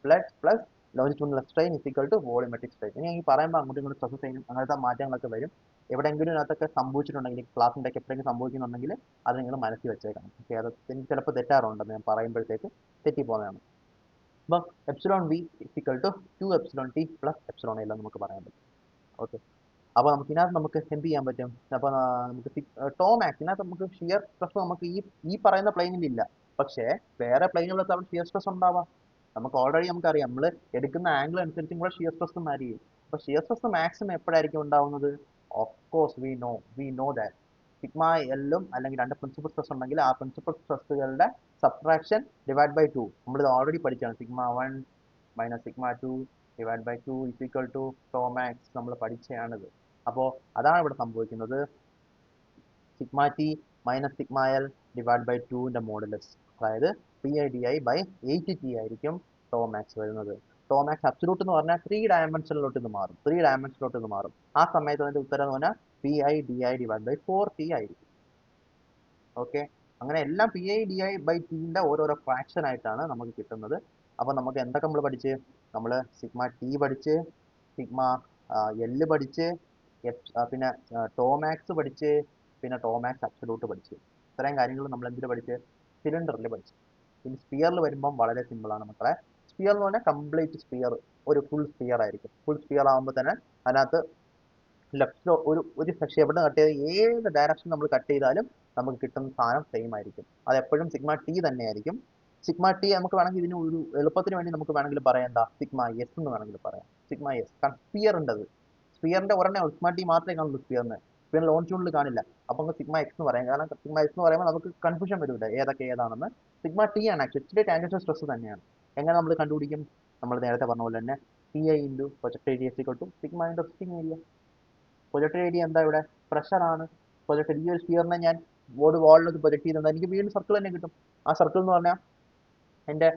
plus longitudinal strain is equal to volumetric strain. ഇനി ഈ പറയുമ്പോൾ അങ്ങോട്ടും ഇങ്ങോട്ടും സ്ട്രെസ് സ്ട്രെയിനും അങ്ങനത്തെ മാറ്റങ്ങളൊക്കെ വരും. എവിടെയെങ്കിലും ഇതിനകത്തൊക്കെ സംഭവിച്ചിട്ടുണ്ടെങ്കിൽ, ക്ലാസ്സിൻ്റെ ഒക്കെ എപ്പോഴെങ്കിലും സംഭവിക്കുന്നുണ്ടെങ്കിൽ അത് നിങ്ങൾ മനസ്സിൽ വെച്ചേക്കണം. ഓക്കെ, അത് ചിലപ്പോൾ തെറ്റാറുണ്ടെന്ന് ഞാൻ പറയുമ്പോഴത്തേക്ക് തെറ്റിപ്പോകുന്നതാണ്. അപ്പം epsilon V equal to 2 epsilon T plus epsilon എല്ലാം നമുക്ക് പറയാൻ പറ്റും. ഓക്കെ, അപ്പോൾ നമുക്ക് ഇതിനകത്ത് നമുക്ക് എന്ത് ചെയ്യാൻ പറ്റും? അപ്പോൾ നമുക്ക് ടോ മാക്സ് ഇതിനകത്ത് നമുക്ക് ഷിയർ സ്ട്രെസ് നമുക്ക് ഈ പറയുന്ന പ്ലെയിനിൽ ഇല്ല, പക്ഷേ വേറെ പ്ലെയിനുകളൊക്കെ അവിടെ ഷിയർ സ്ട്രെസ് ഉണ്ടാവാം. നമുക്ക് ഓൾറെഡി നമുക്കറിയാം, നമ്മൾ എടുക്കുന്ന ആംഗിൾ അനുസരിച്ചും കൂടെ ഷിയർ സ്ട്രെസ് മാറി ചെയ്യും. അപ്പോൾ ഷിയർ സ്ട്രെസ് മാക്സിമം എപ്പോഴായിരിക്കും ഉണ്ടാവുന്നത്? Of course we know that sigma എല്ലും അല്ലെങ്കിൽ 2 പ്രിൻസിപ്പൽ സ്ട്രെസ് ഉണ്ടെങ്കിൽ ആ പ്രിൻസിപ്പൽ സ്ട്രെസ്സുകളുടെ സബ്ട്രാക്ഷൻ ഡിവൈഡ് ബൈ 2 നമ്മളിത് ഓൾറെഡി പഠിച്ചാണ്. Sigma 1 minus sigma 2 divide by 2 is equal to tau max, നമ്മൾ പഠിച്ചതാണിത്. അപ്പോൾ അതാണ് ഇവിടെ സംഭവിക്കുന്നത്. Sigma T minus sigma L divide by 2ന്റെ മോഡുലസ്, അതായത് P I D I by 8t ആയിരിക്കും ടോ മാക്സ് വരുന്നത്. ടോ മാക്സ് അബ്സലൂട്ട് എന്ന് പറഞ്ഞാൽ 3 ഡയമെൻഷനിലോട്ട് ഇത് മാറും, 3 ഡയമെൻഷനിലോട്ട് ഇത് മാറും. ആ സമയത്ത് അതിന്റെ ഉത്തരം എന്ന് പറഞ്ഞാൽ P I D I divide by 4t ആയിരിക്കും. ഓക്കെ, അങ്ങനെ എല്ലാം P I D I by ടിന്റെ ഓരോരോ ഫ്രാക്ഷൻ ആയിട്ടാണ് നമുക്ക് കിട്ടുന്നത്. അപ്പോൾ നമുക്ക് എന്തൊക്കെ നമ്മൾ പഠിച്ച്? നമ്മൾ സിഗ്മ ടി പഠിച്ച്, സിഗ്മ എല്ല് പഠിച്ച്, പിന്നെ ടോ മാക്സ് പഠിച്ച്, പിന്നെ ടോ മാക്സ് അബ്സലൂട്ട് പഠിച്ച്. ഇത്രയും കാര്യങ്ങൾ നമ്മൾ എന്തിൽ പഠിച്ച്? സിലിണ്ടറിൽ പഠിച്ച്. ഇനി സ്പിയറിൽ വരുമ്പം വളരെ സിമ്പിളാണ് മക്കളെ. സ്പിയർ എന്ന് പറഞ്ഞാൽ കംപ്ലീറ്റ് സ്പിയർ, ഒരു ഫുൾ സ്പിയർ ആയിരിക്കും. ഫുൾ സ്പിയർ ആകുമ്പോൾ തന്നെ അതിനകത്ത് ലെഫ്റ്റിലോ ഒരു സെക്ഷൻ എവിടെ കട്ട് ചെയ്ത് ഏത് ഡയറക്ഷൻ നമ്മൾ കട്ട് ചെയ്താലും നമുക്ക് കിട്ടുന്ന സാധനം സെയിം ആയിരിക്കും. അത് എപ്പോഴും സിഗ്മ ടി തന്നെയായിരിക്കും. സിഗ്മ ടി നമുക്ക് വേണമെങ്കിൽ ഇതിന് ഒരു എളുപ്പത്തിന് വേണ്ടി നമുക്ക് വേണമെങ്കിൽ പറയാം എന്താ, സിഗ്മ എസ് എന്ന് വേണമെങ്കിൽ പറയാം. സിഗ്മ എസ്, കാരണം സ്പിയറിൻ്റെത്, സ്പിയറിന്റെ ഒരെണ്ണം സിഗ്മ ടി മാത്രമേ കാണുള്ളൂ സ്പിയറിന്. സ്പിയർ ലോഞ്ചിറ്റ്യൂഡിൽ കാണില്ല. അപ്പോൾ നമുക്ക് സിഗ്മ എക്സ് എന്ന് പറയാം, കാരണം സിഗ്മ എക്സ് എന്ന് പറയുമ്പോൾ നമുക്ക് കൺഫ്യൂഷൻ വരില്ല ഏതൊക്കെ ഏതാണെന്ന്. സിഗ്മ ടി ആണ് ആക്ച്വലി ടാൻജൻഷ്യൽ സ്ട്രെസ് തന്നെയാണ്. എങ്ങനെ നമ്മൾ കണ്ടുപിടിക്കും? നമ്മൾ നേരത്തെ പറഞ്ഞ പോലെ തന്നെ P I into project area equal to sigma into resting area. Project area എന്താ ഇവിടെ? പ്രഷറാണ്. പ്രൊജക്ട് ഈ ഒരു സ്പിയറിനെ ഞാൻ വാളിലേക്ക് പ്രൊജക്ട് ചെയ്താൽ എനിക്ക് വീണ്ടും സർക്കിൾ തന്നെ കിട്ടും. ആ സർക്കിൾ എന്ന് പറഞ്ഞാൽ എൻ്റെ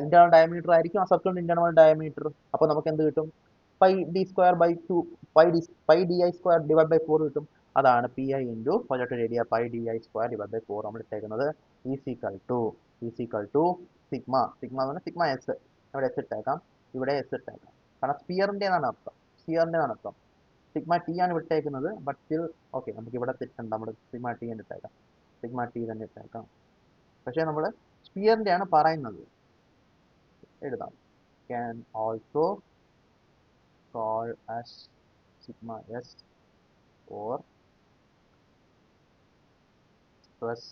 ഇന്റേണൽ ഡയമീറ്റർ ആയിരിക്കും ആ സർക്കിളിന്റെ ഇന്റേണൽ ഡയമീറ്റർ. അപ്പോൾ നമുക്ക് എന്ത് കിട്ടും? Pi D square by 2, pi D I square divide by 4 കിട്ടും. അതാണ് P I into project area pi D I square divide by 4 നമ്മൾ ഇട്ടേക്കുന്നത്. ഈസിക്കൽ ടു സിഗ്മ എന്ന് പറഞ്ഞാൽ സിഗ്മ എസ്, ഇവിടെ എസ് ഇട്ടേക്കാം, ഇവിടെ എസ് ഇട്ടേക്കാം, കാരണം സ്പിയറിൻ്റെതാണ് അർത്ഥം, സ്പിയറിൻ്റെതാണ് അർത്ഥം. സിഗ്മ ടി ആണ് വിട്ടേക്കുന്നത്, ബട്ട് സ്റ്റിൽ ഓക്കെ, നമുക്ക് ഇവിടെ തെറ്റുണ്ട്, നമ്മൾ സിഗ്മ ടി തന്നെ ഇട്ടേക്കാം, സിഗ്മ ടി തന്നെ ഇട്ടേക്കാം. പക്ഷേ നമ്മൾ സ്പിയറിൻ്റെ ആണ് പറയുന്നത്. എഴുതാം, can also call as sigma S or stress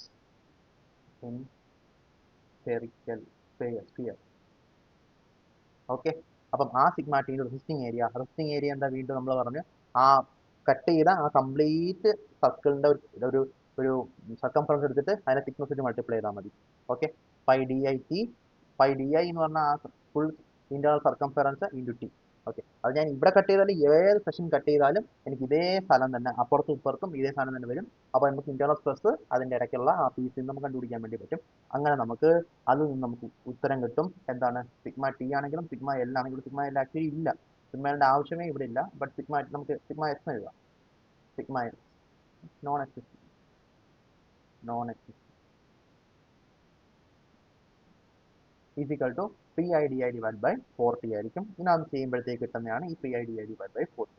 in spherical sphere. Okay, അപ്പം ആ സിഗ്മ ടിയുടെ റെസിസ്റ്റിംഗ് ഏരിയ എന്താ? വീണ്ടും നമ്മൾ പറഞ്ഞു, ആ കട്ട് ചെയ്ത ആ കംപ്ലീറ്റ് സർക്കിളിന്റെ ഒരു ഒരു സർക്കംഫറൻസ് എടുത്തിട്ട് അതിനെ തിക്നെസ് വെച്ച് മൾട്ടിപ്ലൈ ചെയ്താൽ മതി. Okay, pi D I T, pi D I എന്ന് പറഞ്ഞാൽ ആ full internal circumference into T. Okay, അത് ഞാൻ ഇവിടെ കട്ട് ചെയ്താലും ഏത് സെക്ഷൻ കട്ട് ചെയ്താലും എനിക്ക് ഇതേ സ്ഥലം തന്നെ, അപ്പുറത്തും ഇപ്പുറത്തും ഇതേ സാധനം തന്നെ വരും. അപ്പോൾ നമുക്ക് ഇന്റേണൽ സ്ട്രെസ് അതിൻ്റെ ഇടയ്ക്കുള്ള ആ പീസിൽ നമുക്ക് കണ്ടുപിടിക്കാൻ വേണ്ടി പറ്റും. അങ്ങനെ നമുക്ക് അതിൽ നിന്ന് നമുക്ക് ഉത്തരം കിട്ടും. എന്താണ്? സിഗ്മ ടി ആണെങ്കിലും സിഗ്മ എൽ ആണെങ്കിലും, സിഗ്മ എൽ ആക്ച്വലി ഇല്ല, സിഗ്മ എല്ലിന്റെ ആവശ്യമേ ഇവിടെ ഇല്ല, ബട്ട് സിഗ്മ നമുക്ക് സിഗ്മ എസ് എന്ന് എഴുതാം. Sigma S non existing is equal to P I D I divide by 4t ആയിരിക്കും. ഇതിനകത്ത് ചെയ്യുമ്പോഴത്തേക്ക് കിട്ടുന്നതാണ് ഈ P I D I divide by 4t.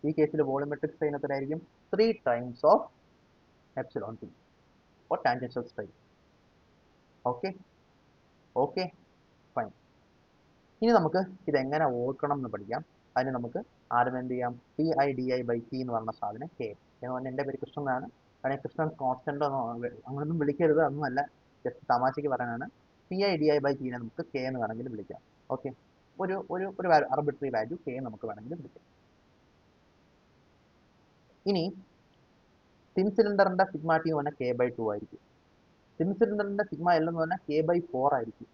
ഈ കേസിൽ വോളിയമെട്രിക് സ്ട്രെയിൻ എത്രയായിരിക്കും? 3 times of epsilon T or tangential strain. Okay fine. ഇനി നമുക്ക് ഇതെങ്ങനെ ഓർക്കണം എന്ന് പഠിക്കാം. അതിന് നമുക്ക് ആദ്യം എന്ത് ചെയ്യാം? P I D I by T എന്ന് പറഞ്ഞ സാധനം കെ എന്ന് പറഞ്ഞാൽ എൻ്റെ പേര് കൃഷ്ണൻ എന്നാണ്. അല്ലെങ്കിൽ കൃഷ്ണൻ കോൺസ്റ്റന്റ് അങ്ങനൊന്നും വിളിക്കരുത്, അതൊന്നുമല്ല, ജസ്റ്റ് തമാശയ്ക്ക് പറയാനാണ്. P I D I by ടിനെ നമുക്ക് കെ എന്ന് വേണമെങ്കിൽ വിളിക്കാം. ഓക്കെ, ഒരു ഒരു ഒരു ആർബിട്രറി വാല്യൂ കെ നമുക്ക് വേണമെങ്കിൽ വിളിക്കാം. ഇനി തിൻ സിലിണ്ടറിന്റെ സിഗ്മ ടി എന്ന് പറഞ്ഞാൽ K/2 ആയിരിക്കും. തിൻ സിലിണ്ടറിന്റെ സിഗ്മ എൽ എന്ന് പറഞ്ഞാൽ K/4 ആയിരിക്കും.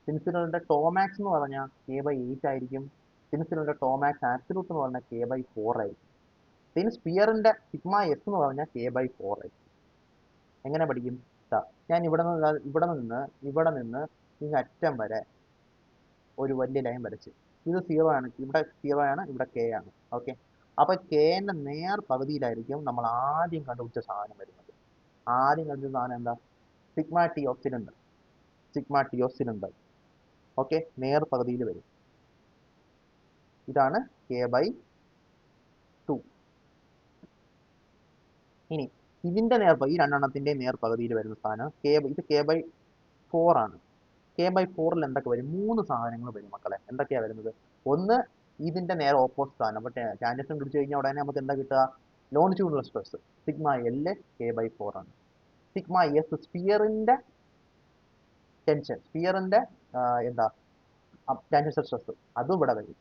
തിൻ സിലിണ്ടറിന്റെ ടോമാക്സ് എന്ന് പറഞ്ഞാൽ K/8 ആയിരിക്കും. തിൻ സിലിണ്ടറിന്റെ ടോമാക്സ് ആബ്സലൂട്ട് എന്ന് പറഞ്ഞാൽ K/4 ആയിരിക്കും. തിൻ സ്പിയറിന്റെ സിഗ്മ എസ് എന്ന് പറഞ്ഞാൽ K/4 ആയിരിക്കും. എങ്ങനെ പഠിക്കും? ഞാൻ ഇവിടെ നിന്ന് ഇങ്ങ് അറ്റം വരെ ഒരു വലിയ ലൈൻ വരച്ച്, ഇത് 0 ആണ്, ഇവിടെ 0 ആണ്, ഇവിടെ K ആണ്. ഓക്കെ, അപ്പൊ Kന്റെ നേർ പകുതിയിലായിരിക്കും നമ്മൾ ആദ്യം കണ്ടുപിടിച്ച സാധനം വരുന്നത്. ആദ്യം കണ്ടുപിടിച്ച സാധനം എന്താ? Sigma T of cylinder. Sigma T of cylinder. Okay, നേർ പകുതിയിൽ വരും. ഇതാണ് K/2. ഇനി ഇതിന്റെ ഈ രണ്ടെണ്ണത്തിന്റെ നേർ പകുതിയിൽ വരുന്ന സാധനം ഇത് K/4 ആണ്. K/4ൽ എന്തൊക്കെ വരും? 3 സാധനങ്ങൾ വരും മക്കളെ. എന്തൊക്കെയാ വരുന്നത്? ഒന്ന്, ഇതിന്റെ നേരെ ഓപ്പോസിറ്റ് ആണ്. അപ്പൊ ടാൻജൻസ് പിടിച്ചു കഴിഞ്ഞാൽ ഉടനെ നമുക്ക് എന്താ കിട്ടുക? ലോണിറ്റ്യൂഡിനൽ സ്ട്രെസ് സിഗ്മ എൽ K/4 ആണ്. സിഗ്മ എസ് സ്പിയറിന്റെ ടെൻഷൻ, സ്പിയറിന്റെ എന്താ ടാൻജൻഷ്യൽ സ്ട്രെസ്, അതും ഇവിടെ വരും.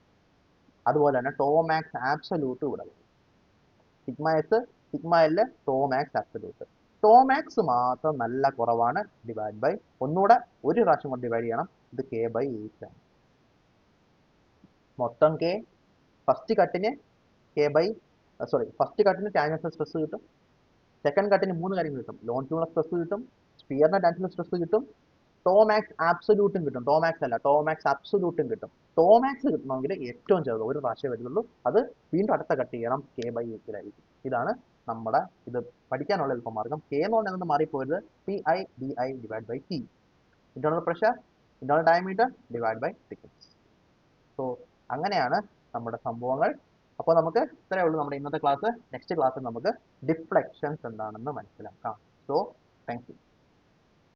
അതുപോലെ തന്നെ ടോമാക്സ് ആബ്സൊല്യൂട്ട് ഇവിടെ വരും. Sigma S, sigma L, tau max absolute. Tau max മാത്രം നല്ല കുറവാണ്. ഡിവൈഡ് ബൈ, ഒന്നുകൂടെ ഒരു പ്രാവശ്യം കൊണ്ട് ഡിവൈഡ് ചെയ്യണം. ഇത് K/8 ആണ്. മൊത്തം K. ഫസ്റ്റ് കട്ടിന് ഫസ്റ്റ് കട്ടിന് ടാൻജൻഷ്യൽ സ്ട്രെസ് കിട്ടും. സെക്കൻഡ് കട്ടിന് 3 കാര്യങ്ങൾ കിട്ടും. ലോണിറ്റ്യൂഡിനൽ സ്ട്രെസ് കിട്ടും, സ്പിയറിന്റെ ടാൻജൻഷ്യൽ സ്ട്രെസ് കിട്ടും, ടോമാക്സ് ആബ്സൊല്യൂട്ടും കിട്ടും. ടോമാക്സ് ആബ്സൊല്യൂട്ടും കിട്ടും. ടോമാക്സ് കിട്ടണമെങ്കിൽ ഏറ്റവും ചെറുത് ഒരു പ്രാവശ്യമേ വരുന്നുള്ളൂ. അത് വീണ്ടും അടുത്ത കട്ട് ചെയ്യണം, K/8 ഇതാണ് നമ്മുടെ ഇത് പഠിക്കാനുള്ള എളുപ്പമാർഗം. K എന്ന് പറഞ്ഞാൽ മാറിപ്പോയത് PI/DI divide by T. Internal pressure, internal diameter divide by thickness. So അങ്ങനെയാണ് നമ്മുടെ സംഭവങ്ങൾ. അപ്പോൾ നമുക്ക് ഇത്രയേ ഉള്ളൂ നമ്മുടെ ഇന്നത്തെ ക്ലാസ്. നെക്സ്റ്റ് ക്ലാസ്സിൽ നമുക്ക് ഡിഫ്ലക്ഷൻസ് എന്താണെന്ന് മനസ്സിലാക്കാം. സോ